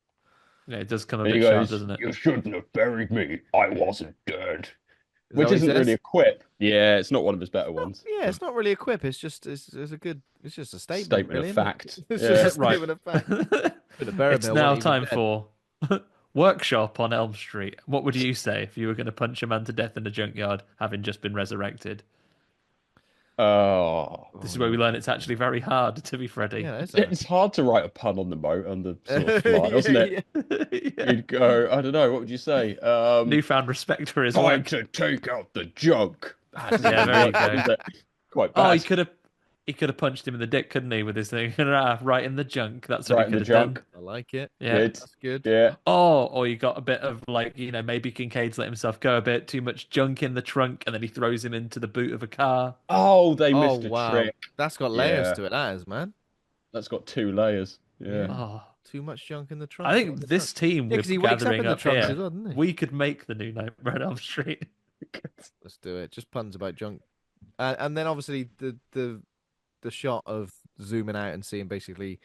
Yeah, it does come a And he bit sharp, goes, doesn't it? "You shouldn't have buried me. I wasn't dead." Is that Which what he isn't really says? a quip. Yeah, it's not one of his better ones. Yeah, it's not really a quip. It's just it's a good. It's just a statement. Statement really, of isn't it? fact. It's Yeah. just a Right. statement of fact. Bit of Barrowmill It's wasn't now even time dead. for workshop on Elm Street. What would you say if you were going to punch a man to death in a junkyard, having just been resurrected? Oh, This is where we learn it's actually very hard to be Freddy. Yeah, that's it's hard to write a pun on the on the sort of fly, yeah, isn't it? Yeah. You'd go, I don't know, what would you say? Newfound respect for his Time work. to take out the junk. Yeah, there you go. Quite Oh, bad. he could have punched him in the dick, couldn't he, with his thing? Right in the junk. That's what Right he in could the have junk. done. I like it. Yeah. Good. That's good. Yeah. Oh, or you got a bit of like, maybe Kincaid's let himself go a bit too much junk in the trunk, and then he throws him into the boot of a car. Oh, they Oh missed a wow, trick. that's got layers Yeah. to it. That is, man. That's got 2 layers. Yeah. Oh, Too much junk in the trunk. I think this team Yeah, we're 'cause he wakes up gathering in the up trunks here, as well, doesn't he? we could make the new Nightmare on Elm Street. Let's do it. Just puns about junk, and then obviously the shot of zooming out and seeing basically,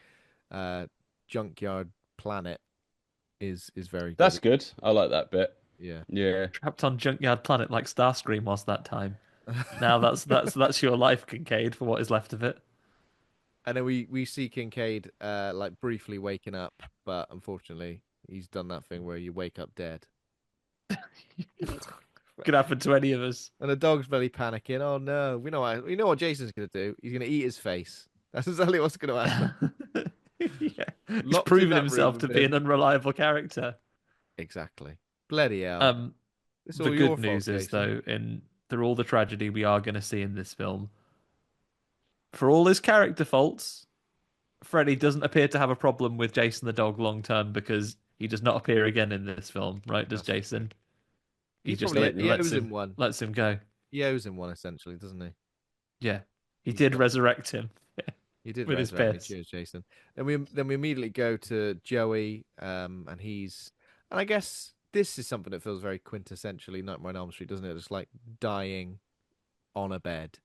junkyard planet is very good. That's good. I like that bit. Yeah. Yeah. Trapped on Junkyard Planet like Starscream was that time. Now that's your life, Kincaid, for what is left of it. And then we see Kincaid like briefly waking up, but unfortunately he's done that thing where you wake up dead. Could happen to any of us. And the dog's very panicking. Oh no, we know what Jason's gonna do. He's gonna eat his face. That's exactly what's gonna happen. Yeah. He's Locked in proven that himself room to with be him. an unreliable character. Exactly. Bloody hell. It's The all your good news fault, is Jason. though, through all the tragedy we are going to see in this film, for all his character faults, Freddy doesn't appear to have a problem with Jason the dog long term because he does not appear again in this film, right? Does Jason? He just he lets owes him one. lets him go. He owes him one essentially, doesn't he? Yeah, he He's did got- resurrect him. He did with his resurrect me. piss. Cheers, Jason. Then we immediately go to Joey, and I guess this is something that feels very quintessentially Nightmare on Elm Street, doesn't it? Just like dying on a bed.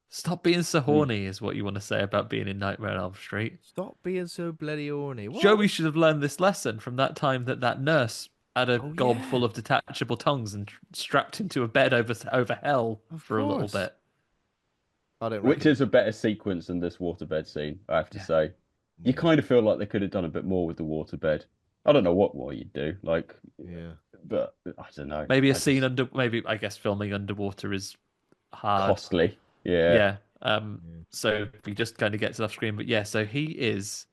Stop being so horny is what you want to say about being in Nightmare on Elm Street. Stop being so bloody horny. What? Joey should have learned this lesson from that time that nurse had a Oh, gob yeah. full of detachable tongues and strapped him to a bed over hell Of for a little course. bit. I don't Which reckon. is a better sequence than this waterbed scene, I have to Yeah. say. You kind of feel like they could have done a bit more with the waterbed. I don't know what more you'd do, like, Yeah. but I don't know. Maybe a I scene just- maybe I guess filming underwater is hard. costly. Yeah. Yeah. So we just kind of get to off screen, but yeah. So he is,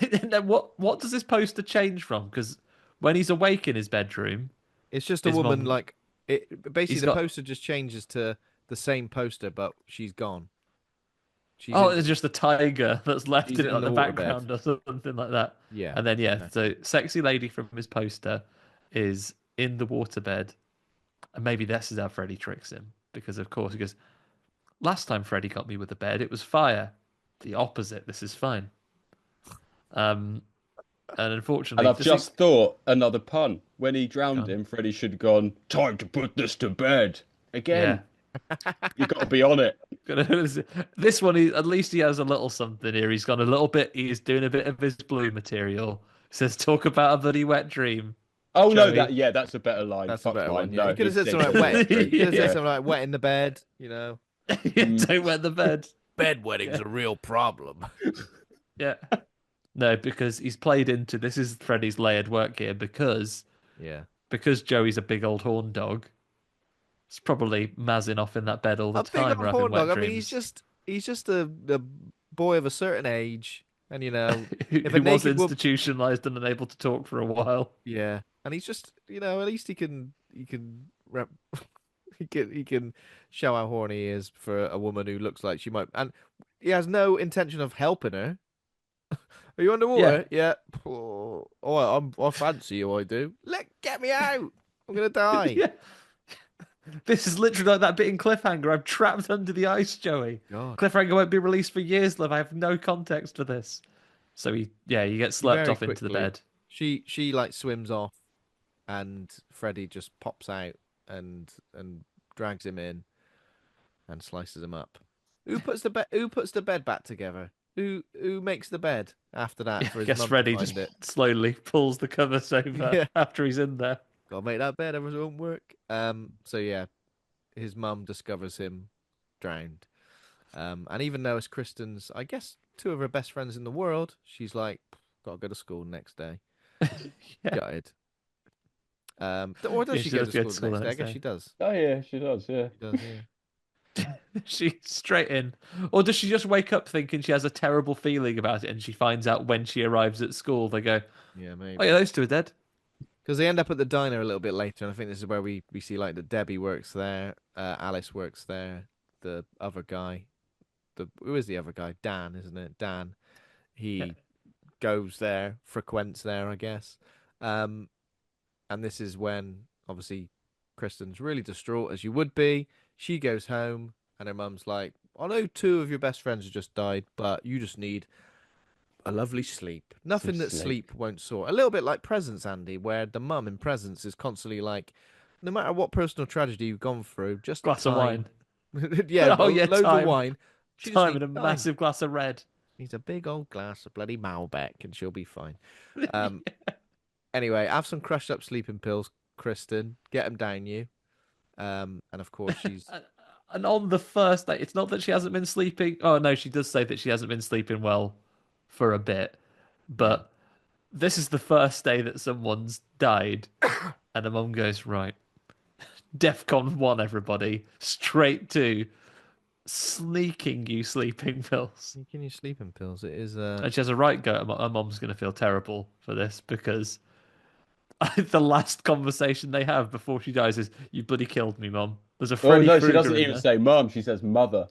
And then what does this poster change from? Because when he's awake in his bedroom, It's just a his woman mum, like it. Basically, he's the got poster just changes to the same poster, but she's gone. She's oh, in. it's just a tiger that's left She's in it in like the the waterbed. background or something like that. Yeah, And then yeah, exactly. so sexy lady from his poster is in the waterbed, and maybe this is how Freddy tricks him because of course he goes, last time Freddy got me with a bed, it was fire. The opposite. This is fine. Um, and And unfortunately, I've does he? just thought another pun. When he drowned Gone. him, Freddy should have gone, time to put this to bed. Yeah. Again, you got to be on it. This one, at least he has a little something here. He's gone a little bit. He's doing a bit of his blue material. Says, "Talk about a bloody wet dream, Oh no, Joey." that's a better line. That's a Fuck better one. mine. Yeah, No, you could have he's said sick. something That's like a wet. wet dream. You could have said Yeah. something like wet in the bed. Don't wet the bed. Bedwetting's Yeah. a real problem. Yeah. No, because he's played into this is Freddy's layered work here Yeah. because Joey's a big old horn dog. He's probably mazzing off in that bed all the A big time, old or having horn wet dog. I mean, he's dreams. just a boy of a certain age, and if a Who was naked woman, institutionalized and unable to talk for a while. yeah, and he's just at least he can rep, he can show how horny he is for a woman who looks like she might, and he has no intention of helping her. Are you Yeah. underwater? Yeah. I fancy you. I do. Get me out. I'm gonna die. Yeah. This is literally like that bit in Cliffhanger. I'm trapped under the ice, Joey. God. Cliffhanger won't be released for years, love. I have no context for this. So he gets slurped Very off into the quickly, bed. she like swims off, and Freddy just pops out and drags him in and slices him up. Who puts the bed back together? Who makes the bed after that for I his guess mum to Freddy find just it? slowly pulls the covers over Yeah, after he's in there. gotta make that bed, otherwise it won't work. So yeah, his mum discovers him drowned. And even though it's Kristen's, I guess, two of her best friends in the world, she's like, gotta go to school next day. Yeah. Gutted. Or does Yeah, she she go does to go school to the school next the day? I next guess day. she does. Oh yeah, she does. Yeah. She does, yeah. She's straight in. Or does she just wake up thinking she has a terrible feeling about it and she finds out when she arrives at school? They go, Yeah, oh yeah, maybe. those two are dead. Because they end up at the diner a little bit later, and I think this is where we see like that Debbie works there, Alice works there, the other guy, who is the other guy? Dan, isn't it? Dan. Yeah. He goes there, frequents there, I guess. And this is when obviously Kristen's really distraught, as you would be. She goes home, and her mum's like, I know two of your best friends have just died, but you just need a lovely sleep. Some Nothing that sleep. sleep won't sort. A little bit like Presence, Andy, where the mum in Presence is constantly like, no matter what personal tragedy you've gone through, just Glass of time. wine. Yeah, Oh yeah, loads of time. wine. She just Time needs and a time. massive glass of red. Needs a big old glass of bloody Malbec, and she'll be fine. Um, Anyway, have some crushed up sleeping pills, Kristen. Get them down you. And of course she's And on the first day, it's not that she hasn't been sleeping. Oh no, she does say that she hasn't been sleeping well for a bit. But this is the first day that someone's died. And the mum goes, right, DEFCON 1, everybody. Straight to sneaking you sleeping pills. sneaking your sleeping pills. It is And she has a right go. Her mum's going to feel terrible for this because the last conversation they have before she dies is, "You bloody killed me, mum." There's a Oh Freddy no, she Krueger doesn't in even there. say mum. She says mother,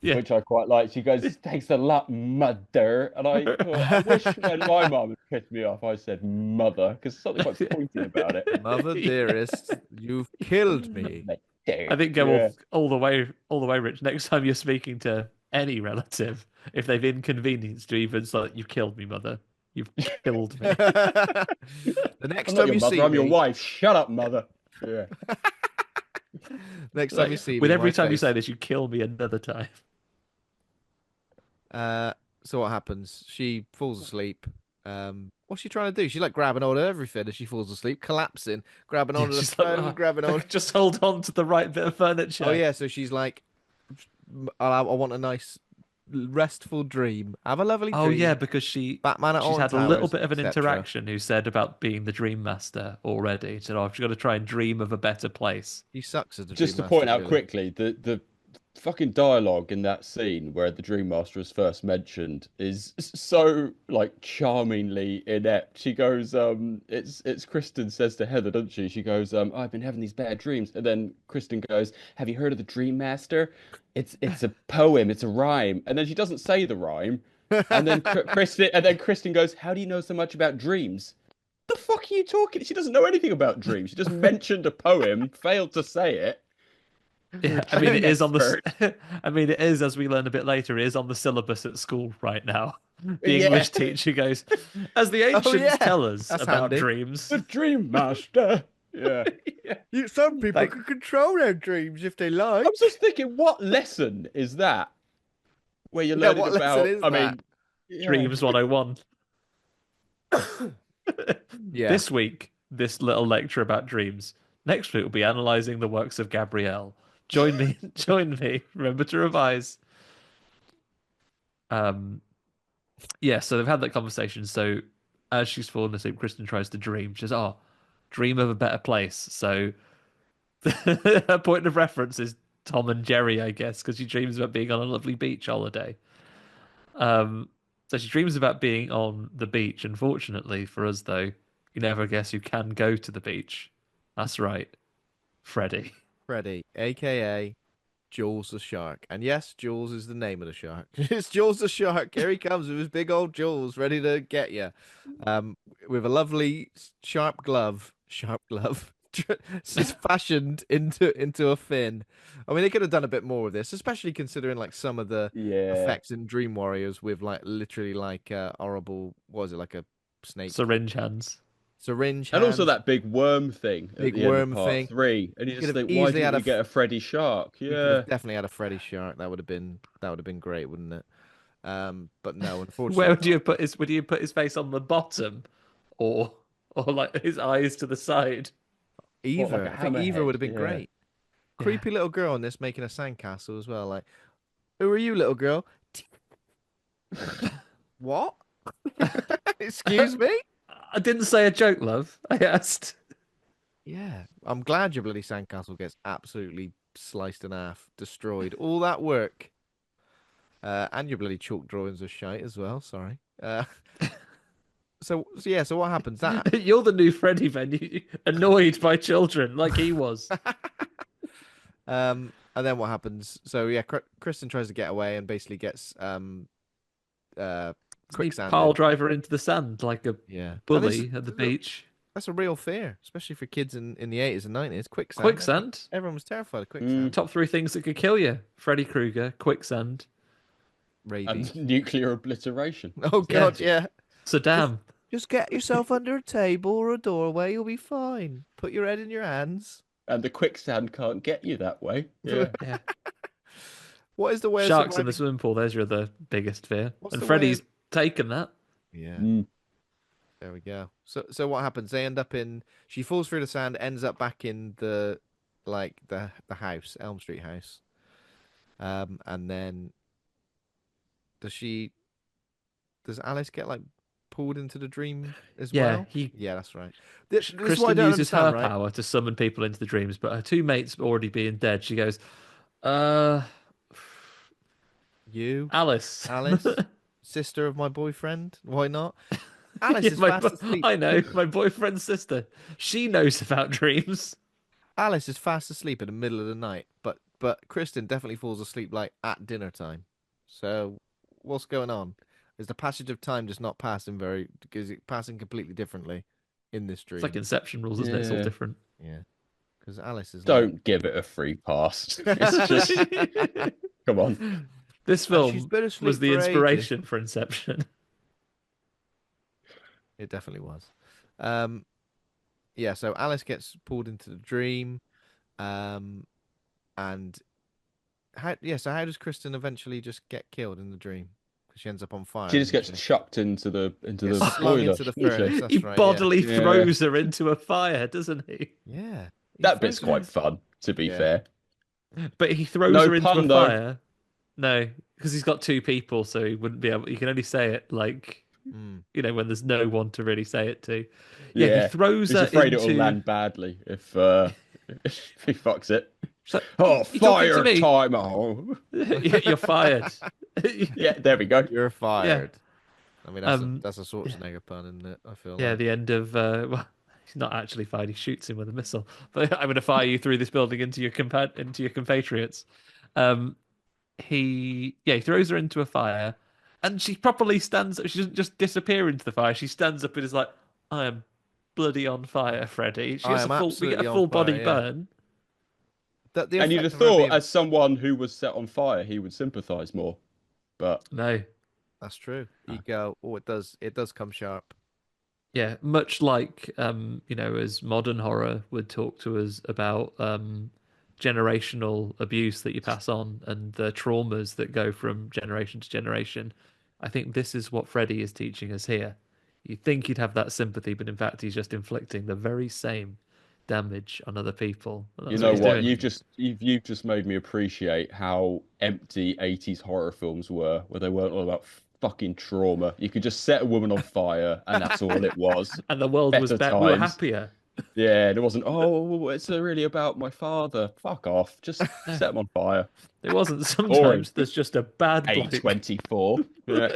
Yeah, which I quite like. She goes, "Thanks a lot, mother." And I thought, I wish when my mum had pissed me off, I said mother because there's something quite pointy about it. mother dearest, you've killed me. I think go Yeah. all the way, Rich. Next time you're speaking to any relative, if they've inconvenienced you, even so, "You've killed me, mother. You've killed me." The next I'm not time your you mother. see I'm your me, wife. Shut up, mother. Yeah. next time you Like, see with me, every my time you face. say this, you kill me another time. So what happens? She falls asleep. What's she trying to do? She's like grabbing hold of everything as she falls asleep, collapsing, grabbing hold of the She's like, phone, "Oh, grabbing hold. just hold on to the right bit of furniture. Oh yeah, so she's like, I want a nice, restful dream. Have a lovely Oh yeah, dream. because Batman at she's Alton had a little Towers, bit of an etc. interaction who said about being the dream master already. She said, "Oh, I've got to try and dream of a better place." He sucks as a Just dream to point master, out really. quickly, the fucking dialogue in that scene where the Dream Master is first mentioned is so like charmingly inept. She goes, it's Kristen says to Heather, doesn't she? She goes, oh, I've been having these bad dreams. And then Kristen goes, have you heard of the Dream Master? It's a poem, it's a rhyme. And then she doesn't say the rhyme. And then Kristen goes, how do you know so much about dreams? The fuck are you talking? She doesn't know anything about dreams. She just mentioned a poem, failed to say it. Yeah, I mean, it is on the. I mean, it is, as we learn a bit later, it is on the syllabus at school right now. The English teacher goes, as the ancients tell us That's about handy. dreams. The Dream Master. Yeah. Some people can control their dreams if they like. I was just thinking, what lesson is that? Where you're Yeah, learning what lesson about, is I that? mean, yeah. Dreams 101. Yeah. This week, this little lecture about dreams. Next week, we'll be analysing the works of Gabrielle. Join me. Remember to revise. Yeah, so they've had that conversation. So as she's fallen asleep, Kristen tries to dream. She says, oh, dream of a better place. So her point of reference is Tom and Jerry, I guess, because she dreams about being on a lovely beach holiday. So she dreams about being on the beach. Unfortunately for us, though, you never guess who can go to the beach. That's right, Freddy. Freddy, aka Jules the Shark. And yes, Jules is the name of the shark. It's Jules the Shark. Here he comes with his big old Jules, ready to get you. With a lovely sharp glove. It's fashioned into a fin. I mean, they could have done a bit more with this, especially considering like some of the effects in Dream Warriors with like literally like horrible, what was it, like a snake Syringe hands. syringe And also hands. that big worm thing. Big at the end worm of part thing. 3. And you You just could have think, why easily didn't had we a get a Freddy Shark? We could Yeah. have definitely had a Freddy Shark. That would have been great, wouldn't it? But no, unfortunately. Where would you put his? Would you put his face on the bottom, or like his eyes to the side? Either. like a I think either hammerhead, would have been yeah. great. Creepy little girl in this making a sandcastle as well. Like, who are you, little girl? What? Excuse me? I didn't say a joke, love. I asked. Yeah. I'm glad your bloody sandcastle gets absolutely sliced in half, destroyed. All that work. And your bloody chalk drawings are shite as well. Sorry. So what happens? That You're the new Freddy, then. You annoyed by children like he was. and then what happens? So yeah, Kristen tries to get away and basically gets quicksand. Pile driver into the sand like a Yeah. And bully at the beach. That's a real fear, especially for kids in the 80s and 90s. Quicksand. Quicksand. Everyone was terrified of quicksand. Top 3 things that could kill you: Freddy Krueger, quicksand, Rabies. And nuclear obliteration. Oh God, yeah. Saddam. Just get yourself under a table or a doorway, you'll be fine. Put your head in your hands. And the quicksand can't get you that way. Yeah. Yeah. What is the way of Sharks in surviving? the swimming pool. There's your other biggest fear. What's And the way Freddy's of- taken that. Yeah. Mm. There we go. So what happens? They end up in. She falls through the sand, ends up back in the house, Elm Street house. And then does Alice get like pulled into the dream as well? Yeah, that's right. This is what I Kristen don't uses her understand, right? power to summon people into the dreams, but her 2 mates already being dead. She goes, You, Alice. Alice, sister of my boyfriend. Why not? Alice Yeah, is fast asleep. I know, my boyfriend's sister. She knows about dreams. Alice is fast asleep in the middle of the night, but Kristen definitely falls asleep like at dinner time. So what's going on? Is the passage of time just not passing because it's passing completely differently in this dream? It's like Inception rules, isn't it? It's all Yeah. different. Yeah, because Alice is Don't give it a free pass. It's just, come on. This she's film been asleep was the for ages. inspiration for Inception. It definitely was. Yeah, so Alice gets pulled into the dream, and how does Kristen eventually just get killed in the dream? Because she ends up on fire. She just doesn't gets chucked into the slung boiler. into the doesn't she? furnace. That's He right. bodily Yeah. throws her into a fire, doesn't he? Yeah. He That bit's throws quite her- fun, to be Yeah. fair. But he throws No her into pun, a though. fire. No, because he's got 2 people, so he wouldn't be able. He can only say it like Mm. when there's no one to really say it to. Yeah, Yeah. he throws He's her afraid into. it'll land badly if he fucks it. She's like, Oh, you talking to fire me? time! Oh, You're fired. yeah, there we go. You're Yeah. fired. I mean, Um. that's a Yeah. Schwarzenegger pun, isn't it? I feel Yeah. like. The end of well, he's not actually fired. He shoots him with a missile. But I'm going to fire you through this building into your compatriots. Um. He throws her into a fire, and she properly stands up. She doesn't just disappear into the fire. She stands up and is like, "I am bloody on fire, Freddy." She I gets am we get a absolutely on full fire. body Yeah. burn. That the And you'd effect have of her thought, being. as someone who was set on fire, he would sympathise more. But No. That's true. You go. Oh, it does. It does come sharp. Yeah, much like as modern horror would talk to us about generational abuse that you pass on and the traumas that go from generation to generation. I think this is what Freddy is teaching us here. You'd think he'd have that sympathy, but in fact he's just inflicting the very same damage on other people. And you that's what know he's what? doing. You've just made me appreciate how empty 80s horror films were, where they weren't all about fucking trauma. You could just set a woman on fire, and that's all it was. And the world was Better better. We were times. happier. Yeah, it wasn't. Oh, it's really about my father. Fuck off. Just set him on fire. It wasn't. Boring. Sometimes there's just a bad bloke. A24. Yeah,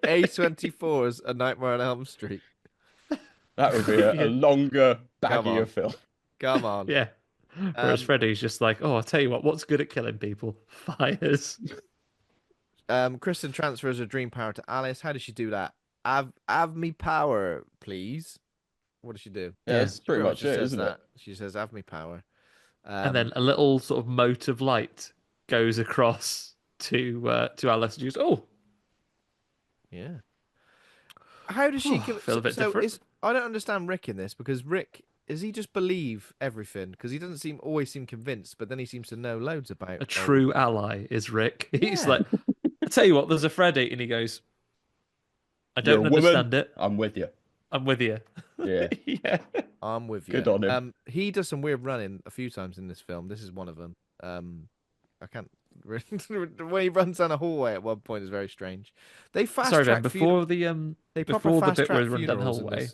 A24 is A Nightmare on Elm Street. that would be a Yeah. longer, Come on. baggier film. Come on. Yeah. Whereas Um, Freddy's just like, oh, I'll tell you what's good at killing people? Fires. Kristen transfers her dream power to Alice. How does she do that? Have me power, please. What does she do? Yeah, that's She pretty much just it, says isn't that. it? She says, "Have me power." And then a little sort of mote of light goes across to Alice and she goes, oh, yeah. How does she I feel a bit so different. I don't understand Rick in this because Rick does he just believe everything because he doesn't always seem convinced, but then he seems to know loads about a true ally is Rick. He's Yeah. like, I tell you what, there's a Freddy. And he goes, I You're don't a woman. understand it. I'm with you. I'm with you. Yeah. Yeah. I'm with you. Good on him. He does some weird running a few times in this film. This is one of them. I can't. When he runs down a hallway at one point is very strange. They fast Sorry, track Ben, before the they proper before the fast bit track where we run down the funerals hallway.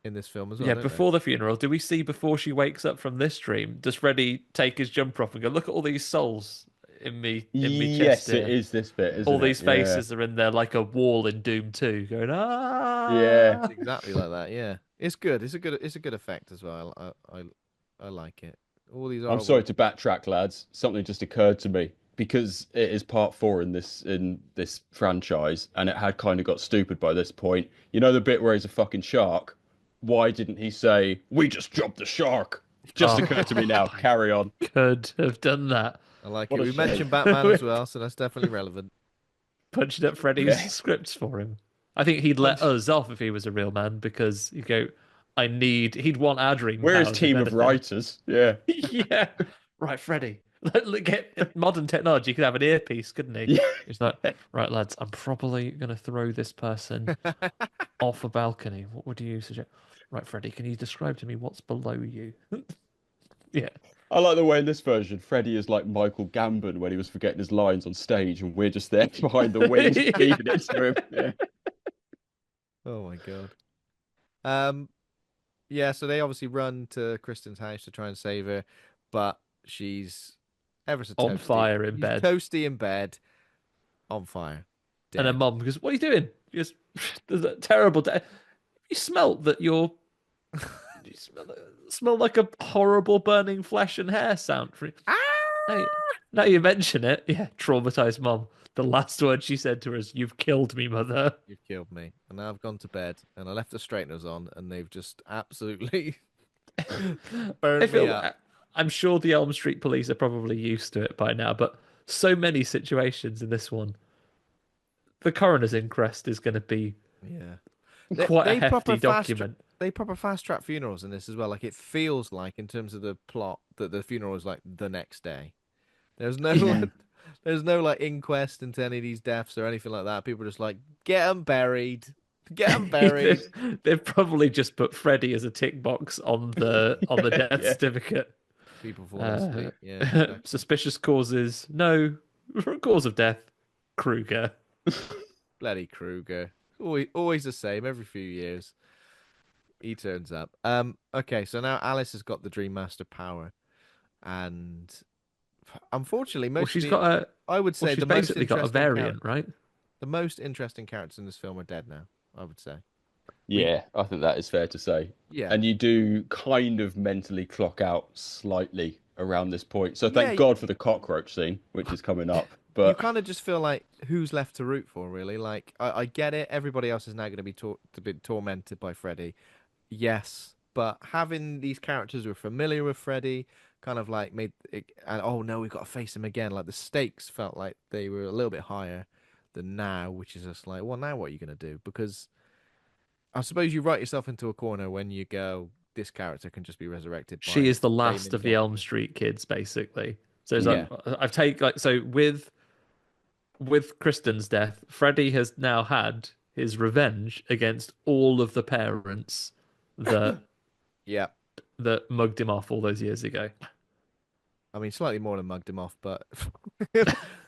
in this film as well. Yeah, don't they? before the funeral, do we see before she wakes up from this dream, does Freddy take his jumper off and go, look at all these souls in me Yes, chest it here. is this bit, isn't All it? these faces are in there like a wall in Doom 2, going, ah. Yeah. It's exactly like that. Yeah, it's good. It's a good effect as well. I like it. All these. I'm sorry to backtrack, lads. Something just occurred to me because it is part 4 in this franchise, and it had kind of got stupid by this point. You know the bit where he's a fucking shark? Why didn't he say, "We just jumped the shark"? Just occurred to me now. Carry on. Could have done that. I like What it. a We shame. mentioned Batman as well, so that's definitely relevant. Punched up Freddy's Yeah. scripts for him. I think he'd let us off if he was a real man because he'd go, he'd want our dream We're his powers, if team of anything. writers. Yeah. Yeah. Right, Freddy. Get modern technology. He could have an earpiece, couldn't he? Yeah. He's like, right, lads, I'm probably going to throw this person off a balcony. What would you suggest? Right, Freddy, can you describe to me what's below you? Yeah. I like the way in this version, Freddy is like Michael Gambon when he was forgetting his lines on stage, and we're just there behind the wings feeding it to him. Yeah. Oh my god. Yeah, so they obviously run to Kristen's house to try and save her, but she's ever so On toasty. fire in She's bed. Toasty in bed, on fire. And her Dead. mom goes, what are you doing? She goes, there's a terrible day. You smelt that you smell like a horrible burning flesh and hair sound. Now you mention it. Yeah, traumatized mom. The last word she said to her is, "You've killed me, mother." You've killed me. And now I've gone to bed and I left the straighteners on and they've just absolutely burned me up. I'm sure the Elm Street police are probably used to it by now, but so many situations in this one. The coroner's inquest is going to be Yeah. quite a They proper hefty document. They proper fast track funerals in this as well. Like it feels like in terms of the plot that the funeral is like the next day. There's no there's no like inquest into any of these deaths or anything like that. People are just like, get them buried. Get them buried. They've probably just put Freddy as a tick box on the death certificate. People fall asleep. Yeah. Exactly. Suspicious causes. No. Cause of death. Krueger. Bloody Krueger. Always the same every few years. He turns up. Okay, so now Alice has got the Dream Master power. And unfortunately, Well, most of she's the got a. I would Well, say she's the most basically got a interesting variant, right? the most interesting characters in this film are dead now. I would say. We Yeah, I think that is fair to say. yeah And you do kind of mentally clock out slightly around this point. So thank yeah. God for the cockroach scene, which is coming up. You But kind of just feel like who's left to root for, really. Like I get it. Everybody else is now going to be tormented by Freddy. Yes, but having these characters who are familiar with Freddy kind of like made it, and oh no, we've got to face him again. Like the stakes felt like they were a little bit higher than now, which is just like, well, now what are you going to do? Because I suppose you write yourself into a corner when you go, this character can just be resurrected She by is the same last of the Elm injection. Street kids, basically. So it's like Yeah, I've taken like so with Kristen's death, Freddy has now had his revenge against all of the parents that yeah. that mugged him off all those years ago. I mean, slightly more than mugged him off, but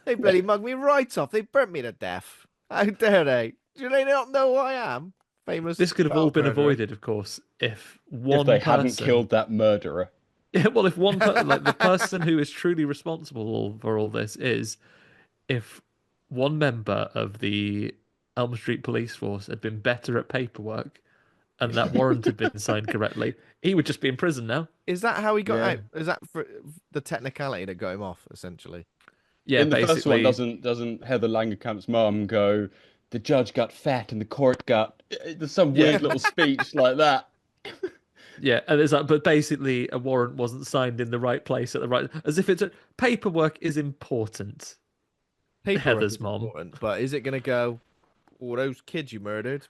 they bloody mugged me right off. They burnt me to death. How dare they? Do they not know who I am? Famous This could have all child been murderer. avoided, of course, if if they one hadn't person. killed that murderer, Yeah, well, if like the person who is truly responsible for all this is if one member of the Elm Street police force had been better at paperwork and that warrant had been signed correctly, he would just be in prison now. Is that how he got yeah. out? Is that for the technicality that got him off, essentially? Yeah, In the first one, basically. doesn't Heather Langenkamp's mum go, the judge got fat and the court got. There's some Yeah, weird little speech like that. yeah, and it's like, but basically, a warrant wasn't signed in the right place at the right, as if paperwork is important. Paperwork Heather's is mom. important, but is it going to go, all those kids you murdered?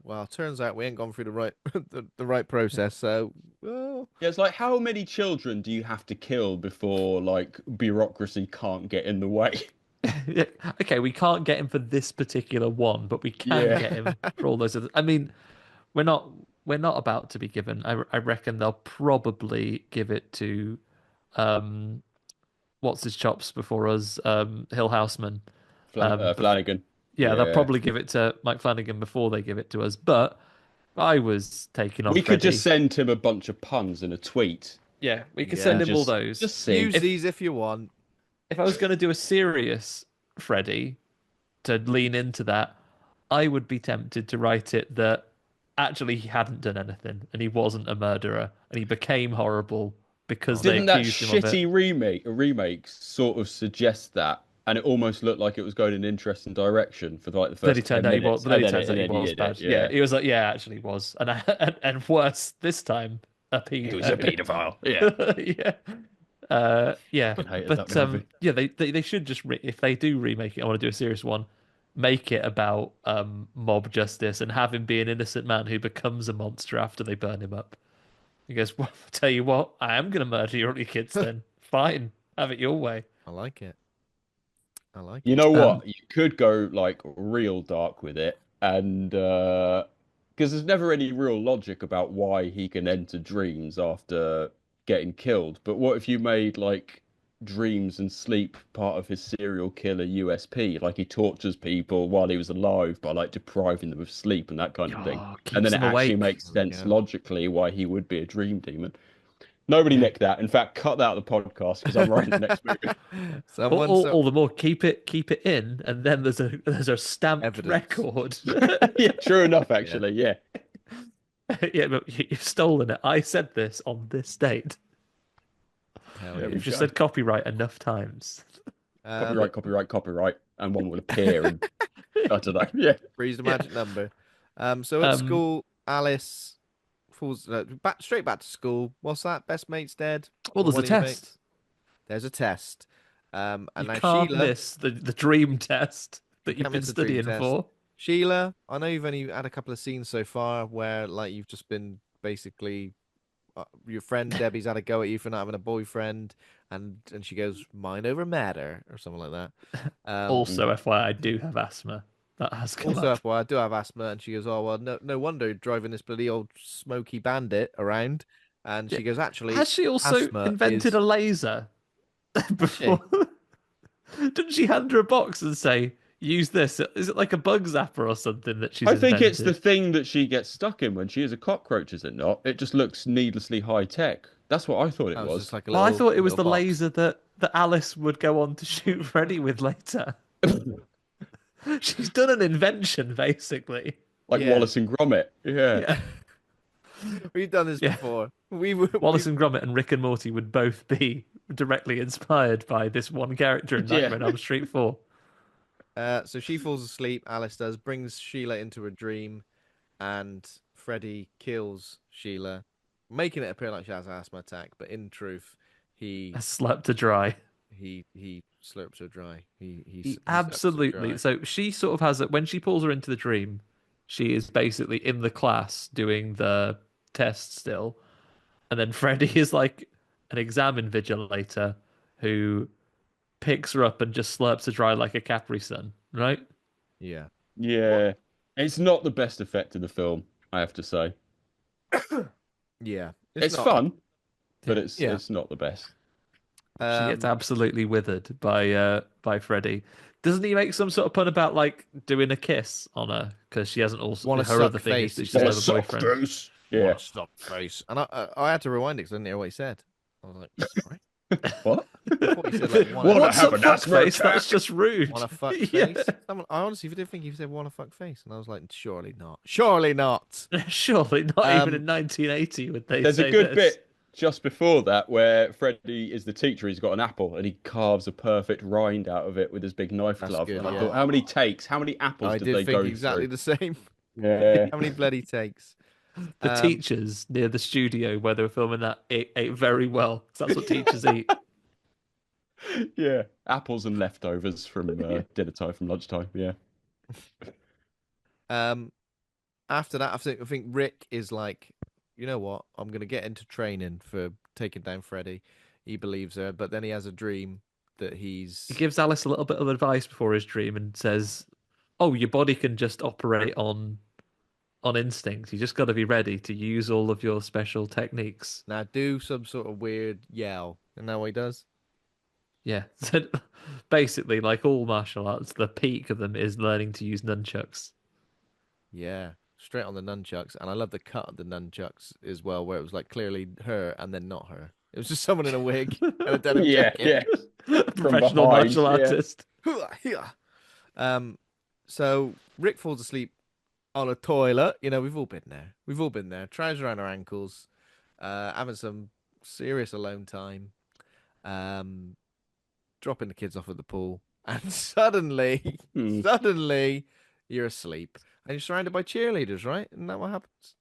Well, turns out we ain't gone through the right the right process. So, well, Yeah, it's like how many children do you have to kill before like bureaucracy can't get in the way? Yeah, okay, we can't get him for this particular one, but we can Yeah. get him for all those others. I mean, we're not we're not about to be given. I reckon they'll probably give it to um what's his chops before us, Hill Houseman. Before, Flanagan. yeah, they'll Yeah. probably give it to Mike Flanagan before they give it to us. But I was taking off We could just Freddie. send him a bunch of puns in a tweet Yeah, we could Yeah. send him all just those. just see. use If these if you want. if I was going to do a serious Freddy to lean into that, I would be tempted to write it that actually he hadn't done anything and he wasn't a murderer and he became horrible because they Didn't that accused him of it. shitty remake sort of suggest that? And it almost looked like it was going in an interesting direction for like the Then he first 10 turned out he minutes. was, but then he And then turns out he and then was did bad. it, Yeah, he was like, yeah, actually he was, and worse this time, a pedo. He was a paedophile. Yeah. Yeah, Fucking hated but that movie. yeah, they should just if they do remake it, I want to do a serious one. Make it about mob justice and have him be an innocent man who becomes a monster after they burn him up. He goes, well, I'll tell you what, I am going to murder your kids then. Fine, have it your way. I like it. I like You it. know what? You could go like real dark with it, and because there's never any real logic about why he can enter dreams after getting killed. But what if you made like dreams and sleep part of his serial killer USP? Like he tortures people while he was alive by like depriving them of sleep and that kind of thing. Oh, And then keeps it them actually awake. makes There we sense go. logically why he would be a dream demon. Nobody nick that. In fact, cut that out of the podcast because I'm writing the next movie. Someone All the more, keep it in, and then there's a stamped Evidence. record. Yeah, true enough, actually. Yeah. Yeah, but you've stolen it. I said this on this date. Hell Yeah, yeah. we You've just go. said copyright enough times. Copyright, and one will appear and I don't know. Yeah. Freeze the Yeah. magic number. So at Um, school, Alice falls straight back to school. What's that? Best mate's dead. Well, Or there's a one of your test. mates? There's a test. And You now can't Sheila, miss the dream test that you've can't been miss the dream studying test. for. Sheila, I know you've only had a couple of scenes so far where like you've just been basically your friend Debbie's had a go at you for not having a boyfriend, and she goes mind over matter or something like that. Also, FYI, I do have asthma. That has come Also, up. FYI, I do have asthma, and she goes, "Oh well, no wonder you're driving this bloody old smoky bandit around." And she Yeah. goes, "Actually, Has she also asthma invented is a laser before? Didn't she hand her a box and say, "Use this"? Is it like a bug zapper or something that she's I think it's the invented? thing that she gets stuck in when she is a cockroach, is it not? It just looks needlessly high tech. That's what I thought it Oh, it's was. just like a Well, I little, thought it was little the box. laser that that Alice would go on to shoot Freddy with later. She's done an invention, basically. Like Yeah. Wallace and Gromit. Yeah. Yeah. We've done this Yeah. before. We Wallace and Gromit and Rick and Morty would both be directly inspired by this one character in Yeah. Nightmare on Elm Street 4. So she falls asleep. Alice does, brings Sheila into a dream, and Freddy kills Sheila, making it appear like she has an asthma attack. But in truth, he Slept to dry. he slurps her dry. He slurps her Absolutely. dry. So she sort of has it when she pulls her into the dream. She is basically in the class doing the test still, and then Freddy is like an exam invigilator who picks her up and just slurps her dry like a Capri Sun, right? Yeah. Yeah. It's not the best effect of the film, I have to say. Yeah. It's not- fun, but it's Yeah. not the best. She gets Um, absolutely withered by Freddy. Doesn't he make some sort of pun about like doing a kiss on her because she hasn't also Wanna her suck other thing face, is that he she's said. another boyfriend. Yeah. What a stop face. And I had to rewind it because I didn't hear what he said. I was like, sorry. What? I thought he said like Wanna What's have up, an fuck asthma face? That's attack? just rude. Want to fuck Yeah. face? I honestly did think he said want to fuck face, and I was like, surely not. Surely not. Surely not even in 1980 would they There's say a good this. bit just before that where Freddy is the teacher. He's got an apple and he carves a perfect rind out of it with his big knife That's glove. good, And I yeah. thought, how many takes, how many apples I did did they think go exactly through? the same. Yeah. How many bloody takes? The teachers near the studio where they were filming that ate very well. 'Cause that's what teachers eat. Yeah. Apples and leftovers from dinner time, from lunchtime. Yeah. After that, I think Rick is like, you know what? I'm gonna get into training for taking down Freddy. He believes her, but then he has a dream that he's He gives Alice a little bit of advice before his dream and says, "Oh, your body can just operate on instinct. You just got to be ready to use all of your special techniques." now do some sort of weird yell. Isn't that what he does? Yeah. So basically, like all martial arts, the peak of them is learning to use nunchucks. Yeah, straight on the nunchucks, and I love the cut of the nunchucks as well, where it was like clearly her and then not her. It was just someone in a wig and a denim Yeah. jacket. Yeah. Professional behind, martial yeah. artist. So Rick falls asleep on a toilet. You know, we've all been there. We've all been there. Trousers around our ankles, having some serious alone time, dropping the kids off at the pool, and suddenly, suddenly, you're asleep, and you're surrounded by cheerleaders, right? Isn't that what happens?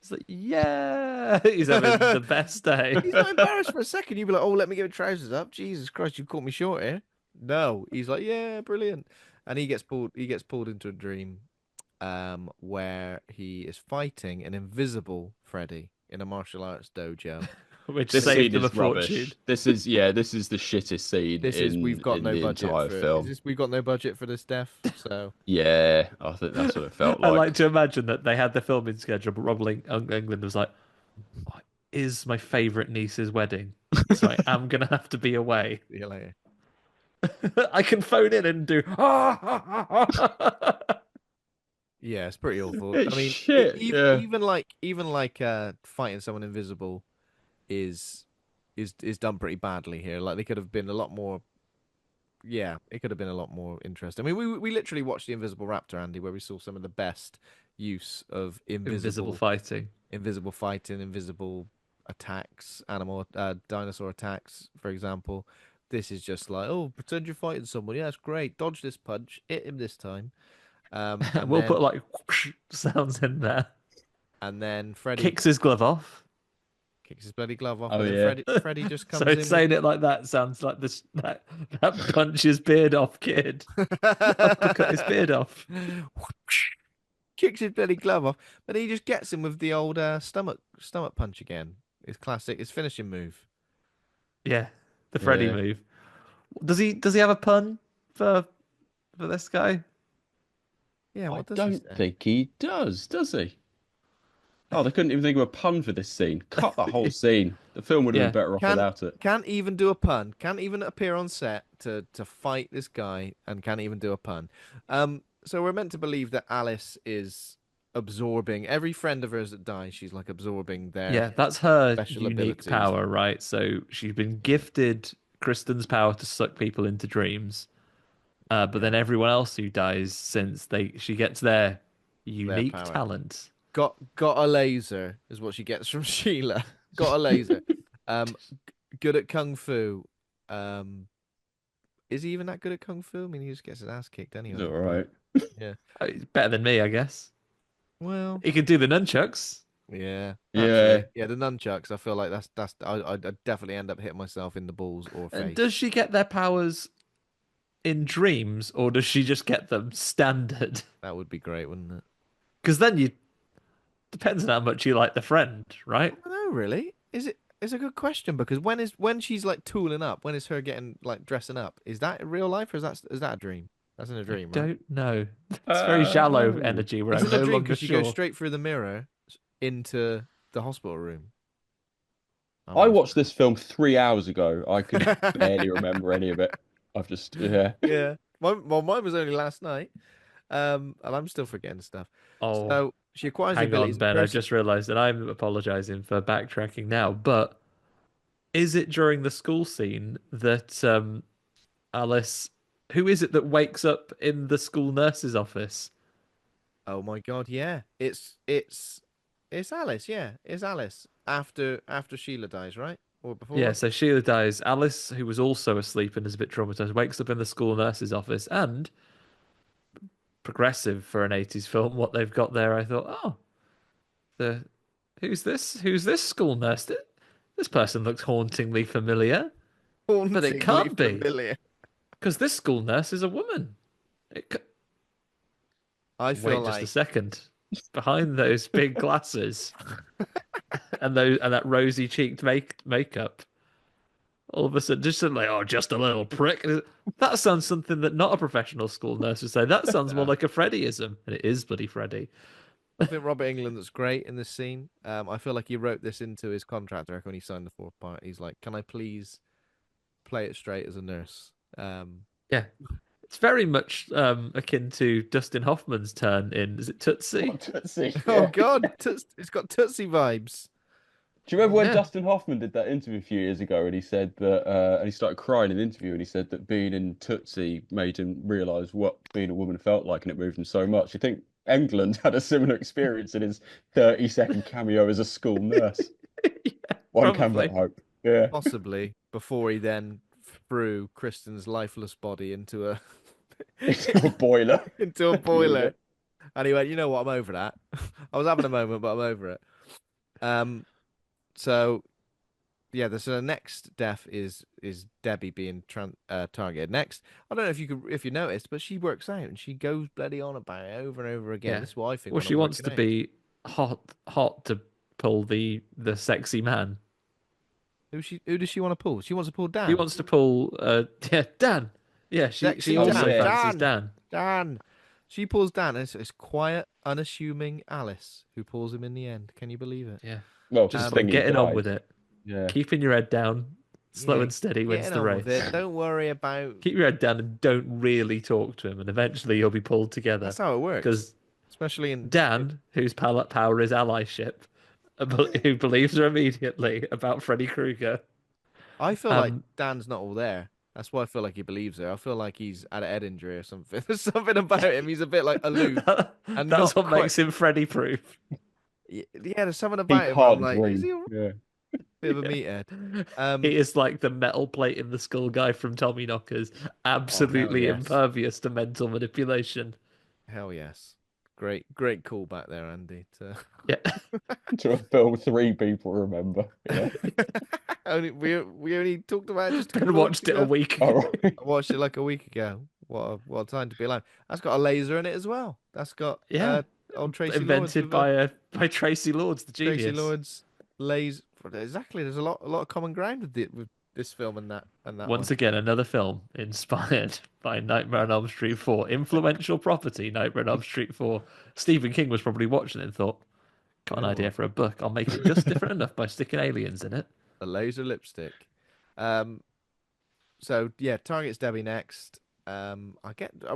It's like, yeah, he's having the best day. He's not embarrassed for a second. You'd be like, "Oh, let me get my trousers up." Jesus Christ, you caught me short here. No, he's like, "Yeah, brilliant," and he gets pulled. He gets pulled into a dream, where he is fighting an invisible Freddy in a martial arts dojo. Which This saved scene them a is rubbish. fortune. This is the shittest scene This is in we've got no the budget entire for film. we've got no budget for this death. So Yeah, I think that's what it felt I like. like to imagine that they had the filming schedule, but Englund was like, "What is my favourite niece's wedding, so I am gonna have to be away. see you later. I can phone in and do." Yeah, it's pretty awful. It's I mean, shit, yeah. even like fighting someone invisible is done pretty badly here. Like they could have been a lot more. Yeah, it could have been a lot more interesting. I mean, we literally watched the Invisible Raptor, Andy, where we saw some of the best use of Invisible fighting. invisible fighting, invisible attacks, dinosaur attacks, for example. This is just like, oh, pretend you're fighting someone. Yeah, that's great. Dodge this punch. Hit him this time. And We'll then, put like whoosh and sounds in there. then Freddy Kicks his glove off. kicks his bloody glove off. Oh, And yeah. then Freddy just comes So in. saying it like that sounds like this that punch his beard off kid. Uppercut his beard off. Kicks his bloody glove off, but he just gets him with the old stomach punch again. His classic, his finishing move. Yeah, the Freddy Yeah. move. Does he have a pun for this guy? Yeah, I what does don't he say? think he does he? Oh, they couldn't even think of a pun for this scene. Cut that whole scene. The film would have Yeah. been better off without it. Can't even do a pun. Can't even appear on set to fight this guy, and can't even do a pun. So we're meant to believe that Alice is absorbing every friend of hers that dies. She's like absorbing their Yeah, that's her special unique abilities. power, right? So she's been gifted Kristen's power to suck people into dreams. But then everyone else who dies since she gets their Their unique power. talent. Got a laser is what she gets from Sheila. Got a laser. Good at kung fu. Is he even that good at kung fu? I mean, he just gets his ass kicked He's anyway. all right. Yeah. He's better than me, I guess. Well, He can do the nunchucks. yeah. Yeah. Actually, yeah. The nunchucks. I feel like that's. I'd definitely end up hitting myself in the balls or And face. does she get their powers in dreams, or does she just get them standard? That would be great, wouldn't it? Because then you depends on how much you like the friend, right? I don't know, really. Is it? It's a good question because when she's like tooling up, when is her getting like dressing up? Is that real life or is that a dream? That's in a dream, right? Don't know. It's very shallow energy where It's I'm in a no dream longer because she goes sure. straight through the mirror into the hospital room. I watched this film 3 hours ago. I could barely remember any of it. I've just Yeah. Mine was only last night. And I'm still forgetting stuff. Oh, So she acquires the hang on, abilities. Ben. I just realised that I'm apologising for backtracking now. But is it during the school scene that Alice, who is it that wakes up in the school nurse's office? Oh my God, yeah. It's Alice, yeah. It's Alice after Sheila dies, right? Or Yeah, before? so Sheila dies. Alice, who was also asleep and is a bit traumatized, wakes up in the school nurse's office and progressive for an 80s film. What they've got there, I thought, oh, the who's this? Who's this school nurse? This person looks hauntingly familiar, but it Hauntingly can't be familiar. because this school nurse is a woman. It ca- I feel Wait just a like second. Behind those big glasses and that rosy cheeked makeup, all of a sudden, just like, oh, just a little prick. That sounds something that not a professional school nurse would say. That sounds more like a Freddyism, and it is bloody Freddy. I think Robert Englund that's great in this scene. I feel like he wrote this into his contract. I reckon when he signed the fourth part, he's like, "Can I please play it straight as a nurse?" Yeah, it's very much akin to Dustin Hoffman's turn in, is it Tootsie? Tootsie. Oh Yeah. God, it's got Tootsie vibes. Do you remember when Yeah. Dustin Hoffman did that interview a few years ago and he said that, and he started crying in the interview and he said that being in Tootsie made him realise what being a woman felt like and it moved him so much. You think Englund had a similar experience in his 30-second cameo as a school nurse? Yeah, One probably. can but hope. Yeah. Possibly before he then threw Kristen's lifeless body into a Into a boiler. into a boiler, and he went, "You know what? I'm over that. I was having a moment, but I'm over it." So yeah, the next death is Debbie being targeted. Next, I don't know if you noticed, but she works out and she goes bloody on about it over and over again. Yeah. This is what I think. Well, When she I'm wants to working out. be hot to pull the sexy man. Who does she want to pull? She wants to pull She Dan. wants to pull yeah, Dan. Yeah, she Sexy also Dan. fancies Dan. Dan. Dan. She pulls Dan, and it's quiet, unassuming Alice who pulls him in the end. Can you believe it? Yeah. Well, Just thing he getting on died. with it. Yeah. Keeping your head down. Slow Yeah, and steady wins getting the on with race. it. Don't worry about. Keep your head down and don't really talk to him, and eventually you'll be pulled together. That's how it works. Because Especially in Dan, whose power is allyship, who believes her immediately about Freddy Krueger. I feel like Um, Dan's not all there. That's why I feel like he believes her. I feel like he's had a head injury or something. There's something about him. He's a bit like aloof and that's not what quite. makes him Freddy proof. Yeah, there's something He about him. Where I'm can't like, is he dream. a Yeah. bit of a meathead? He is like the metal plate in the skull guy from Tommy Knockers, absolutely yes. impervious to mental manipulation. Hell yes. Great call back there, Andy. Yeah. To a film 3 people remember. Yeah. we only talked about it just a Ben couple of watched weeks it a ago. week ago. All right. I watched it like a week ago. What a time to be alive. That's got a laser in it as well. That's got Yeah. old Tracy Lords Invented with by Tracy Lords, the genius. Tracy Lords laser. Exactly. There's a lot of common ground with this film and that Once one. again, another film inspired by Nightmare on Elm Street 4. Influential property, Nightmare on Elm Street 4. Stephen King was probably watching it and thought, got an You know idea what? for a book. I'll make it just different enough by sticking aliens in it. A laser lipstick. So yeah, targets Debbie next. Are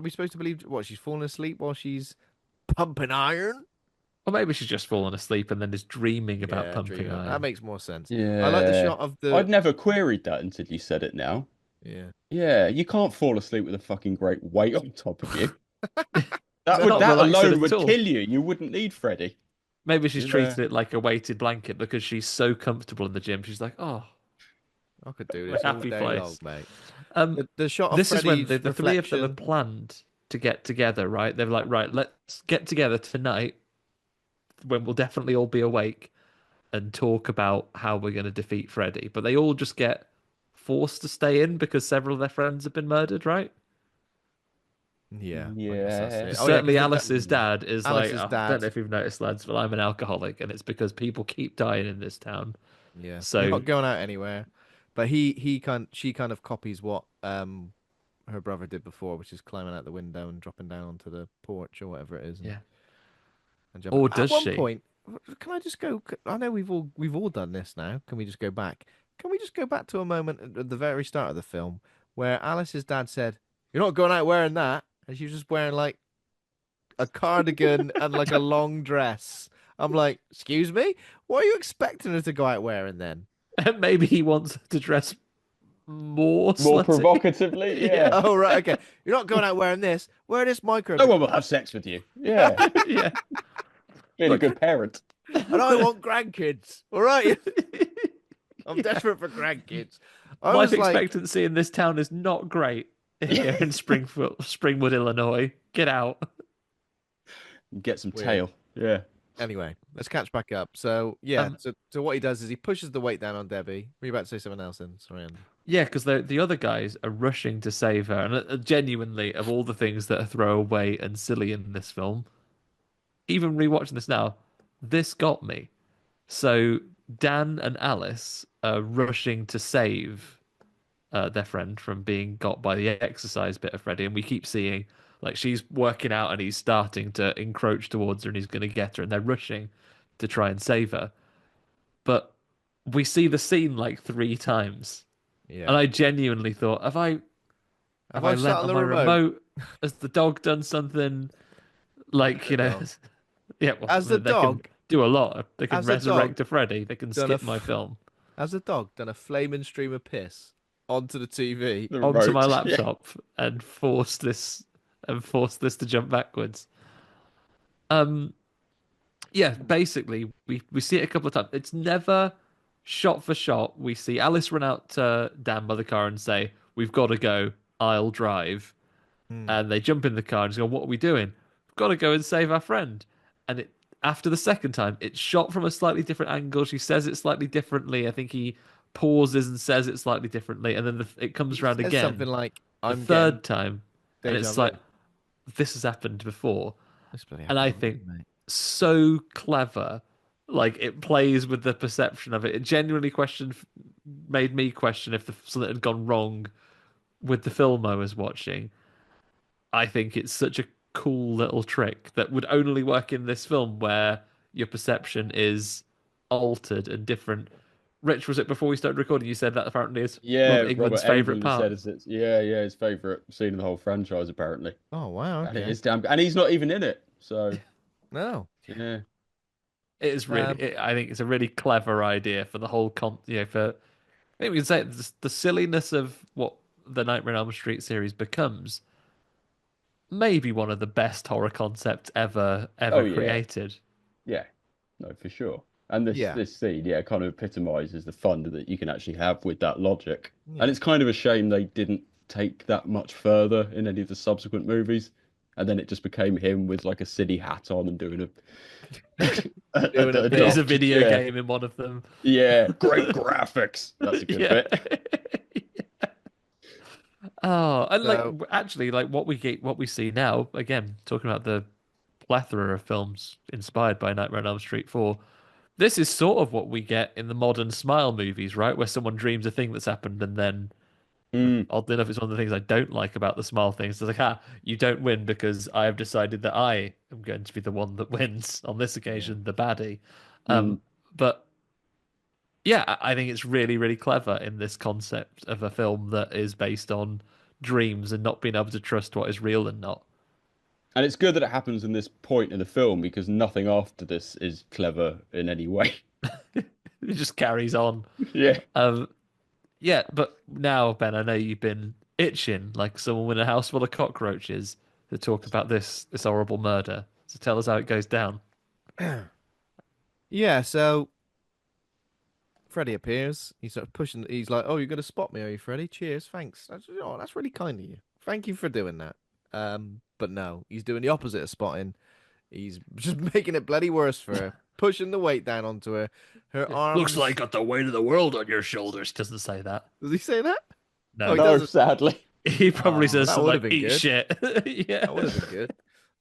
we supposed to believe what she's falling asleep while she's pumping iron? Or maybe she's just fallen asleep and then is dreaming about Yeah, pumping dreaming. That iron. makes more sense. I like the Yeah. shot of I'd the. never queried that until you said it now. Yeah. Yeah, you can't fall asleep with a fucking great weight on top of you. That It's would not No. that relaxing alone at would all. kill you. You wouldn't need Freddy. Maybe she's Yeah. treated it like a weighted blanket because she's so comfortable in the gym. She's like, oh, I could do my this all happy day long, place. mate. Um, The shot of this is when Freddy's the three of them are reflection. planned to get together, right? They're like, right, let's get together tonight when we'll definitely all be awake and talk about how we're going to defeat Freddy. But they all just get forced to stay in because several of their friends have been murdered, right? Yeah, I guess that's Yeah. it. Oh yeah, Certainly, because Alice's dad is like, Alice's "Oh, I don't know dad. if you've noticed, lads, but I'm an alcoholic, and it's because people keep dying in this town. Yeah, you're So, not going out anywhere. But she kind of copies what her brother did before, which is climbing out the window and dropping down onto the porch or whatever it is, yeah. and jumping. Or At does one she? point, can I just go? I know we've all done this now. Can we just go back? Can we just go back to a moment at the very start of the film where Alice's dad said, "You're not going out wearing that," and she was just wearing like a cardigan and like a long dress. I'm like, excuse me, what are you expecting her to go out wearing then? Maybe he wants her to dress more More slutty. provocatively, Yeah, yeah. Oh right, okay. You're not going out wearing this. Wear this micro, No one will have sex with you. Yeah. yeah. Being a Look, good parent. and I want grandkids. All right, I'm desperate for grandkids. I life was like, expectancy in this town is not great here in Springwood, Illinois. Get out. Get some weird. tail. Yeah. Anyway, let's catch back up. So yeah, Um, so what he does is he pushes the weight down on Debbie. Were you about to say something else then? Sorry, Andy. Yeah, because the other guys are rushing to save her, and genuinely, of all the things that are throwaway and silly in this film, even rewatching this now, this got me. So Dan and Alice are rushing to save their friend from being got by the exercise bit of Freddy, and we keep seeing like she's working out and he's starting to encroach towards her and he's going to get her, and they're rushing to try and save her. But we see the scene like three times, and Yeah. I genuinely thought, Have have I I sat lent on on the my remote? remote? Has the dog done something? Like, The dog. yeah, well, Has the they can dog? do a lot. They can Has the dog resurrect a Freddy. They can done a? skip my film Has the dog done a flaming stream of piss onto the TV? The onto my remote. Yeah. laptop and force this to jump backwards. Um, yeah, basically, we see it a couple of times. It's never shot for shot. We see Alice run out to Dan by the car and say, "We've got to go. I'll drive." Hmm. And they jump in the car and just go, "What are we doing? We've got to go and save our friend." And it after the second time, it's shot from a slightly different angle. She says it slightly differently. I think he pauses and says it slightly differently, and then it comes He around says again something like, the "I'm getting third time, and deja it's like vu." this has happened before. This bloody And I happened think already, mate. so clever. Like it plays with the perception of it. It genuinely made me question if something had gone wrong with the film I was watching. I think it's such a cool little trick that would only work in this film where your perception is altered and different. Rich, was it before we started recording? You said that apparently is Yeah, Robert Robert Englund's favorite Englund has part. said his favorite scene in the whole franchise, apparently. Oh wow, And it okay. is damn and he's not even in it. So No. yeah. It is Um, I think it's a really clever idea for the whole for I think we can say the silliness of what the Nightmare on Elm Street series becomes maybe one of the best horror concepts Oh ever yeah. created. Yeah. No, for sure. And this yeah. this scene, yeah, kind of epitomizes the fun that you can actually have with that logic. And Yeah. it's kind of a shame they didn't take that much further in any of the subsequent movies. And then it just became him with like a city hat on and doing Doing a a There's a bit. doc. video Yeah. game in one of them. Yeah. Great graphics. That's a good Yeah. bit. Oh, and like So actually, like what we see now, again, talking about the plethora of films inspired by Nightmare on Elm Street 4, this is sort of what we get in the modern Smile movies, right? Where someone dreams a thing that's happened and then Mm, oddly enough, it's one of the things I don't like about the Smile things. It's like, you don't win because I have decided that I am going to be the one that wins on this yeah. occasion, the baddie. mm. But yeah, I think it's really, really clever in this concept of a film that is based on dreams and not being able to trust what is real and not. And it's good that it happens in this point in the film because nothing after this is clever in any way. It just carries on. Yeah. Yeah, but now, Ben, I know you've been itching like someone in a house full of cockroaches to talk about this horrible murder. So tell us how it goes down. Yeah, so Freddy appears. He's sort of pushing. He's like, "Oh, you're gonna spot me, are you, Freddy? Cheers, thanks. That's really kind of you. Thank you for doing that." But no, he's doing the opposite of spotting. He's just making it bloody worse for her, pushing the weight down onto her. Her Looks arms. like you got the weight of the world on your shoulders. Doesn't say that. Does he say that? No, Oh, he No, doesn't. sadly. he probably Oh, says that something would have like been "eat good. shit." Yeah, That would have been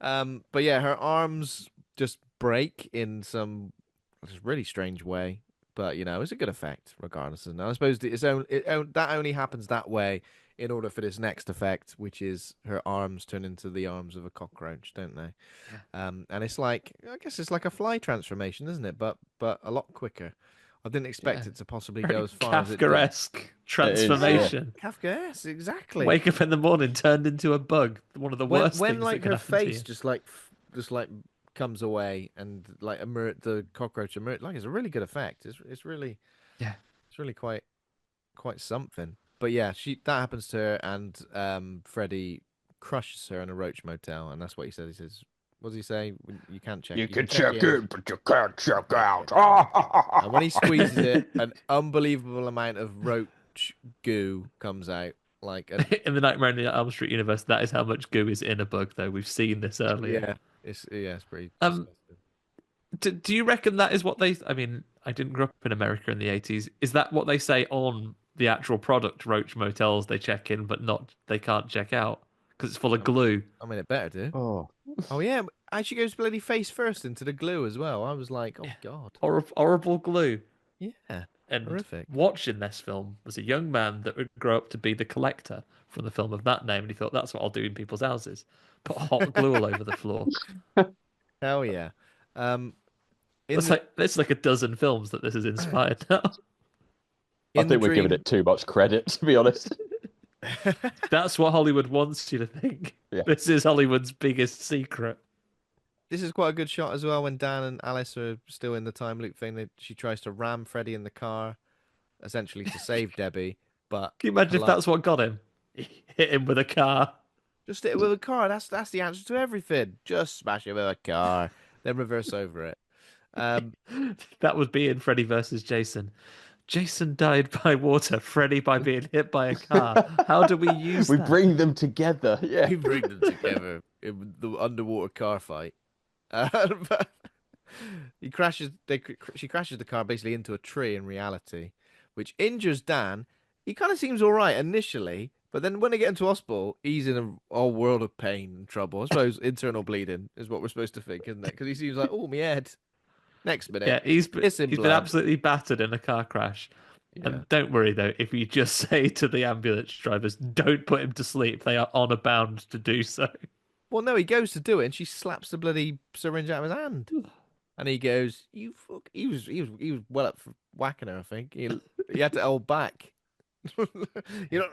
good. But yeah, her arms just break in some really strange way. But it's a good effect regardless. And I suppose that only happens that way in order for this next effect, which is her arms turn into the arms of a cockroach, don't they? And it's like I guess it's like a fly transformation, isn't it? But a lot quicker. I didn't expect Yeah. it to possibly Very go as far as it did. Kafkaesque transformation. Kafkaesque, exactly. Wake up in the morning, turned into a bug. One of the when worst when things like that can her happen to face you. just like comes away and like the cockroach emerge, like it's a really good effect. It's really Yeah. it's really quite something. But yeah, that happens to her, and Freddy crushes her in a roach motel, and that's what he says. He says, "What does he say? You can't check. You can check check in, in, but you can't check out. And when he squeezes it, an unbelievable amount of roach goo comes out. Like In the Nightmare on the Elm Street universe, that is how much goo is in a bug, though. We've seen this earlier. yeah, it's pretty Um, disgusting. do you reckon that is what they? I mean, I didn't grow up in America in the 80s. Is that what they say on the actual product? Roach motels they check in, but not they can't check out because it's full of glue. I mean, it better do. Oh, Oh yeah, and she goes bloody face first into the glue as well. I was like, oh god, Horrible glue. yeah, And horrific. watching this film was a young man that would grow up to be the collector from the film of that name, and he thought that's what I'll do in people's houses: put hot glue all over the floor. Hell yeah. Um, in It's like a dozen films that this is inspired now. I in the think we're giving dream, it too much credit, to be honest. That's what Hollywood wants you to think. Yeah. This is Hollywood's biggest secret. this is quite a good shot as well when Dan and Alice are still in the time loop thing. She tries to ram Freddy in the car, essentially to save Debbie. But Can you imagine if that's what got him? He hit him with a car. just hit it with a car. That's the answer to everything. Just smash it with a car, then reverse over it. That would be in Freddy versus Jason. Jason died by water, Freddy by being hit by a car. How do we use We that? bring them together. Yeah. We bring them together in the underwater car fight. But he crashes. She crashes the car basically into a tree in reality, which injures Dan. He kind of seems all right initially, but then when they get into hospital, he's in a whole world of pain and trouble. I suppose internal bleeding is what we're supposed to think, isn't it? Because he seems like, oh, my head. Next minute, Yeah, he's pissing been blood. absolutely battered in a car crash. Yeah. And don't worry though, if you just say to the ambulance drivers, "Don't put him to sleep," they are honor bound to do so. Well, no, he goes to do it, and she slaps the bloody syringe out of his hand, and he goes, "You fuck." He was well up for whacking her. I think he had to hold back. You know,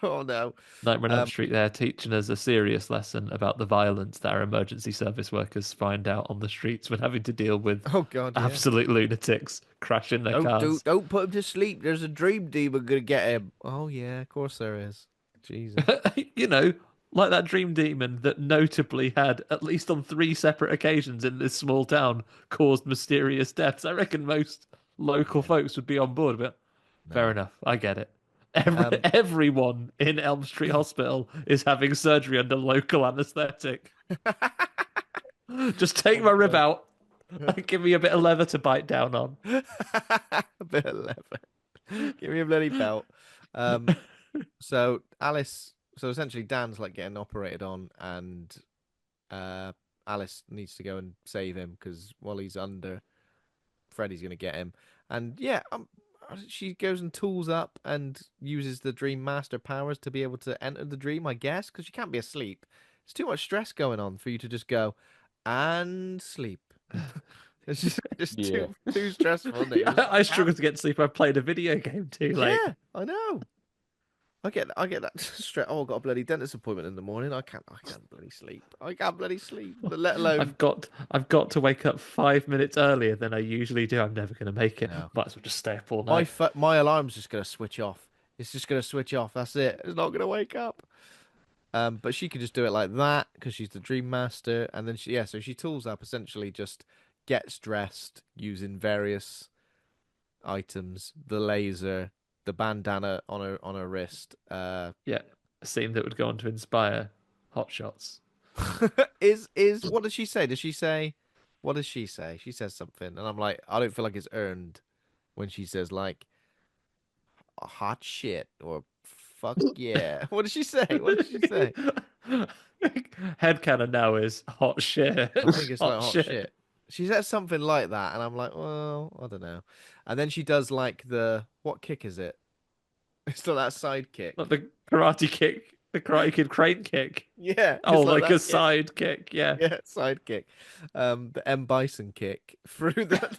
oh no. Nightmare on Elm Street there teaching us a serious lesson about the violence that our emergency service workers find out on the streets when having to deal with Oh god, yeah. absolute lunatics crashing their cars. Don't put him to sleep. There's a dream demon gonna get him. Oh yeah, of course there is. Jesus. You know, like that dream demon that notably had, at least on 3 separate occasions in this small town, caused mysterious deaths. I reckon most local folks would be on board, but fair enough. I get it. Everyone in Elm Street Hospital is having surgery under local anaesthetic. Just take my rib out and give me a bit of leather to bite down on. A bit of leather. Give me a bloody belt. So essentially Dan's like getting operated on, and Alice needs to go and save him because while he's under, Freddy's gonna get him. And yeah, she goes and tools up and uses the dream master powers to be able to enter the dream, I guess, because you can't be asleep. It's too much stress going on for you to just go and sleep. It's just Yeah. too stressful. Isn't it? I struggle to get to sleep. I played a video game too late. Yeah, I know. I get that straight. Oh, I've got a bloody dentist appointment in the morning. I can't bloody sleep. I can't bloody sleep. Let alone. I've got to wake up 5 minutes earlier than I usually do. I'm never going to make it. No. Might as well just stay up all night. My alarm's just gonna switch off. It's just gonna switch off. That's it. It's not gonna wake up. But she could just do it like that because she's the dream master, and then so she tools up, essentially just gets dressed using various items, the laser, the bandana on her wrist. Yeah, a scene that would go on to inspire Hot Shots. Is what does she say? Does she say what does she say? She says something, and I'm like, I don't feel like it's earned when she says like hot shit or fuck yeah. What did she say? What did she say? Headcanon now is hot shit. I think it's like hot shit. She says something like that, and I'm like, well, I don't know. And then she does like what kick is it? It's not that side kick. Like the Karate Kick, the Karate Kid crane kick. Yeah. Oh, like a kick. side kick. Yeah. Yeah, side kick. The M Bison kick through the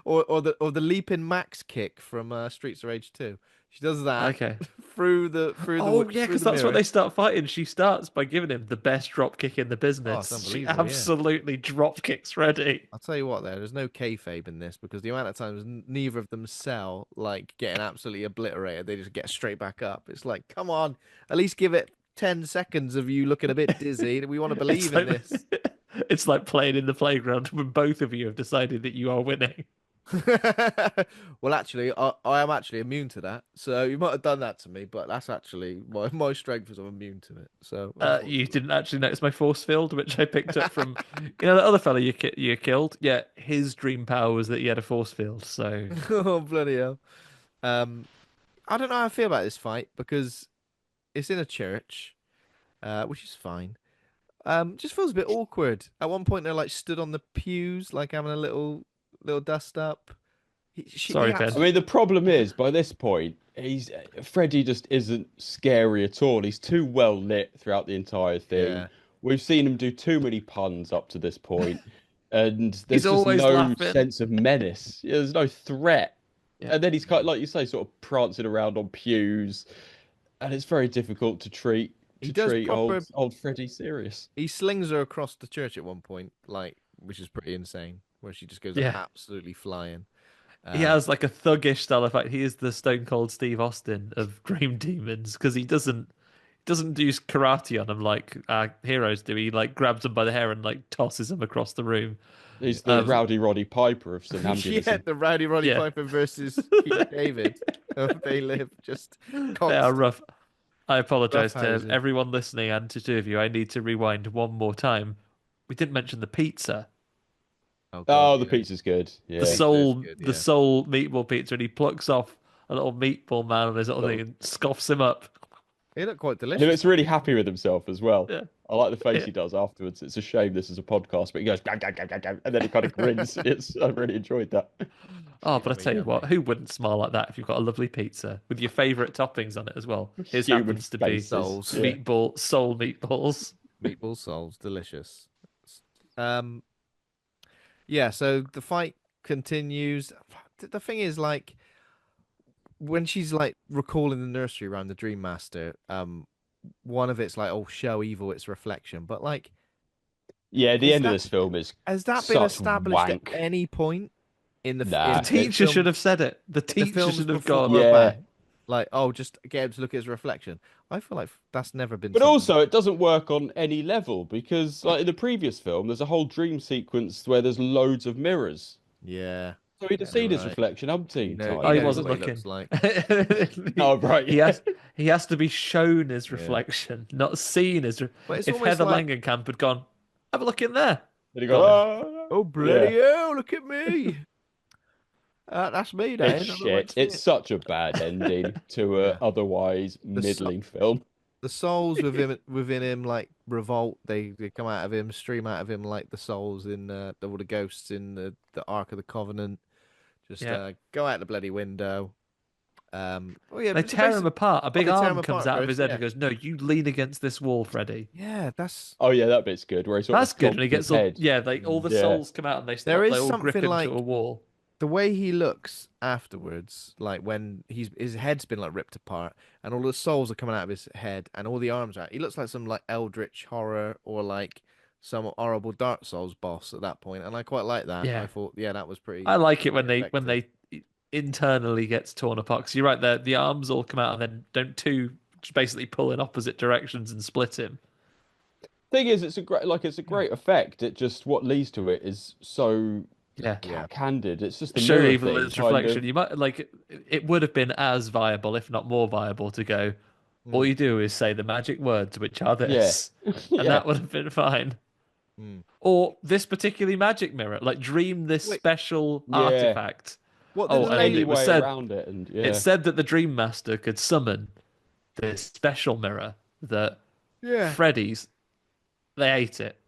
or the leaping Max kick from Streets of Rage 2. She does that Okay. through the Oh yeah, because that's what they start fighting. She starts by giving him the best drop kick in the business. it's She unbelievable, absolutely drop kicks Freddy. I'll tell you what, there's no kayfabe in this because the amount of times neither of them sell like getting absolutely obliterated, they just get straight back up. It's like, come on, at least give it 10 seconds of you looking a bit dizzy. We want to believe in this. It's like playing in the playground when both of you have decided that you are winning. Well, actually, I am actually immune to that. So you might have done that to me, but that's actually my strength is I'm immune to it. So You didn't actually notice my force field, which I picked up from the other fella you killed. Yeah, his dream power was that he had a force field. So oh bloody hell. I don't know how I feel about this fight because it's in a church, which is fine. Just feels a bit awkward. At one point, they're like stood on the pews, like having a little dust up. Sorry, Ben. I mean, the problem is by this point, Freddy just isn't scary at all. He's too well lit throughout the entire thing. Yeah. We've seen him do too many puns up to this point, and there's just always no laughing. sense of menace. There's no threat. Yeah. And then he's kind of, like you say, sort of prancing around on pews, and it's very difficult to treat old Freddy serious. He slings her across the church at one point, like, which is pretty insane, where she just goes absolutely flying. He has like a thuggish style. In fact, he is the Stone Cold Steve Austin of Dream Demons because he doesn't do karate on them like our heroes do. He like grabs them by the hair and like tosses them across the room. He's the Rowdy Roddy Piper of somnambulism. Yeah, the Rowdy Roddy Piper versus Keith David. They live just constant. They are rough. I apologize to everyone listening and to two of you. I need to rewind one more time. We didn't mention the pizza. Oh, the pizza's good. Yeah. The soul meatball pizza, and he plucks off a little meatball man on his little thing and scoffs him up. He looked quite delicious. He looks really happy with himself as well. Yeah. I like the face he does afterwards. It's a shame this is a podcast, but he goes, gag, gag, gag, gag, gag, and then he kind of grins. I really enjoyed that. Oh, but I tell you what, who wouldn't smile like that if you've got a lovely pizza with your favourite toppings on it as well? His happens to be soul meatballs. Meatball souls, delicious. Yeah, so the fight continues. The thing is, like, when she's like recalling the nursery around the Dream Master, one of it's like, oh, show evil its reflection, but like, yeah, the end of this film has that been established at any point in the? Nah. The teacher should have said it. The teacher should have gone. Yeah. Like, oh, just get him to look at his reflection. I feel like that's never been. But also, it doesn't work on any level because, like in the previous film, there's a whole dream sequence where there's loads of mirrors. Yeah. So he'd have seen his reflection umpteen times. He wasn't looking. Like. Oh, right. He has to be shown his reflection, not seen his. If Heather Langenkamp had gone, have a look in there. Then he goes, oh bloody hell! Look at me. That's me, then. It's shit. It's such a bad ending to a otherwise middling film. The souls within him like revolt. They come out of him, stream out of him like the souls in all the ghosts in the Ark of the Covenant. Just go out the bloody window. They tear him apart. A big arm comes out of his head and goes, "No, you lean against this wall, Freddy." Yeah, that's. Oh yeah, that bit's good. Where he sort that's of good. And he gets all head. All the souls come out and they start. They all grip into a wall. the way he looks afterwards, like when his head's been like ripped apart and all the souls are coming out of his head and all the arms are out. He looks like some like eldritch horror or like some horrible Dark Souls boss at that point, and I quite like that. I Yeah, thought, yeah, that was I like it when pretty they effective. internally gets torn apart. Because you're right, the arms all come out, and then don't two just basically pull in opposite directions and split him. Thing is, it's a great effect. It just what leads to it is so Yeah. Yeah. candid. It's just the Show mirror evil thing, its kind reflection. of. You might like it would have been as viable, if not more viable, to go. All Mm, you do is say the magic words, which are Yeah, this, and yeah, that would have been fine. mm. Or this particularly magic mirror, like dream this Wait, special yeah. artifact. what did Oh, the and Any lady? it was way said around it, and it yeah, said that the Dream Master could summon this special mirror that Yeah. Freddy's they ate it.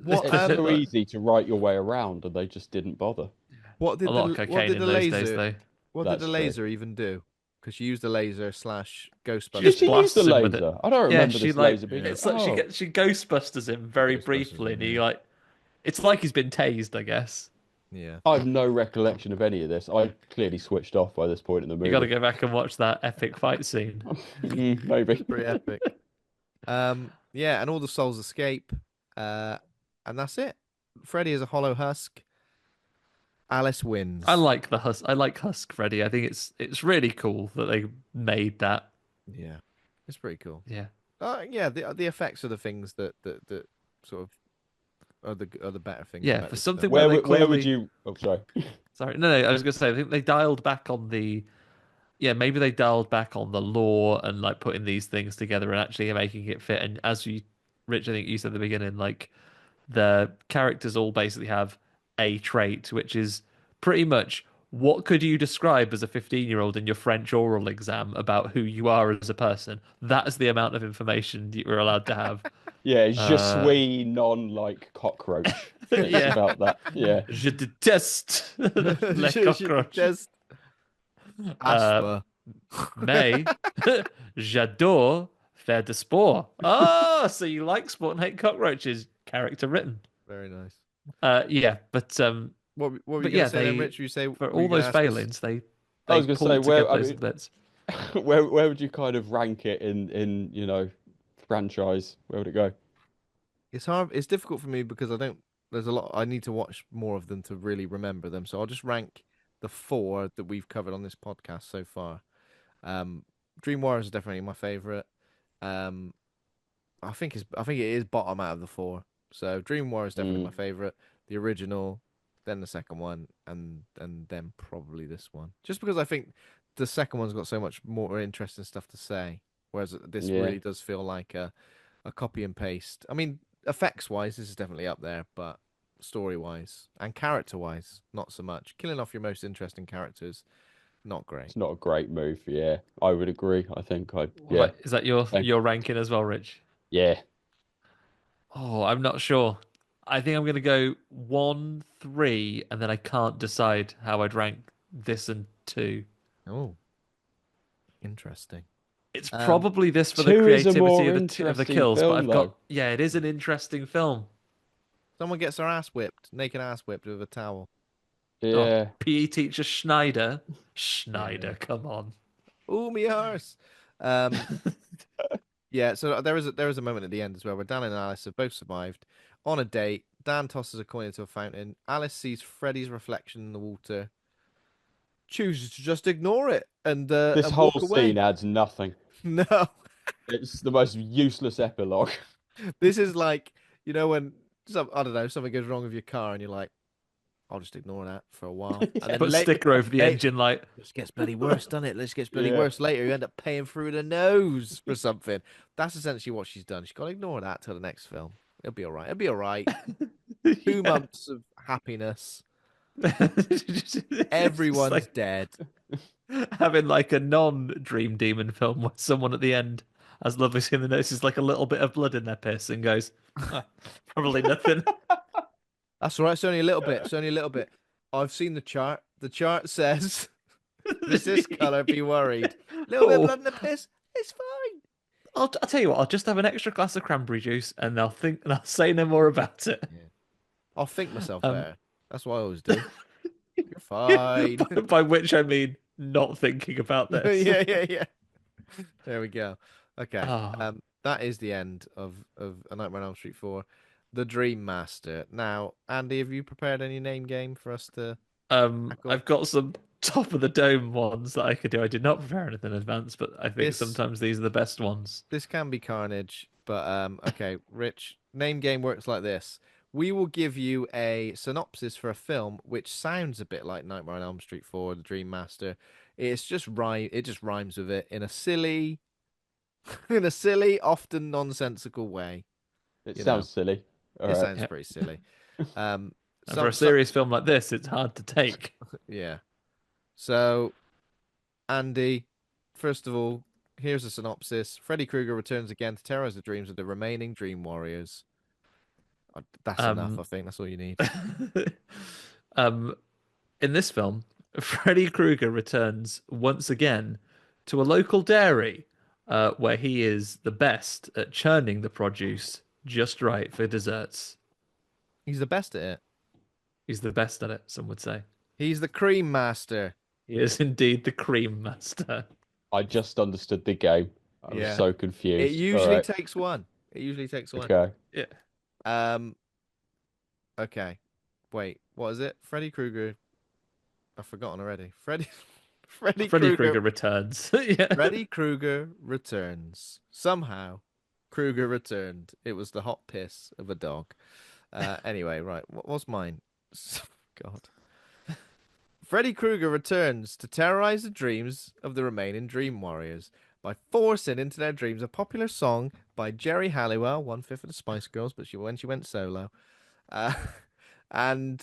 What it's so A easy to write your way around, and they just didn't bother. lot of cocaine in those days, though. what did That's the true. laser even do? Because she used the laser slash She Did just Ghostbuster. she use the blasts him with it. laser? I don't Yeah, remember she this like laser being. Yeah. it's like Oh, she Ghostbusters him very Ghostbusters briefly, him, and he yeah. like it's like he's been tased, I guess. Yeah. I have no recollection of any of this. I clearly switched off by this point in the You got to movie. go back and watch that epic fight scene. Maybe. Pretty epic. Yeah, and all the souls escape. And that's it. Freddy is a hollow husk. Alice I wins. like the Husk. I like Husk Freddy. I think it's really cool that they made that. Yeah. It's pretty cool. Yeah. Yeah, the effects are the things that sort of are the better things Yeah, about for this something film. where they Where would clearly you? Oh, sorry. sorry, no, I was gonna say I think they dialed back on the yeah, maybe they dialed back on the lore and like putting these things together and actually making it fit. And as you, Rich, I think you said at the beginning, like the characters all basically have a trait, which is pretty much what could you describe as a 15-year-old in your French oral exam about who you are as a person? That is the amount of information you were allowed to have. Yeah, je Uh, suis non like cockroach. It's yeah, about that. Yeah. je déteste les Je cockroaches. déteste Uh, asthma. mais j'adore faire de sport. Oh, so you like sport and hate cockroaches? Character written. Very nice. Yeah, but What were you yeah, gonna say then, they Rich? You say for were you all gonna those ask us? failings, they I they was gonna say pulled together I those mean, bits. where would you kind of rank it in franchise? Where would it go? It's hard. It's difficult for me because I don't. There's a lot. I need to watch more of them to really remember them. So I'll just rank the four that we've covered on this podcast so far. Um, Dream Warriors is definitely my favorite. Um, I think it is bottom out of the four. So Dream Warriors is definitely my Mm, favorite. The original, then the second one, and then probably this one. Just because I think the second one's got so much more interesting stuff to say, whereas this yeah. really does feel like a copy and paste. I mean, effects wise, this is definitely up there, but story wise and character wise, not so much. Killing off your most interesting characters, not great. It's not a great move. Yeah, I would agree. I think yeah. Is that your Thank- ranking as well, Rich? Yeah. Oh, I'm not sure. I think I'm gonna go 1, 3, and then I can't decide how I'd rank this and 2. Oh, interesting. It's Um, probably this for the Two is a creativity more of the interesting kills, but film, I've though. got yeah, it is an interesting film. Someone gets their ass whipped, naked ass whipped with a towel. Oh, Yeah. PE teacher Schneider. Yeah. Schneider, come on. Oh, me arse. Um, yeah. So there is a moment at the end as well where Dan and Alice have both survived on a date. Dan tosses a coin into a fountain. Alice sees Freddy's reflection in the water, chooses to just ignore it This and whole walk away. scene adds nothing. No, It's the most useless epilogue. this is like when I don't know, something goes wrong with your car and you're like, I'll just ignore that for a while. And then Put a sticker over the engine light. This gets bloody worse, doesn't it? This gets bloody Yeah. worse later. You end up paying through the nose for something. That's essentially what she's done. She's got to ignore that till the next film. It'll be all right. It'll be all right. 2 months of happiness. Everyone's It's dead. like having like a non-Dream Demon film where someone at the end, as lovely scene, notices like a little bit of blood in their piss and goes, "Ah, probably nothing. That's all right. It's only a little bit. It's only a little bit. I've seen the chart. The chart says this is colour. Be worried. Little bit of Oh. blood in the piss. It's fine. I'll tell you what. I'll just have an extra glass of cranberry juice, and they'll think, and I'll say no more about it. I'll think myself Um, better. That's what I always do. You're fine. By which I mean not thinking about this. Yeah. There we go. Okay. Oh. That is the end of A Nightmare on Elm Street 4. The Dream Master. Now, Andy, have you prepared any name game for us to tackle? I've got some top of the dome ones that I could do. I did not prepare anything in advance, but I think sometimes these are the best ones. This can be carnage, but okay, Rich, name game works like this. We will give you a synopsis for a film which sounds a bit like Nightmare on Elm Street 4, The Dream Master. It just rhymes with it in a silly, often nonsensical way. It sounds silly. It sounds pretty silly. And for a serious film like this, it's hard to take. Yeah. So, Andy, first of all, here's a synopsis. Freddy Krueger returns again to terrorize the dreams of the remaining Dream Warriors. That's enough, I think. That's all you need. In this film, Freddy Krueger returns once again to a local dairy where he is the best at churning the produce just right for desserts. He's the best at it. He's the best at it, some would say. He's the cream master. He is indeed the cream master. I just understood the game. I was so confused. It usually takes one. Okay. Yeah. Okay. Wait, what is it? Freddy Krueger. I've forgotten already. Freddy Krueger returns. Yeah. Freddy Krueger returns. Somehow, Krueger returned. It was the hot piss of a dog. Anyway, right. What was mine? God. Freddy Krueger returns to terrorize the dreams of the remaining Dream Warriors by forcing into their dreams a popular song by Jerry Halliwell, 1/5 of the Spice Girls, but when she went solo. And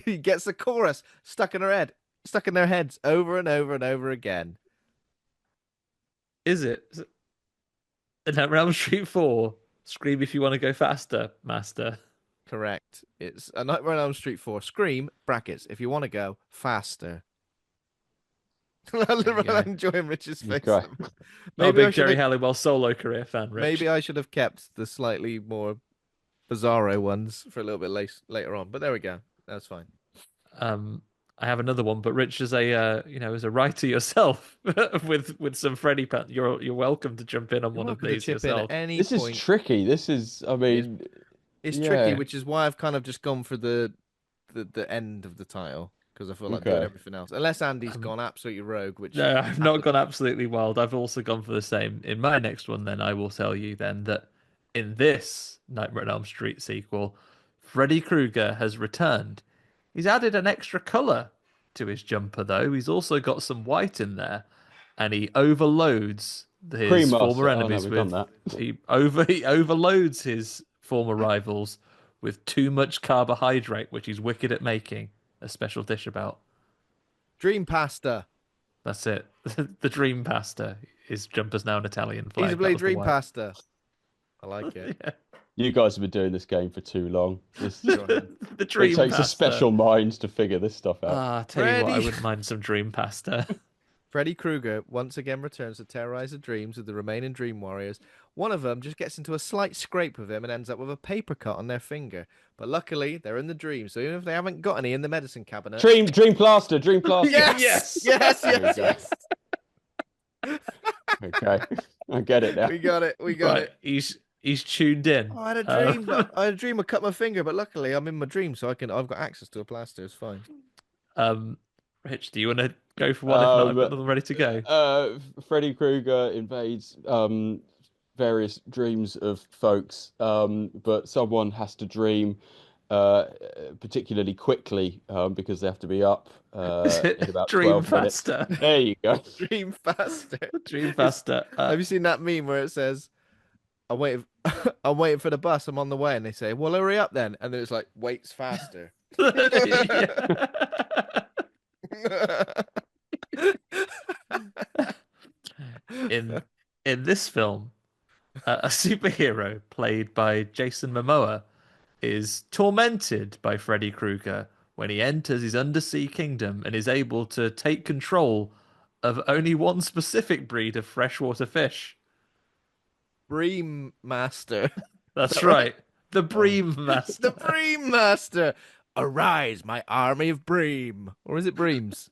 he gets the chorus stuck in their heads over and over and over again. Is it? And at Elm Street 4, scream if you want to go faster, master. Correct. It's A Nightmare on Elm Street 4. Scream, brackets, if you want to go faster. I'm enjoying Rich's face. Okay. Not a big Jerry Halliwell solo career fan, Rich. Maybe I should have kept the slightly more bizarro ones for a little bit later on, but there we go. That's fine. I have another one, but Rich, as a as a writer yourself, with some Freddy Pat, you're welcome to jump in on one of these yourself. This is tricky. This is, I mean, it's tricky, which is why I've kind of just gone for the end of the title because I feel like doing everything else. Unless Andy's gone absolutely rogue, which no, I've not gone absolutely wild. I've also gone for the same. In my next one, then I will tell you then that in this Nightmare on Elm Street sequel, Freddy Krueger has returned. He's added an extra colour to his jumper, though. He's also got some white in there, and he overloads his former enemies he overloads his former rivals with too much carbohydrate, which he's wicked at making a special dish about. Dream pasta. That's it. The dream pasta. His jumper's now an Italian flag. Easily dream pasta. I like it. Yeah. You guys have been doing this game for too long. The dream it takes pasta. a special mind to figure this stuff out. Tell you what, I wouldn't mind some dream pasta. Freddy Krueger once again returns to terrorize the dreams of the remaining Dream Warriors. One of them just gets into a slight scrape with him and ends up with a paper cut on their finger. But luckily, they're in the dream, so even if they haven't got any in the medicine cabinet... Dream plaster. Yes. Okay, I get it now. We got it. He's tuned in. I had a dream. I had a dream. I cut my finger, but luckily I'm in my dream, so I've got access to a plaster. It's fine. Rich, do you want to go for one? If not, I've got them ready to go. Freddy Krueger invades various dreams of folks, but someone has to dream particularly quickly because they have to be up in about dream 12 faster. minutes. There you go. Dream faster. Dream faster. Have you seen that meme where it says, I'm waiting for the bus, I'm on the way, and they say, well, hurry up then. And then it's like, waits faster. In this film, a superhero played by Jason Momoa is tormented by Freddy Krueger when he enters his undersea kingdom and is able to take control of only one specific breed of freshwater fish. Bream Master. That's right. The Bream Master. The Bream Master. Arise, my army of Bream. Or is it Breams?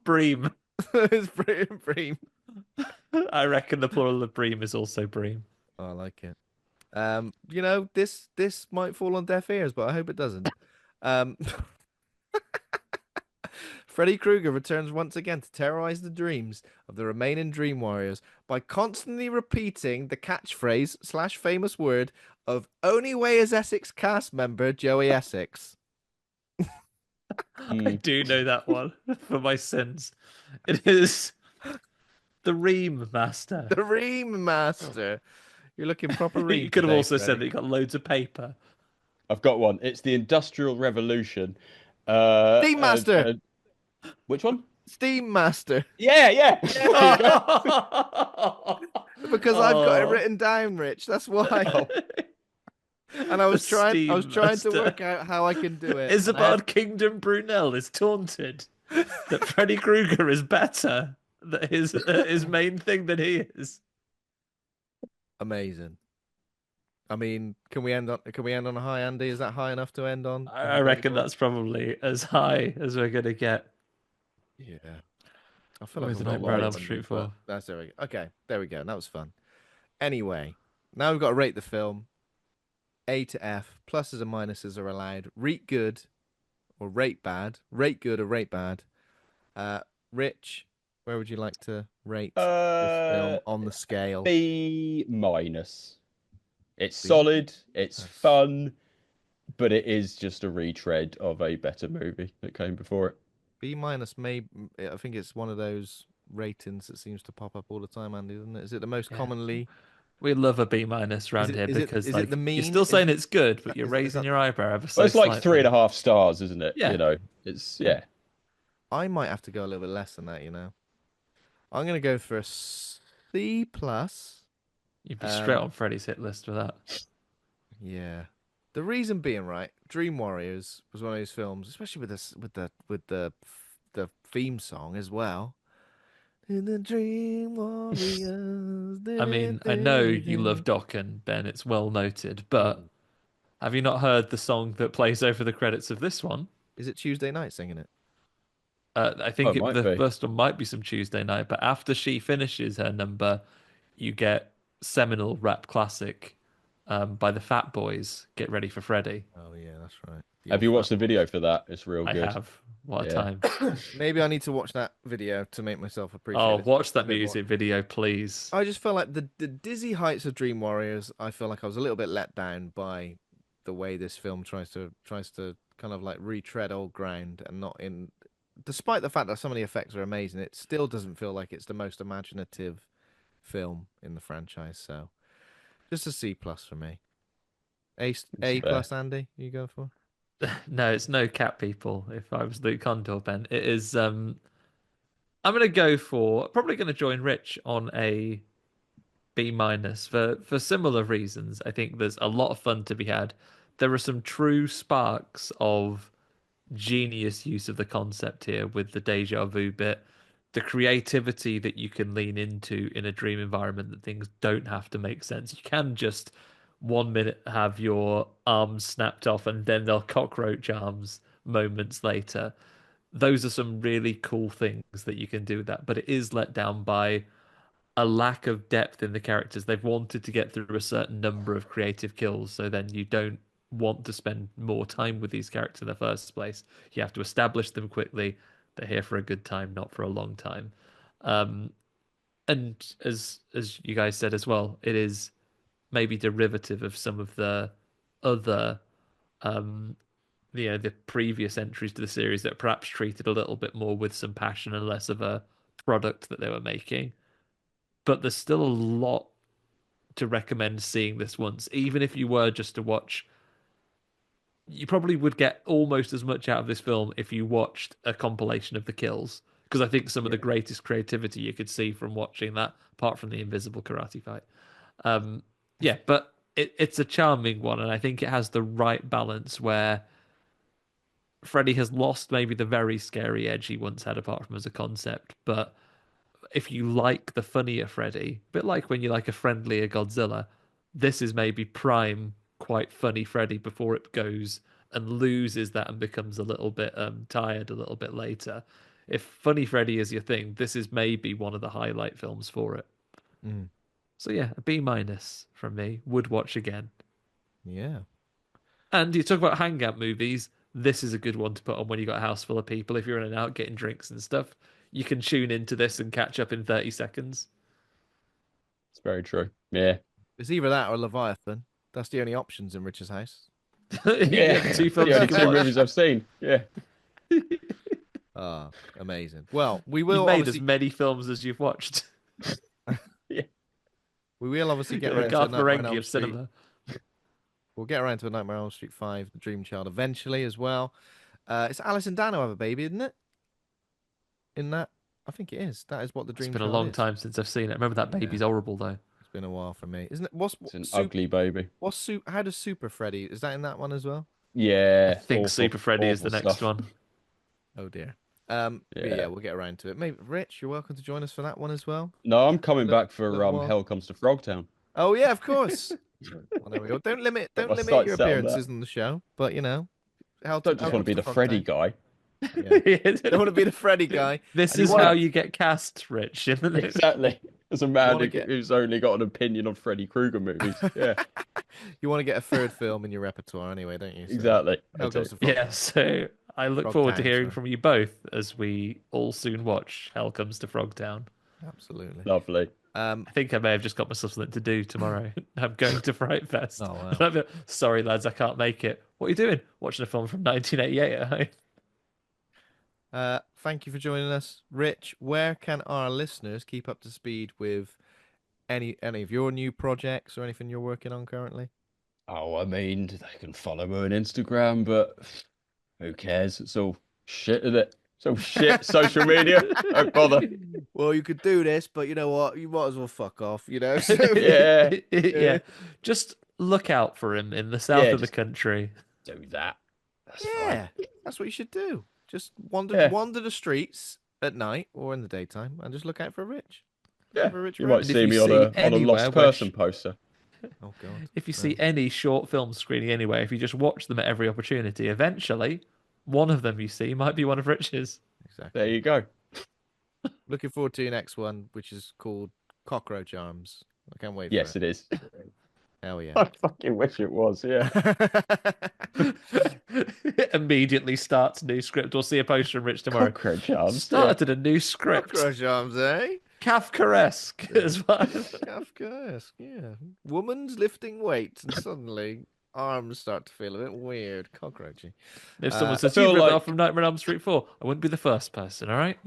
Bream. It's Bream. I reckon the plural of bream is also bream. Oh, I like it. This might fall on deaf ears, but I hope it doesn't. Um, Freddy Krueger returns once again to terrorize the dreams of the remaining Dream Warriors by constantly repeating the catchphrase / famous word of only way as Essex cast member Joey Essex. I do know that one for my sins. It is the Ream Master. The Ream Master. You're looking proper ream. You could have today, also said Freddy. that you got loads of paper. I've got one. It's the Industrial Revolution. Steam Master. Which one? Steam Master. Yeah, yeah. There you go. Because I've got it written down, Rich. That's why. And I was trying to work out how I can do it. Isabard Kingdom Brunel is taunted that Freddy Krueger is better. That his main thing than he is. Amazing. I mean, can we end on a high, Andy? Is that high enough to end on? I reckon that's probably as high as we're gonna get. Yeah. I feel like With I've got Nightmare on one Elm on Street you, but 4. that's there we go. Okay, there we go. That was fun. Anyway, now we've got to rate the film. A to F. Pluses and minuses are allowed. Rate good or rate bad. Rate good or rate bad. Rich, where would you like to rate this film on the scale? B-. It's B? solid, it's That's- fun, but it is just a retread of a better movie that came before it. B-. I think it's one of those ratings that seems to pop up all the time, Andy, isn't it? Is it the most Yeah. commonly? We love a B- around here is it- because is it the you're mean? still Is saying it- it's good, but you're is raising that- your eyebrow ever so Well, it's like slightly. 3.5 stars, isn't it? Yeah. You know, it's Yeah. I might have to go a little bit less than that, I'm going to go for a C plus. You'd be straight on Freddy's hit list with that. Yeah. The reason being, right, Dream Warriors was one of those films, especially with this with the theme song as well. In the Dream Warriors. I mean, I know you love Dokken, Ben. It's well noted, but have you not heard the song that plays over the credits of this one? Is it Tuesday Night singing it? I think it might the be. first one might be some Tuesday Night, but after she finishes her number, you get seminal rap classic by the Fat Boys. Get ready for Freddy. Oh yeah, that's right. Have you watched the video for that? It's real I good. have. What a Yeah. time! Maybe I need to watch that video to make myself appreciate Oh, it watch a that bit more. music video, please. I just felt like the dizzy heights of Dream Warriors. I feel like I was a little bit let down by the way this film tries to kind of like retread old ground and not in. Despite the fact that some of the effects are amazing, it still doesn't feel like it's the most imaginative film in the franchise. So, just a C plus for me. A fair. plus, Andy. You go for? No, it's no cat people. If I was Luke Condor, Ben, it is. I'm gonna go for probably gonna join Rich on a B minus for similar reasons. I think there's a lot of fun to be had. There are some true sparks of genius use of the concept here with the deja vu bit, the creativity that you can lean into in a dream environment, that things don't have to make sense. You can just 1 minute have your arms snapped off and then they'll cockroach arms moments later. Those are some really cool things that you can do with that, but it is let down by a lack of depth in the characters. They've wanted to get through a certain number of creative kills, so then you don't want to spend more time with these characters in the first place. You have to establish them quickly. They're here for a good time, not for a long time. And as you guys said as well, it is maybe derivative of some of the other the previous entries to the series that perhaps treated a little bit more with some passion and less of a product that they were making. But there's still a lot to recommend seeing this once. Even if you were just to watch, you probably would get almost as much out of this film if you watched a compilation of the kills. Because I think some of the greatest creativity you could see from watching that, apart from the invisible karate fight. Yeah, but it's a charming one, and I think it has the right balance where Freddy has lost maybe the very scary edge he once had, apart from as a concept. But if you like the funnier Freddy, a bit like when you like a friendlier Godzilla, this is maybe prime, quite funny Freddy before it goes and loses that and becomes a little bit tired a little bit later. If Funny Freddy is your thing, this is maybe one of the highlight films for it. Mm. So yeah, a B- from me. Would watch again. Yeah. And you talk about hangout movies. This is a good one to put on when you got a house full of people. If you're in and out getting drinks and stuff, you can tune into this and catch up in 30 seconds. It's very true. Yeah. It's either that or Leviathan. That's the only options in Rich's house. Yeah. The two The films only you can two watch. movies I've seen. Yeah. Ah, amazing. Well, we will You've made obviously as many films as you've watched. we will obviously get You're a around to Garth Nightmare on Marenghi Elm of Street. cinema. We'll get around to a Nightmare on Elm Street 5, The Dream Child, eventually as well. It's Alice and Dan who have a baby, isn't it? In that, I think it is. That is what the It's Dream been a Child long is. time since I've seen it. I remember that baby's horrible though. It's been a while for me, isn't it? It's an ugly baby. How does Super Freddy? Is that in that one as well? Yeah. I think awful, Super Freddy is the awful next stuff. one. Oh dear. But Yeah. we'll get around to it. Maybe Rich, you're welcome to join us for that one as well. No, I'm coming back for little while. Hell Comes to Frogtown. Oh yeah, of course. Well, there we go. Don't limit my your sights set on appearances on the show, but Don't just want to be the Freddy guy. Yeah. Don't want to be the Freddy guy. This And you is wanna- how you get cast, Rich, isn't it? Exactly. As a man wanna get- who's only got an opinion on Freddy Krueger movies. Yeah. You want to get a third film in your repertoire anyway, don't you? So, Exactly. Hell I Comes do. to Frog- Yeah, so I look Frog forward to Town, hearing sorry. from you both as we all soon watch Hell Comes to Frogtown. Absolutely. Lovely. I think I may have just got myself something to do tomorrow. I'm going to Fright Fest. Oh, wow. And I'll be like, sorry, lads, I can't make it. What are you doing? Watching a film from 1988 at home. Thank you for joining us, Rich. Where can our listeners keep up to speed with any of your new projects or anything you're working on currently? Oh, I mean, they can follow me on Instagram, but who cares? It's all shit, isn't it? It's all shit. Social media. Don't bother. Well, you could do this, but you know what? You might as well fuck off, you know? So, Yeah. Yeah. Just look out for him in the south Yeah, of the just- country. Do that. That's yeah, fine. that's what you should do. Just wander Yeah. wander the streets at night or in the daytime and just look out for Rich. Yeah. For Rich You Rose. might And if see you me on see a anywhere lost where person poster. Oh god. If you see any short film screening anywhere, if you just watch them at every opportunity, eventually one of them you see might be one of Rich's. Exactly. There you go. Looking forward to your next one, which is called Cockroach Arms. I can't wait Yes, for it. it is. Hell yeah. I fucking wish it was. Yeah. Immediately starts new script. We'll see a poster from Rich tomorrow. Cockroach arms. Started a new script. Cockroach Arms, eh? Kafkaesque as well. Kafkaesque, yeah. Woman's lifting weights and suddenly arms start to feel a bit weird. Cockroachy. If someone says, I feel "You ripped like- off from Nightmare on Elm Street 4," I wouldn't be the first person, all right?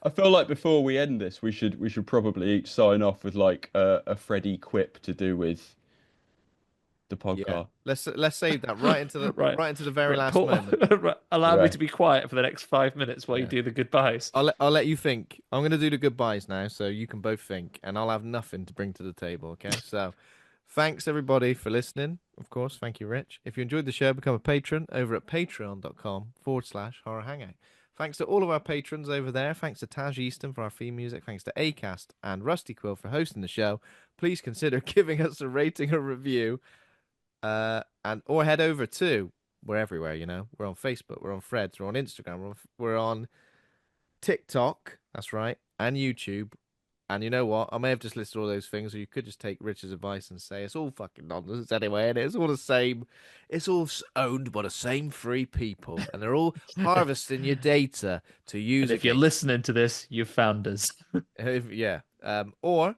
I feel like before we end this, we should probably each sign off with like a Freddy quip to do with the podcast. Yeah. Let's save that right into the Right. into the very last Paul- moment. Right, allow me Right. to be quiet for the next 5 minutes while you Yeah. do the goodbyes. I'll let you think. I'm gonna do the goodbyes now, so you can both think, and I'll have nothing to bring to the table. Okay, so thanks everybody for listening. Of course, thank you, Rich. If you enjoyed the show, become a patron over at patreon.com/horror hangout. Thanks to all of our patrons over there. Thanks to Taj Easton for our theme music. Thanks to Acast and Rusty Quill for hosting the show. Please consider giving us a rating or review, and or head over to. We're everywhere, you know. We're on Facebook, we're on Threads, we're on Instagram, we're on TikTok, that's right, and YouTube. And you know what? I may have just listed all those things, or you could just take Rich's advice and say it's all fucking nonsense anyway, and it's all the same. It's all owned by the same three people, and they're all harvesting your data to use. And if you're listening to this, you've found us. Yeah. Or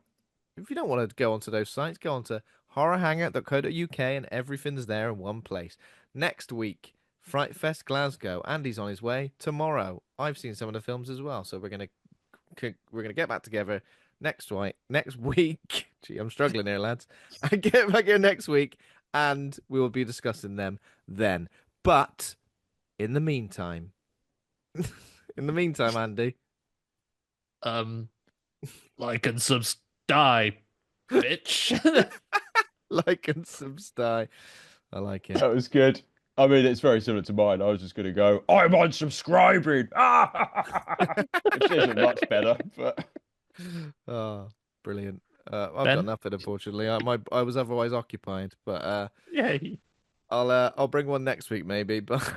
if you don't want to go onto those sites, go onto horrorhangout.co.uk, and everything's there in one place. Next week, Fright Fest Glasgow. Andy's on his way tomorrow. I've seen some of the films as well, so we're gonna get back together next week. Gee, I'm struggling here, lads. I get back here next week, and we will be discussing them then. But in the meantime, Andy, Like and subscribe, bitch. like and subscribe. I like it. That was good. I mean, it's very similar to mine. I was just going to go, I'm unsubscribing. Which isn't much better, but Oh, brilliant. I've Ben? got nothing, unfortunately. I was otherwise occupied, but Yeah. I'll bring one next week maybe, but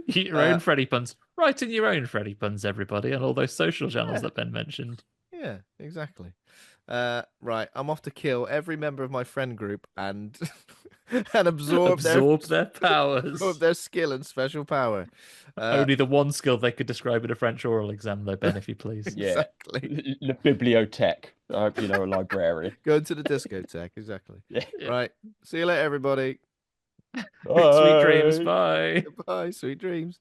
Your own Freddy puns. Write in your own Freddy puns, everybody, on all those social channels Yeah. that Ben mentioned. yeah, exactly. Right, I'm off to kill every member of my friend group and and absorb their powers. absorb their skill and special power. Only the one skill they could describe in a French oral exam, though, Ben, if you please. Yeah. Exactly. The bibliothèque. You know, a librarian. Go to the discotheque, exactly. Yeah. Right. See you later, everybody. Sweet dreams. Bye. Bye. Sweet dreams.